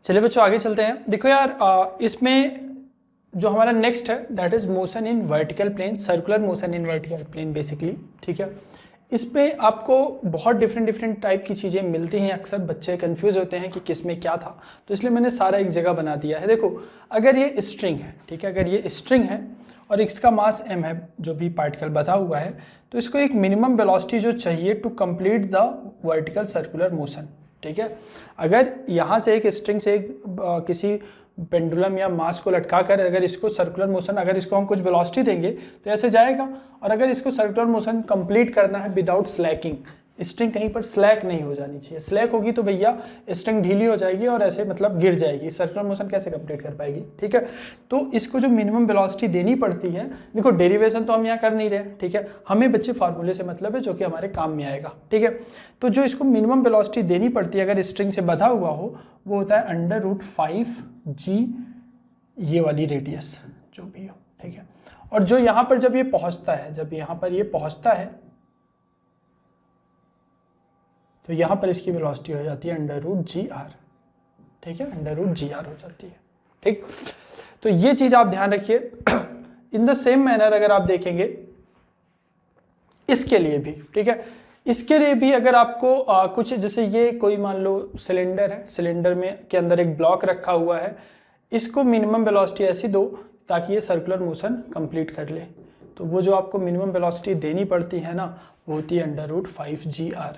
चलिए बच्चों आगे चलते हैं। देखो यार इसमें जो हमारा नेक्स्ट है that is motion in vertical plane, circular motion in vertical plane basically, ठीक है। इस पे आपको बहुत डिफरेंट टाइप की चीज़ें मिलती हैं, अक्सर बच्चे कंफ्यूज होते हैं कि किस में क्या था, तो इसलिए मैंने सारा एक जगह बना दिया है। देखो अगर ये स्ट्रिंग है, ठीक है, अगर ये स्ट्रिंग है और इसका मास m है, जो भी पार्टिकल बता हुआ है, तो इसको एक मिनिमम वेलोसिटी जो चाहिए to complete the vertical circular motion, ठीक है। अगर यहाँ से एक स्ट्रिंग से एक किसी पेंडुलम या मास को लटका कर अगर इसको सर्कुलर मोशन, अगर इसको हम कुछ वेलोसिटी देंगे तो ऐसे जाएगा, और अगर इसको सर्कुलर मोशन कंप्लीट करना है विदाउट स्लैकिंग, स्ट्रिंग कहीं पर स्लैक नहीं हो जानी चाहिए। स्लैक होगी तो भैया स्ट्रिंग ढीली हो जाएगी और ऐसे मतलब गिर जाएगी, सर्कुलर मोशन कैसे कंप्लीट कर पाएगी, ठीक है। तो इसको जो मिनिमम वेलोसिटी देनी पड़ती है, देखो डेरिवेशन तो हम यहाँ कर नहीं रहे, ठीक है, हमें बच्चे फार्मूले से मतलब है जो कि हमारे काम में आएगा, ठीक है। तो जो इसको मिनिमम वेलोसिटी देनी पड़ती है अगर स्ट्रिंग से बधा हुआ हो, वो होता है √5g ये वाली रेडियस जो भी हो, ठीक है। और जो यहाँ पर जब ये पहुँचता है, जब यहाँ पर ये पहुँचता है तो यहाँ पर इसकी वेलोसिटी हो जाती है √GR, ठीक है, √GR हो जाती है, ठीक। तो ये चीज़ आप ध्यान रखिए। इन द सेम मैनर अगर आप देखेंगे इसके लिए भी, ठीक है, इसके लिए भी अगर आपको कुछ, जैसे ये कोई मान लो सिलेंडर है, सिलेंडर में के अंदर एक ब्लॉक रखा हुआ है, इसको मिनिमम वेलोसिटी ऐसी दो ताकि ये सर्कुलर मोशन कंप्लीट कर ले, तो वो जो आपको मिनिमम वेलोसिटी देनी पड़ती है ना, वो होती है √5GR,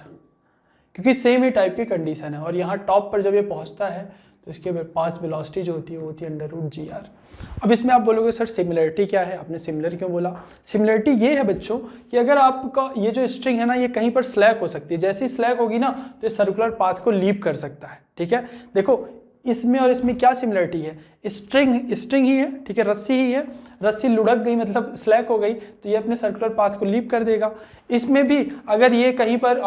क्योंकि सेम ही टाइप की कंडीशन है। और यहाँ टॉप पर जब ये पहुँचता है तो इसके पास वेलोसिटी जो होती है वो होती है √GR। अब इसमें आप बोलोगे सर सिमिलरिटी क्या है, आपने सिमिलर क्यों बोला? सिमिलरिटी ये है बच्चों कि अगर आपका ये जो स्ट्रिंग है ना, ये कहीं पर स्लैक हो सकती है, जैसी स्लैक होगी ना तो ये सर्कुलर पाथ को लीप कर सकता है, ठीक है। देखो इसमें और इसमें क्या सिमिलरिटी है, स्ट्रिंग ही है, ठीक है, रस्सी ही है, रस्सी लुढ़क गई मतलब स्लैक हो गई तो ये अपने सर्कुलर पाथ को लीप कर देगा। इसमें भी अगर ये कहीं पर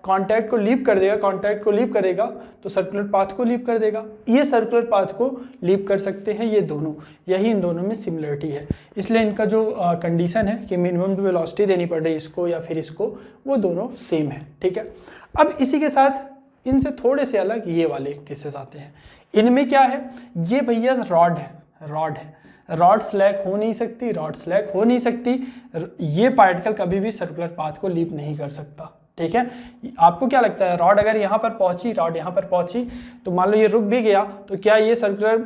कांटेक्ट को लीप कर देगा, कांटेक्ट को लीप करेगा तो सर्कुलर पाथ को लीप कर देगा। ये सर्कुलर पाथ को लीप कर सकते हैं ये दोनों, यही इन दोनों में सिमिलरिटी है। इसलिए इनका जो कंडीशन है कि मिनिमम वेलोसिटी देनी पड़ रही है इसको या फिर इसको, वो दोनों सेम है, ठीक है। अब इसी के साथ इनसे थोड़े से अलग ये वाले केसेस आते हैं। इनमें क्या है, ये भैया रॉड है, रॉड स्लैक हो नहीं सकती, रॉड स्लैक हो नहीं सकती, ये पार्टिकल कभी भी सर्कुलर पाथ को लीप नहीं कर सकता, ठीक है। आपको क्या लगता है, रॉड अगर यहाँ पर पहुंची, रॉड यहाँ पर पहुंची तो मान लो ये रुक भी गया तो क्या ये सर्कुलर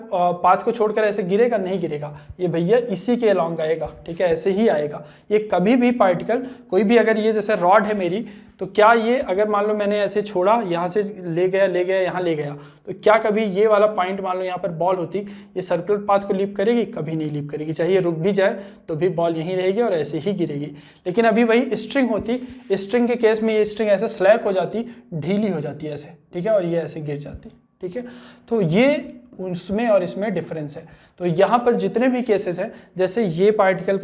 पाथ को छोड़कर ऐसे गिरेगा? नहीं गिरेगा, ये भैया इसी के अलॉन्ग आएगा, ठीक है, ऐसे ही आएगा। ये कभी भी पार्टिकल, कोई भी, अगर ये जैसे रॉड है मेरी, तो क्या ये अगर मान लो मैंने ऐसे छोड़ा, यहाँ से ले गया यहाँ ले गया, तो क्या कभी ये वाला पॉइंट मान लो यहाँ पर बॉल होती, ये सर्कुलर पाथ को लीप करेगी? कभी नहीं लीप करेगी। चाहे ये रुक भी जाए तो भी बॉल यहीं रहेगी और ऐसे ही गिरेगी। लेकिन अभी वही स्ट्रिंग होती, स्ट्रिंग के केस में ये स्ट्रिंग ऐसे स्लैक हो जाती, ढीली हो जाती है ऐसे, ठीक है, और ये ऐसे गिर जाती, ठीक है। तो ये उसमें और इसमें डिफरेंस है। तो यहाँ पर जितने भी केसेस हैं, जैसे ये पार्टिकल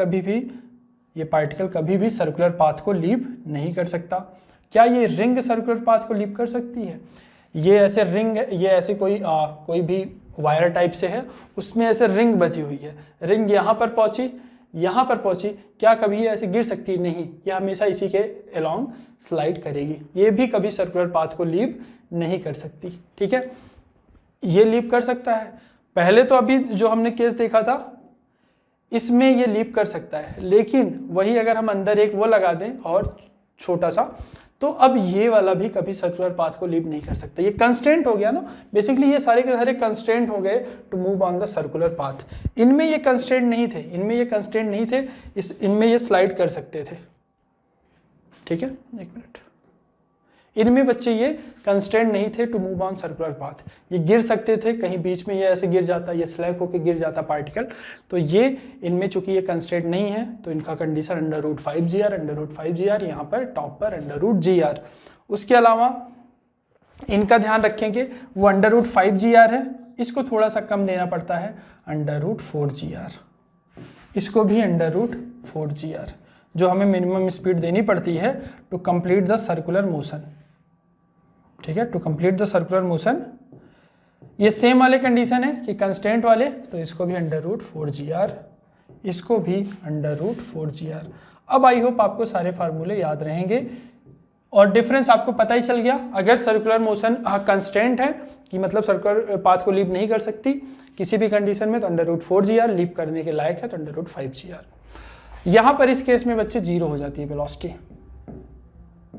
कभी भी सर्कुलर पाथ को लीप नहीं कर सकता। क्या ये रिंग सर्कुलर पाथ को लीप कर सकती है? ये ऐसे रिंग, ये ऐसे कोई भी वायर टाइप से है, उसमें ऐसे रिंग बधी हुई है, रिंग यहाँ पर पहुंची, क्या कभी ये ऐसे गिर सकती है? नहीं, ये हमेशा इसी के अलोंग स्लाइड करेगी। ये भी कभी सर्कुलर पाथ को लीप नहीं कर सकती, ठीक है। ये लीप कर सकता है। पहले तो अभी जो हमने केस देखा था इसमें ये लीप कर सकता है, लेकिन वही अगर हम अंदर एक वो लगा दें और छोटा सा, तो अब ये वाला भी कभी सर्कुलर पाथ को लीप नहीं कर सकता। ये कंस्ट्रेंट हो गया ना, बेसिकली ये सारे के सारे कंस्ट्रेंट हो गए to move on the circular path. इनमें ये कंस्ट्रेंट नहीं थे, इनमें ये स्लाइड कर सकते थे, ठीक है। एक मिनट, इनमें बच्चे ये कंस्ट्रेंट नहीं थे to move on circular path, ये गिर सकते थे, कहीं बीच में ये ऐसे गिर जाता, ये स्लैक होकर गिर जाता पार्टिकल। तो ये इनमें चूंकि ये कंस्ट्रेंट नहीं है तो इनका कंडीशन √5GR, यहाँ पर टॉप पर √GR। उसके अलावा इनका ध्यान रखेंगे वो √5GR है, इसको थोड़ा सा कम देना पड़ता है, √4GR, इसको भी √4GR, जो हमें मिनिमम स्पीड देनी पड़ती है to complete the circular motion, ठीक है, to complete the circular motion. ये सेम वाले कंडीशन है कि कंस्टेंट वाले, तो इसको भी √4GR, इसको भी √4GR। अब आई होप आपको सारे फार्मूले याद रहेंगे और डिफरेंस आपको पता ही चल गया। अगर सर्कुलर मोशन कंस्टेंट है कि मतलब सर्कुलर पाथ को लीप नहीं कर सकती किसी भी कंडीशन में, तो √4GR, लीप करने के लायक है तो √5GR। यहाँ पर इस केस में बच्चे 0 हो जाती है वेलोसिटी,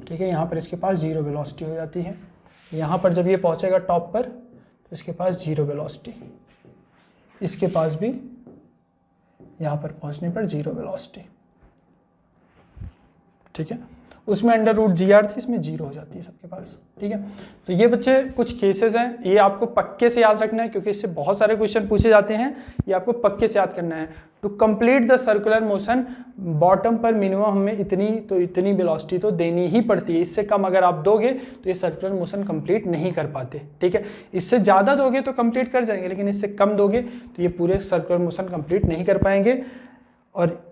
ठीक है, यहाँ पर इसके पास 0 वेलोसिटी हो जाती है। यहाँ पर जब ये पहुँचेगा टॉप पर तो इसके पास 0 वेलोसिटी, इसके पास भी यहाँ पर पहुँचने पर 0 वेलोसिटी, ठीक है। उसमें √GR थी, इसमें 0 हो जाती है सबके पास, ठीक है। तो ये बच्चे कुछ केसेस हैं, ये आपको पक्के से याद रखना है क्योंकि इससे बहुत सारे क्वेश्चन पूछे जाते हैं, ये आपको पक्के से याद करना है। To complete the circular motion, bottom पर मिनिमम हमें इतनी वेलोसिटी तो देनी ही पड़ती है, इससे कम अगर आप दोगे तो ये सर्कुलर मोशन कंप्लीट नहीं कर पाते, ठीक है। इससे ज़्यादा दोगे तो कंप्लीट कर जाएंगे, लेकिन इससे कम दोगे तो ये पूरे सर्कुलर मोशन कंप्लीट नहीं कर पाएंगे। और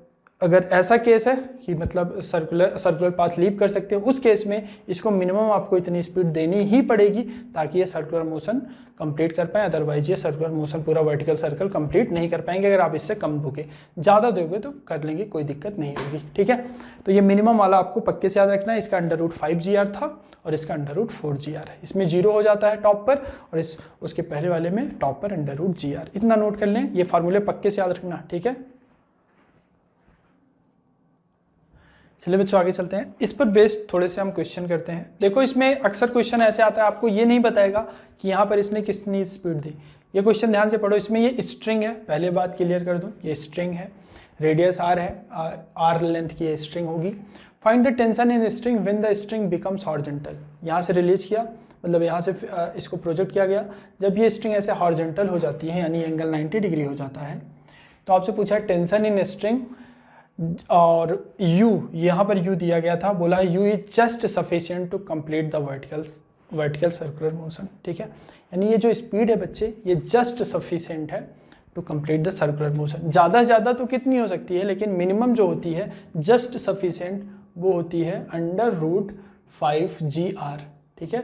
अगर ऐसा केस है कि मतलब सर्कुलर पाथ लीव कर सकते हैं, उस केस में इसको मिनिमम आपको इतनी स्पीड देनी ही पड़ेगी ताकि ये सर्कुलर मोशन कंप्लीट कर पाए, अदरवाइज ये सर्कुलर मोशन पूरा वर्टिकल सर्कल कंप्लीट नहीं कर पाएंगे अगर आप इससे कम दोगे। ज़्यादा दोगे तो कर लेंगे, कोई दिक्कत नहीं होगी, ठीक है। तो ये मिनिमम वाला आपको पक्के से याद रखना है। इसका √5 GR था और इसका √4 GR है। इसमें 0 हो जाता है टॉप पर और उसके पहले वाले में टॉप पर √GR। इतना नोट कर लें, ये फार्मूले पक्के से याद रखना, ठीक है। चलिए बच्चों आगे चलते हैं। इस पर बेस्ड थोड़े से हम क्वेश्चन करते हैं। देखो इसमें अक्सर क्वेश्चन ऐसे आता है, आपको ये नहीं बताएगा कि यहाँ पर इसने कितनी स्पीड दी। ये क्वेश्चन ध्यान से पढ़ो। इसमें ये स्ट्रिंग है, पहले बात क्लियर कर दूं, ये स्ट्रिंग है, रेडियस r है, r लेंथ की ये स्ट्रिंग होगी। Find the tension in string when the string becomes horizontal. यहाँ से रिलीज किया, मतलब यहाँ से इसको प्रोजेक्ट किया गया। जब ये स्ट्रिंग ऐसे हॉरिजॉन्टल हो जाती है, यानी एंगल 90 डिग्री हो जाता है, तो आपसे पूछा टेंशन इन स्ट्रिंग और u, यहाँ पर u दिया गया था, बोला है u is just sufficient to complete the vertical circular motion, ठीक है। यानी ये जो स्पीड है बच्चे, ये जस्ट सफिशिएंट है to complete the circular motion. ज़्यादा से ज़्यादा तो कितनी हो सकती है, लेकिन मिनिमम जो होती है जस्ट सफिशिएंट वो होती है √5 GR, ठीक है।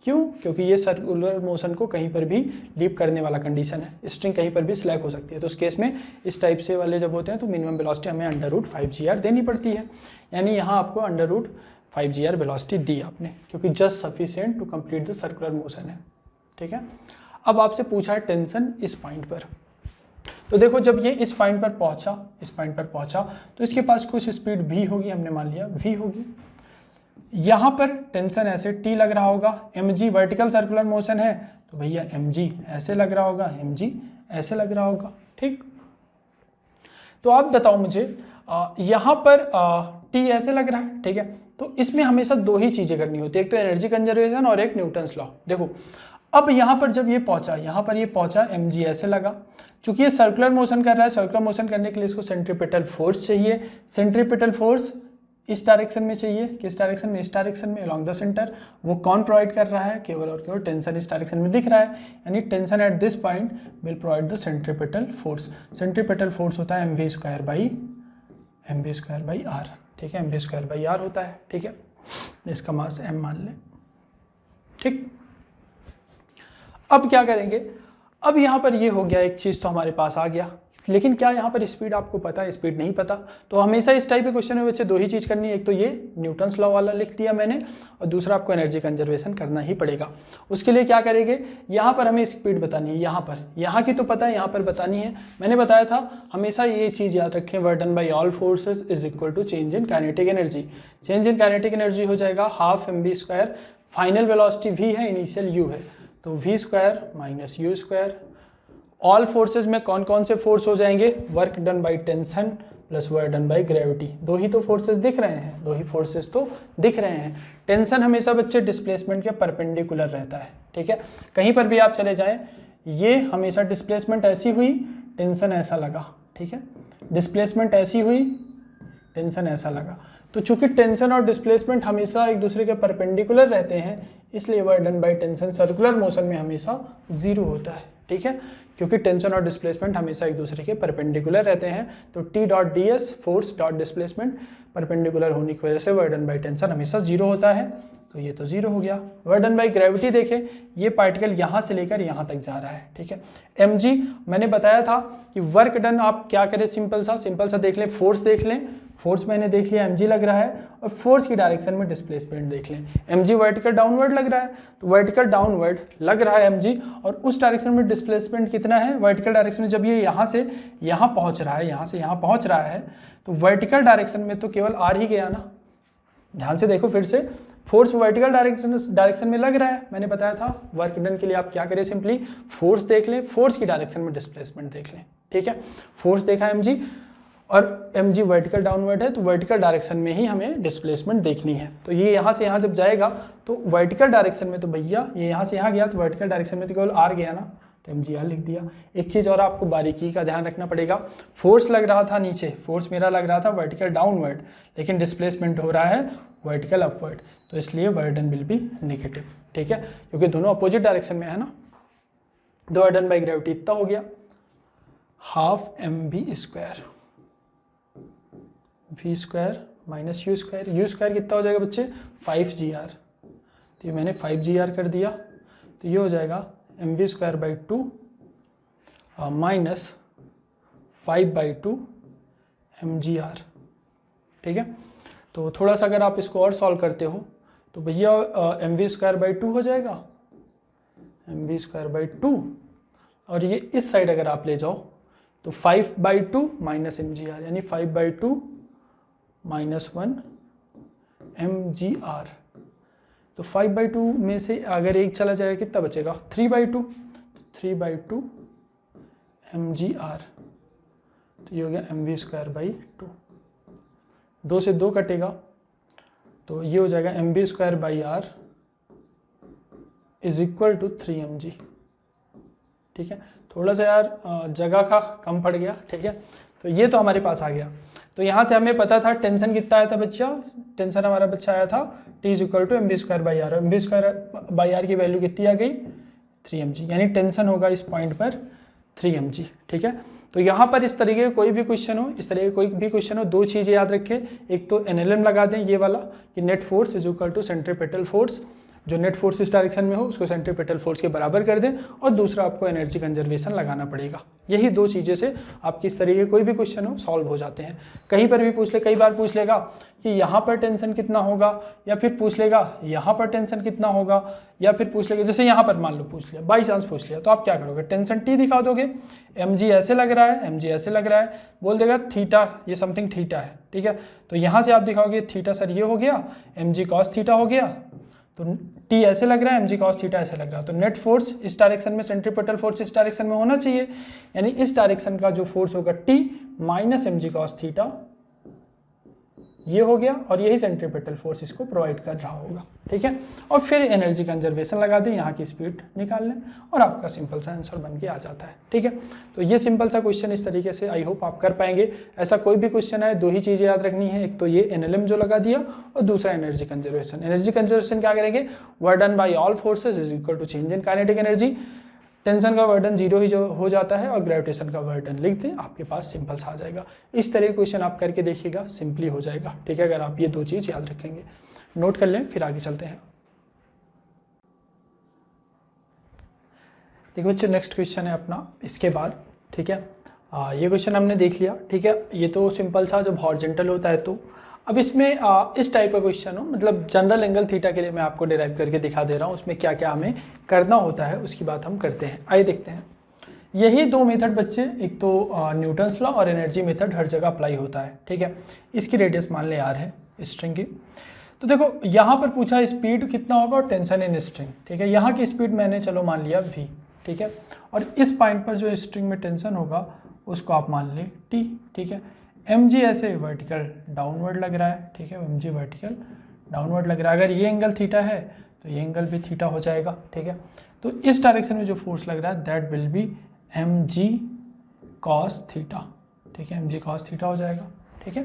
क्यों? क्योंकि ये सर्कुलर मोशन को कहीं पर भी लीव करने वाला कंडीशन है, स्ट्रिंग कहीं पर भी स्लैक हो सकती है। तो उस केस में इस टाइप से वाले जब होते हैं तो मिनिमम वेलोसिटी हमें √5 GR देनी पड़ती है। यानी यहाँ आपको √5 GR वेलोसिटी दी आपने, क्योंकि just sufficient to complete the circular motion है, ठीक है। अब आपसे पूछा है टेंशन इस पॉइंट पर। तो देखो जब ये इस पॉइंट पर पहुंचा तो इसके पास कुछ स्पीड v होगी, हमने मान लिया v होगी। यहाँ पर टेंशन ऐसे T लग रहा होगा, mg वर्टिकल सर्कुलर मोशन है तो भैया mg ऐसे लग रहा होगा, mg ऐसे लग रहा होगा, ठीक। तो आप बताओ मुझे यहाँ पर T ऐसे लग रहा है, ठीक है। तो इसमें हमेशा दो ही चीज़ें करनी होती है, एक तो एनर्जी कंजर्वेशन और एक न्यूटन्स लॉ। देखो अब यहाँ पर जब ये पहुंचा mg ऐसे लगा। चूंकि ये सर्कुलर मोशन कर रहा है, सर्कुलर मोशन करने के लिए इसको सेंट्रीपिटल फोर्स चाहिए। सेंट्रीपिटल फोर्स इस डायरेक्शन में चाहिए, किस डायरेक्शन में? इस डायरेक्शन में, अलोंग द सेंटर। वो कौन प्रोवाइड कर रहा है? केवल और केवल टेंशन इस डायरेक्शन में दिख रहा है, यानी tension at this point will provide the centripetal force. Centripetal force होता है mv स्क्वायर बाई r, ठीक है, mv स्क्वायर बाई r होता है, ठीक है। इसका मास m मान लें, ठीक। अब क्या करेंगे? अब यहाँ पर ये हो गया, एक चीज़ तो हमारे पास आ गया, लेकिन क्या यहाँ पर स्पीड आपको पता है? स्पीड नहीं पता। तो हमेशा इस टाइप के क्वेश्चन में बच्चे दो ही चीज़ करनी है, एक तो ये न्यूटन्स लॉ वाला लिख दिया मैंने, और दूसरा आपको एनर्जी कंजर्वेशन करना ही पड़ेगा। उसके लिए क्या करेंगे? यहाँ पर हमें स्पीड बतानी है, यहाँ की तो पता है, यहाँ पर बतानी है। मैंने बताया था हमेशा ये चीज़ याद रखें, work done by all forces is equal to change in kinetic energy. Change in kinetic energy हो जाएगा ½ mv square, final velocity v है, इनिशियल u है, तो v square minus u square. All forces में कौन कौन से फोर्स हो जाएंगे? Work done by tension plus work done by gravity. दो ही तो फोर्सेज दिख रहे हैं, टेंशन हमेशा बच्चे डिस्प्लेसमेंट के परपेंडिकुलर रहता है, ठीक है। कहीं पर भी आप चले जाएं, ये हमेशा डिस्प्लेसमेंट ऐसी हुई, टेंशन ऐसा लगा, ठीक है। डिस्प्लेसमेंट ऐसी हुई, टेंशन ऐसा लगा। तो चूंकि टेंशन और डिस्प्लेसमेंट हमेशा एक दूसरे के परपेंडिकुलर रहते हैं, इसलिए work done by tension circular motion में हमेशा 0 होता है, ठीक है। क्योंकि टेंशन और डिस्प्लेसमेंट हमेशा एक दूसरे के परपेंडिकुलर रहते हैं, तो T.ds force dot displacement perpendicular होने की वजह से वर्क डन बाई टेंशन हमेशा 0 होता है, तो ये तो 0 हो गया। वर्क डन बाई ग्रेविटी देखें, ये पार्टिकल यहाँ से लेकर यहाँ तक जा रहा है, ठीक है। mg मैंने बताया था कि वर्क डन आप क्या करें, सिंपल सा देख लें, फोर्स देख लें, फोर्स मैंने देख लिया mg लग रहा है, और फोर्स की डायरेक्शन में डिस्प्लेसमेंट देख लें, mg वर्टिकल डाउनवर्ड लग रहा है, तो वर्टिकल डाउनवर्ड लग रहा है mg, और उस डायरेक्शन में डिस्प्लेसमेंट कितना है? वर्टिकल डायरेक्शन में जब ये यहाँ से यहाँ पहुँच रहा है, यहाँ से यहाँ पहुँच रहा है, तो वर्टिकल डायरेक्शन में तो केवल r ही गया ना। ध्यान से देखो फिर से, फोर्स वर्टिकल डायरेक्शन में लग रहा है, मैंने बताया था वर्क डन के लिए आप क्या करें, सिंपली फोर्स देख लें, फोर्स की डायरेक्शन में डिस्प्लेसमेंट देख लें, ठीक है। फोर्स देखा mg, और mg वर्टिकल डाउनवर्ड है, तो वर्टिकल डायरेक्शन में ही हमें डिस्प्लेसमेंट देखनी है। तो ये यहाँ से यहाँ जब जाएगा तो वर्टिकल डायरेक्शन में, तो भैया ये यहाँ से यहाँ गया, तो वर्टिकल डायरेक्शन में तो केवल r गया ना, तो mg r लिख दिया। एक चीज़ और आपको बारीकी का ध्यान रखना पड़ेगा, फोर्स लग रहा था नीचे, फोर्स मेरा लग रहा था वर्टिकल डाउनवर्ड, लेकिन डिस्प्लेसमेंट हो रहा है वर्टिकल अपवर्ड, तो इसलिए work done will be negative, ठीक है, क्योंकि दोनों अपोजिट डायरेक्शन में है ना। तो वर्क डन बाई ग्रेविटी इतना हो गया ½ mv square, v square minus u square, u square कितना हो जाएगा बच्चे 5gr, तो ये मैंने 5gr कर दिया, तो ये हो जाएगा mv square by 2 minus 5/2 mgr। ठीक है, तो थोड़ा सा अगर आप इसको और सॉल्व करते हो तो भैया mv स्क्वायर बाई 2 हो जाएगा, mv स्क्वायर बाई 2, और ये इस साइड अगर आप ले जाओ तो 5/2 माइनस mgr, यानी 5/2 माइनस 1 mgr। तो 5/2 में से अगर एक चला जाएगा कितना बचेगा 3/2, तो 3/2 mgr, तो ये हो गया mv स्क्वायर बाई 2। 2 से 2 कटेगा तो ये हो जाएगा mv square by r is equal to 3mg। ठीक है, थोड़ा सा यार जगह का कम पड़ गया। ठीक है, तो ये तो हमारे पास आ गया। तो यहाँ से हमें पता था टेंशन कितना आया था बच्चा, टेंशन हमारा बच्चा आया था T is equal to mv square by r, mv square by r की वैल्यू कितनी आ गई 3mg, यानी टेंशन होगा इस पॉइंट पर 3mg। ठीक है, तो यहाँ पर इस तरीके का कोई भी क्वेश्चन हो, इस तरीके कोई भी क्वेश्चन हो, दो चीज़ें याद रखें, एक तो NLM लगा दें ये वाला कि net force is equal to centripetal force, जो नेट फोर्स इस डायरेक्शन में हो उसको सेंट्रीपेटल फोर्स के बराबर कर दें, और दूसरा आपको एनर्जी कंजर्वेशन लगाना पड़ेगा। यही दो चीज़ें से आपकी इस तरीके कोई भी क्वेश्चन हो सॉल्व हो जाते हैं। कहीं पर भी पूछ ले, कई बार पूछ लेगा कि यहाँ पर टेंशन कितना होगा, या फिर पूछ लेगा यहाँ पर टेंशन कितना होगा, या फिर पूछ लेगा जैसे यहाँ पर मान लो पूछ लिया, बाई चांस पूछ लिया, तो आप क्या करोगे, टेंशन T दिखा दोगे, mg ऐसे लग रहा है, mg ऐसे लग रहा है, बोल देगा थीटा, ये समथिंग थीटा है। ठीक है, तो यहाँ से आप दिखाओगे थीटा सर ये हो गया, mg cos थीटा हो गया, तो T ऐसे लग रहा है, mg cos थीटा ऐसे लग रहा है, तो नेट फोर्स इस डायरेक्शन में, सेंट्रीपेटल फोर्स इस डायरेक्शन में होना चाहिए, यानी इस डायरेक्शन का जो फोर्स होगा T minus mg cos theta, ये हो गया, और यही सेंट्रीपेटल फोर्स इसको प्रोवाइड कर रहा होगा। ठीक है, और फिर एनर्जी कंजर्वेशन लगा दें, यहाँ की स्पीड निकाल लें, और आपका सिंपल सा आंसर बन के आ जाता है। ठीक है, तो ये सिंपल सा क्वेश्चन इस तरीके से आई होप आप कर पाएंगे। ऐसा कोई भी क्वेश्चन है, दो ही चीज़ें याद रखनी है, एक तो ये NLM जो लगा दिया, और दूसरा एनर्जी कंजर्वेशन। एनर्जी कंजर्वेशन क्या करेंगे, work done by all forces is equal to change in kinetic energy, tension का वर्डन जीरो ही जो हो जाता है, और ग्रेविटेशन का वर्डन लिख दें, आपके पास सिंपल सा आ जाएगा। इस तरह के क्वेश्चन आप करके देखिएगा, सिंपली हो जाएगा। ठीक है, अगर आप ये दो चीज़ याद रखेंगे, नोट कर लें, फिर आगे चलते हैं। देखो बच्चों, नेक्स्ट क्वेश्चन है अपना इसके बाद। ठीक है, ये क्वेश्चन हमने देख लिया। ठीक है, ये तो सिंपल सा जब हॉरिजॉन्टल होता है तो। अब इसमें इस टाइप का क्वेश्चन हो, मतलब जनरल एंगल थीटा के लिए मैं आपको डिराइव करके दिखा दे रहा हूँ, उसमें क्या क्या हमें करना होता है उसकी बात हम करते हैं। आइए देखते हैं। यही दो मेथड बच्चे, एक तो न्यूटन्स लॉ और एनर्जी मेथड हर जगह अप्लाई होता है। ठीक है, इसकी रेडियस मान ले आर है स्ट्रिंग की। तो देखो यहाँ पर पूछा स्पीड कितना होगा और टेंशन इन स्ट्रिंग। ठीक है, यहाँ की स्पीड मैंने चलो मान लिया v। ठीक है, और इस पॉइंट पर जो स्ट्रिंग में टेंशन होगा उसको आप मान लें t। ठीक है, mg ऐसे वर्टिकल डाउनवर्ड लग रहा है। ठीक है, mg वर्टिकल डाउनवर्ड लग रहा है। अगर ये एंगल थीटा है तो ये एंगल भी थीटा हो जाएगा। ठीक है, तो इस डायरेक्शन में जो फोर्स लग रहा है that will be mg cos theta. ठीक है, mg cos थीटा हो जाएगा। ठीक है,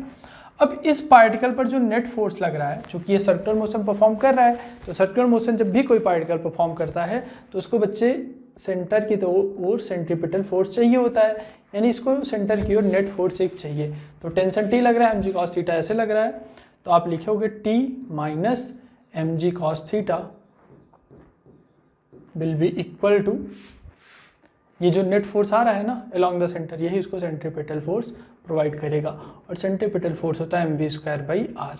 अब इस पार्टिकल पर जो नेट फोर्स लग रहा है, चूंकि ये सर्कुलर मोशन परफॉर्म कर रहा है, तो सर्कुलर मोशन जब भी कोई पार्टिकल परफॉर्म करता है तो उसको बच्चे सेंटर की ओर सेंट्रीपिटल फोर्स चाहिए होता है, यानी इसको सेंटर की ओर नेट फोर्स एक चाहिए। तो टेंशन T लग रहा है, mg cos थीटा ऐसे लग रहा है, तो आप लिखोगे T minus mg cos theta will be equal to, ये जो नेट फोर्स आ रहा है ना अलोंग द सेंटर, यही उसको सेंट्रीपिटल फोर्स प्रोवाइड करेगा, और सेंट्रीपिटल फोर्स होता है mv स्क्वायर बाई आर।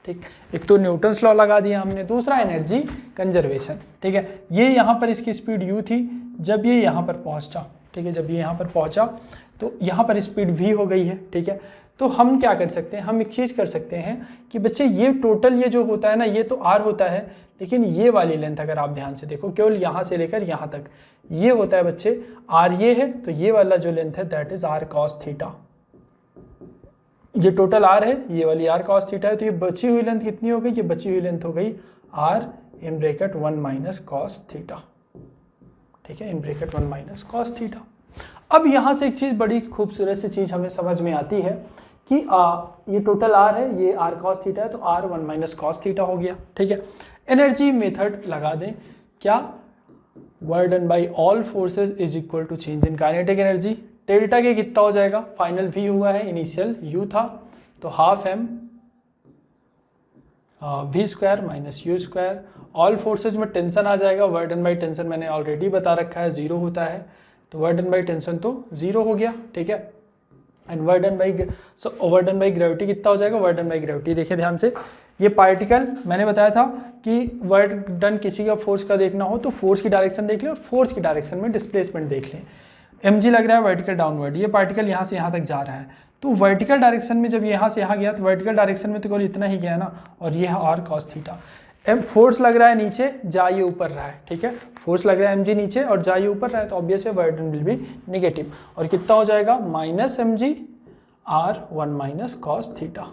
ठीक, एक तो न्यूटन्स लॉ लगा दिया हमने, दूसरा एनर्जी कंजर्वेशन। ठीक है, ये यहाँ पर इसकी स्पीड u थी जब ये यहाँ पर पहुँचा। ठीक है, जब ये यहाँ पर पहुँचा तो यहाँ पर स्पीड v हो गई है। ठीक है, तो हम क्या कर सकते हैं, हम एक चीज़ कर सकते हैं कि बच्चे ये टोटल ये जो होता है ना, ये तो r होता है, लेकिन ये वाली लेंथ अगर आप ध्यान से देखो, केवल यहाँ से लेकर यहाँ तक ये होता है बच्चे r, ये है, तो ये वाला जो लेंथ है that is r cos theta. ये टोटल r है, ये वाली r cos थीटा है, तो ये बची हुई लेंथ कितनी हो गई, ये बची हुई लेंथ हो गई r in bracket 1 minus cos theta. ठीक है, in bracket 1 minus cos theta. अब यहाँ से एक चीज़, बड़ी खूबसूरत सी चीज़ हमें समझ में आती है कि ये टोटल r है, ये r cos थीटा है, तो r 1 माइनस cos थीटा हो गया। ठीक है, एनर्जी मेथड लगा दें, क्या, work done by all forces is equal to change in kinetic energy. Delta के कितना हो जाएगा, फाइनल v हुआ है, इनिशियल u था, तो half m v square minus u square. All forces में टेंशन आ जाएगा, वर्डन बाई टेंशन मैंने ऑलरेडी बता रखा है 0 होता है, तो वर्डन बाई टेंशन तो 0 हो गया, ठीक है। एंड वर्डन बाई ग्रेविटी कितना हो जाएगा, वर्डन बाई ग्रेविटी देखिए ध्यान से, ये पार्टिकल मैंने बताया था कि वर्डन किसी का फोर्स का देखना हो तो फोर्स की डायरेक्शन देख लें और फोर्स की डायरेक्शन में डिस्प्लेसमेंट देख लें। mg लग रहा है वर्टिकल डाउनवर्ड, ये पार्टिकल यहाँ से यहाँ तक जा रहा है, तो वर्टिकल डायरेक्शन में जब यहाँ से यहाँ गया तो वर्टिकल डायरेक्शन में तो केवल इतना ही गया ना, और ये है r cos थीटा। फोर्स लग रहा है नीचे, जा ये ऊपर रहा है, ठीक है, फोर्स लग रहा है mg नीचे और जा ये ऊपर रहा है, तो ऑब्वियस है वर्डन विल बी नेगेटिव, और कितना हो जाएगा minus mg r1 minus cos theta,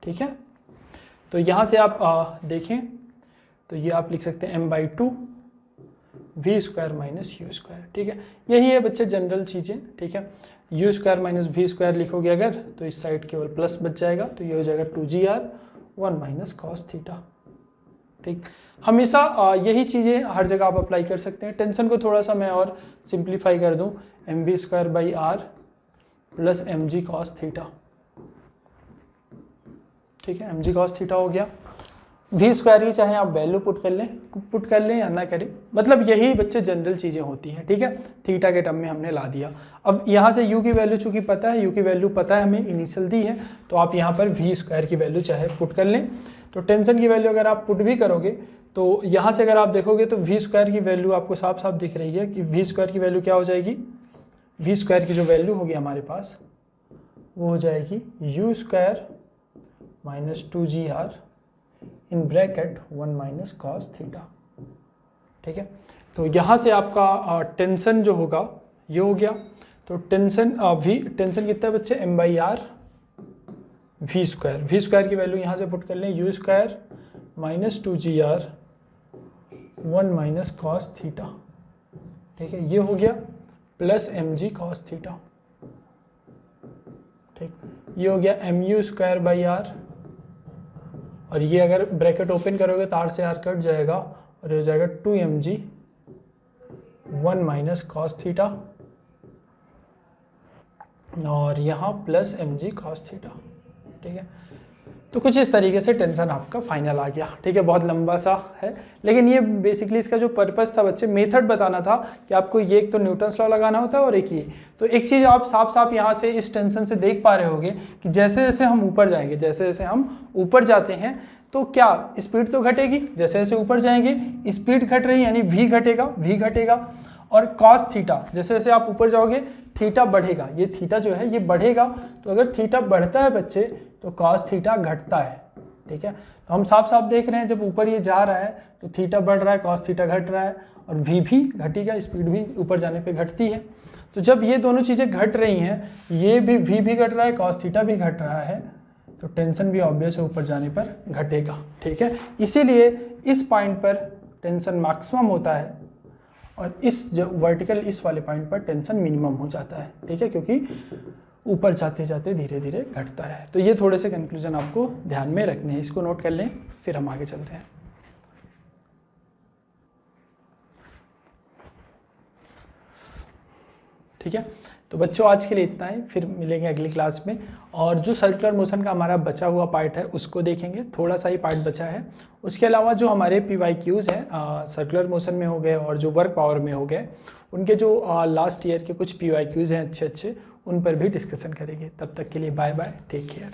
ठीक है। तो यहाँ से आप देखें तो ये आप लिख सकते हैं m/2 v square minus u square, ठीक है। यही है बच्चे जनरल चीज़ें, ठीक है। U square minus v square लिखोगे अगर तो इस साइड केवल प्लस बच जाएगा, तो ये हो जाएगा 2gr1 माइनस कॉस थीटा, ठीक। हमेशा यही चीज़ें हर जगह आप अप्लाई कर सकते हैं। टेंशन को थोड़ा सा मैं और सिंप्लीफाई कर दूं, mv square by r plus mg cos theta, ठीक है, mg कॉस थीटा हो गया। वी स्क्वायर की चाहे आप वैल्यू पुट कर लें या ना करें, मतलब यही बच्चे जनरल चीज़ें होती हैं, ठीक है। थीटा के टर्म में हमने ला दिया। अब यहाँ से u की वैल्यू चूंकि पता है, u की वैल्यू पता है हमें, इनिशियल दी है, तो आप यहाँ पर वी स्क्वायर की वैल्यू चाहे पुट कर लें। तो टेंशन की वैल्यू अगर आप पुट भी करोगे तो यहाँ से अगर आप देखोगे तो वी स्क्वायर की वैल्यू आपको साफ साफ दिख रही है कि वी स्क्वायर की वैल्यू क्या हो जाएगी, वी स्क्वायर की जो वैल्यू होगी हमारे पास वो हो जाएगी you square minus 2gr in bracket 1 minus cos theta, ठीक है। तो यहाँ से आपका टेंशन जो होगा ये हो गया। तो टेंशन कितना है बच्चे, m/r वी स्क्वायर की वैल्यू यहाँ से पुट कर लें, you square minus 2gr 1 minus cos theta, ठीक है, ये हो गया प्लस mg कॉस थीटा, ठीक, ये हो गया mu स्क्वायर बाई आर, और ये अगर ब्रैकेट ओपन करोगे तो r से r कट जाएगा और ये हो जाएगा 2mg 1 माइनस कॉस थीटा, और यहाँ प्लस mg कॉस थीटा, ठीक है। तो कुछ इस तरीके से टेंशन आपका फाइनल आ गया, ठीक है। बहुत लंबा सा है, लेकिन ये बेसिकली इसका जो पर्पस था बच्चे, मेथड बताना था कि आपको ये एक तो न्यूटन्स लॉ लगाना होता है और एक ये। तो एक चीज़ आप साफ साफ यहाँ से इस टेंशन से देख पा रहे होगे कि जैसे जैसे हम ऊपर जाएंगे, जैसे जैसे हम ऊपर जाते हैं तो क्या स्पीड तो घटेगी, जैसे जैसे ऊपर जाएंगे स्पीड घट रही यानी v घटेगा, और कॉस थीटा जैसे जैसे आप ऊपर जाओगे थीटा बढ़ेगा, ये थीटा जो है ये बढ़ेगा। तो अगर थीटा बढ़ता है बच्चे तो कॉस थीटा घटता है, ठीक है। तो हम साफ साफ देख रहे हैं जब ऊपर ये जा रहा है तो थीटा बढ़ रहा है, कॉस थीटा घट रहा है, और v भी घटेगा, स्पीड भी ऊपर जाने पे घटती है। तो जब ये दोनों चीज़ें घट रही हैं, ये भी v भी घट रहा है, कॉस थीटा भी घट रहा है, तो टेंशन भी ऑब्वियस है ऊपर जाने पर घटेगा, ठीक है। इसीलिए इस पॉइंट पर टेंशन मैक्सिमम होता है और इस जो वर्टिकल इस वाले पॉइंट पर टेंशन मिनिमम हो जाता है, ठीक है, क्योंकि ऊपर जाते जाते धीरे धीरे घटता है। तो ये थोड़े से कंक्लूजन आपको ध्यान में रखने हैं, इसको नोट कर लें, फिर हम आगे चलते हैं। ठीक है, तो बच्चों आज के लिए इतना ही, फिर मिलेंगे अगली क्लास में। और जो सर्कुलर मोशन का हमारा बचा हुआ पार्ट है उसको देखेंगे, थोड़ा सा ही पार्ट बचा है। उसके अलावा जो हमारे PYQs हैं सर्कुलर मोशन में हो गए और जो वर्क पावर में हो गए, उनके जो लास्ट ईयर के कुछ PYQs हैं अच्छे, उन पर भी डिस्कशन करेंगे। तब तक के लिए बाय बाय, टेक केयर।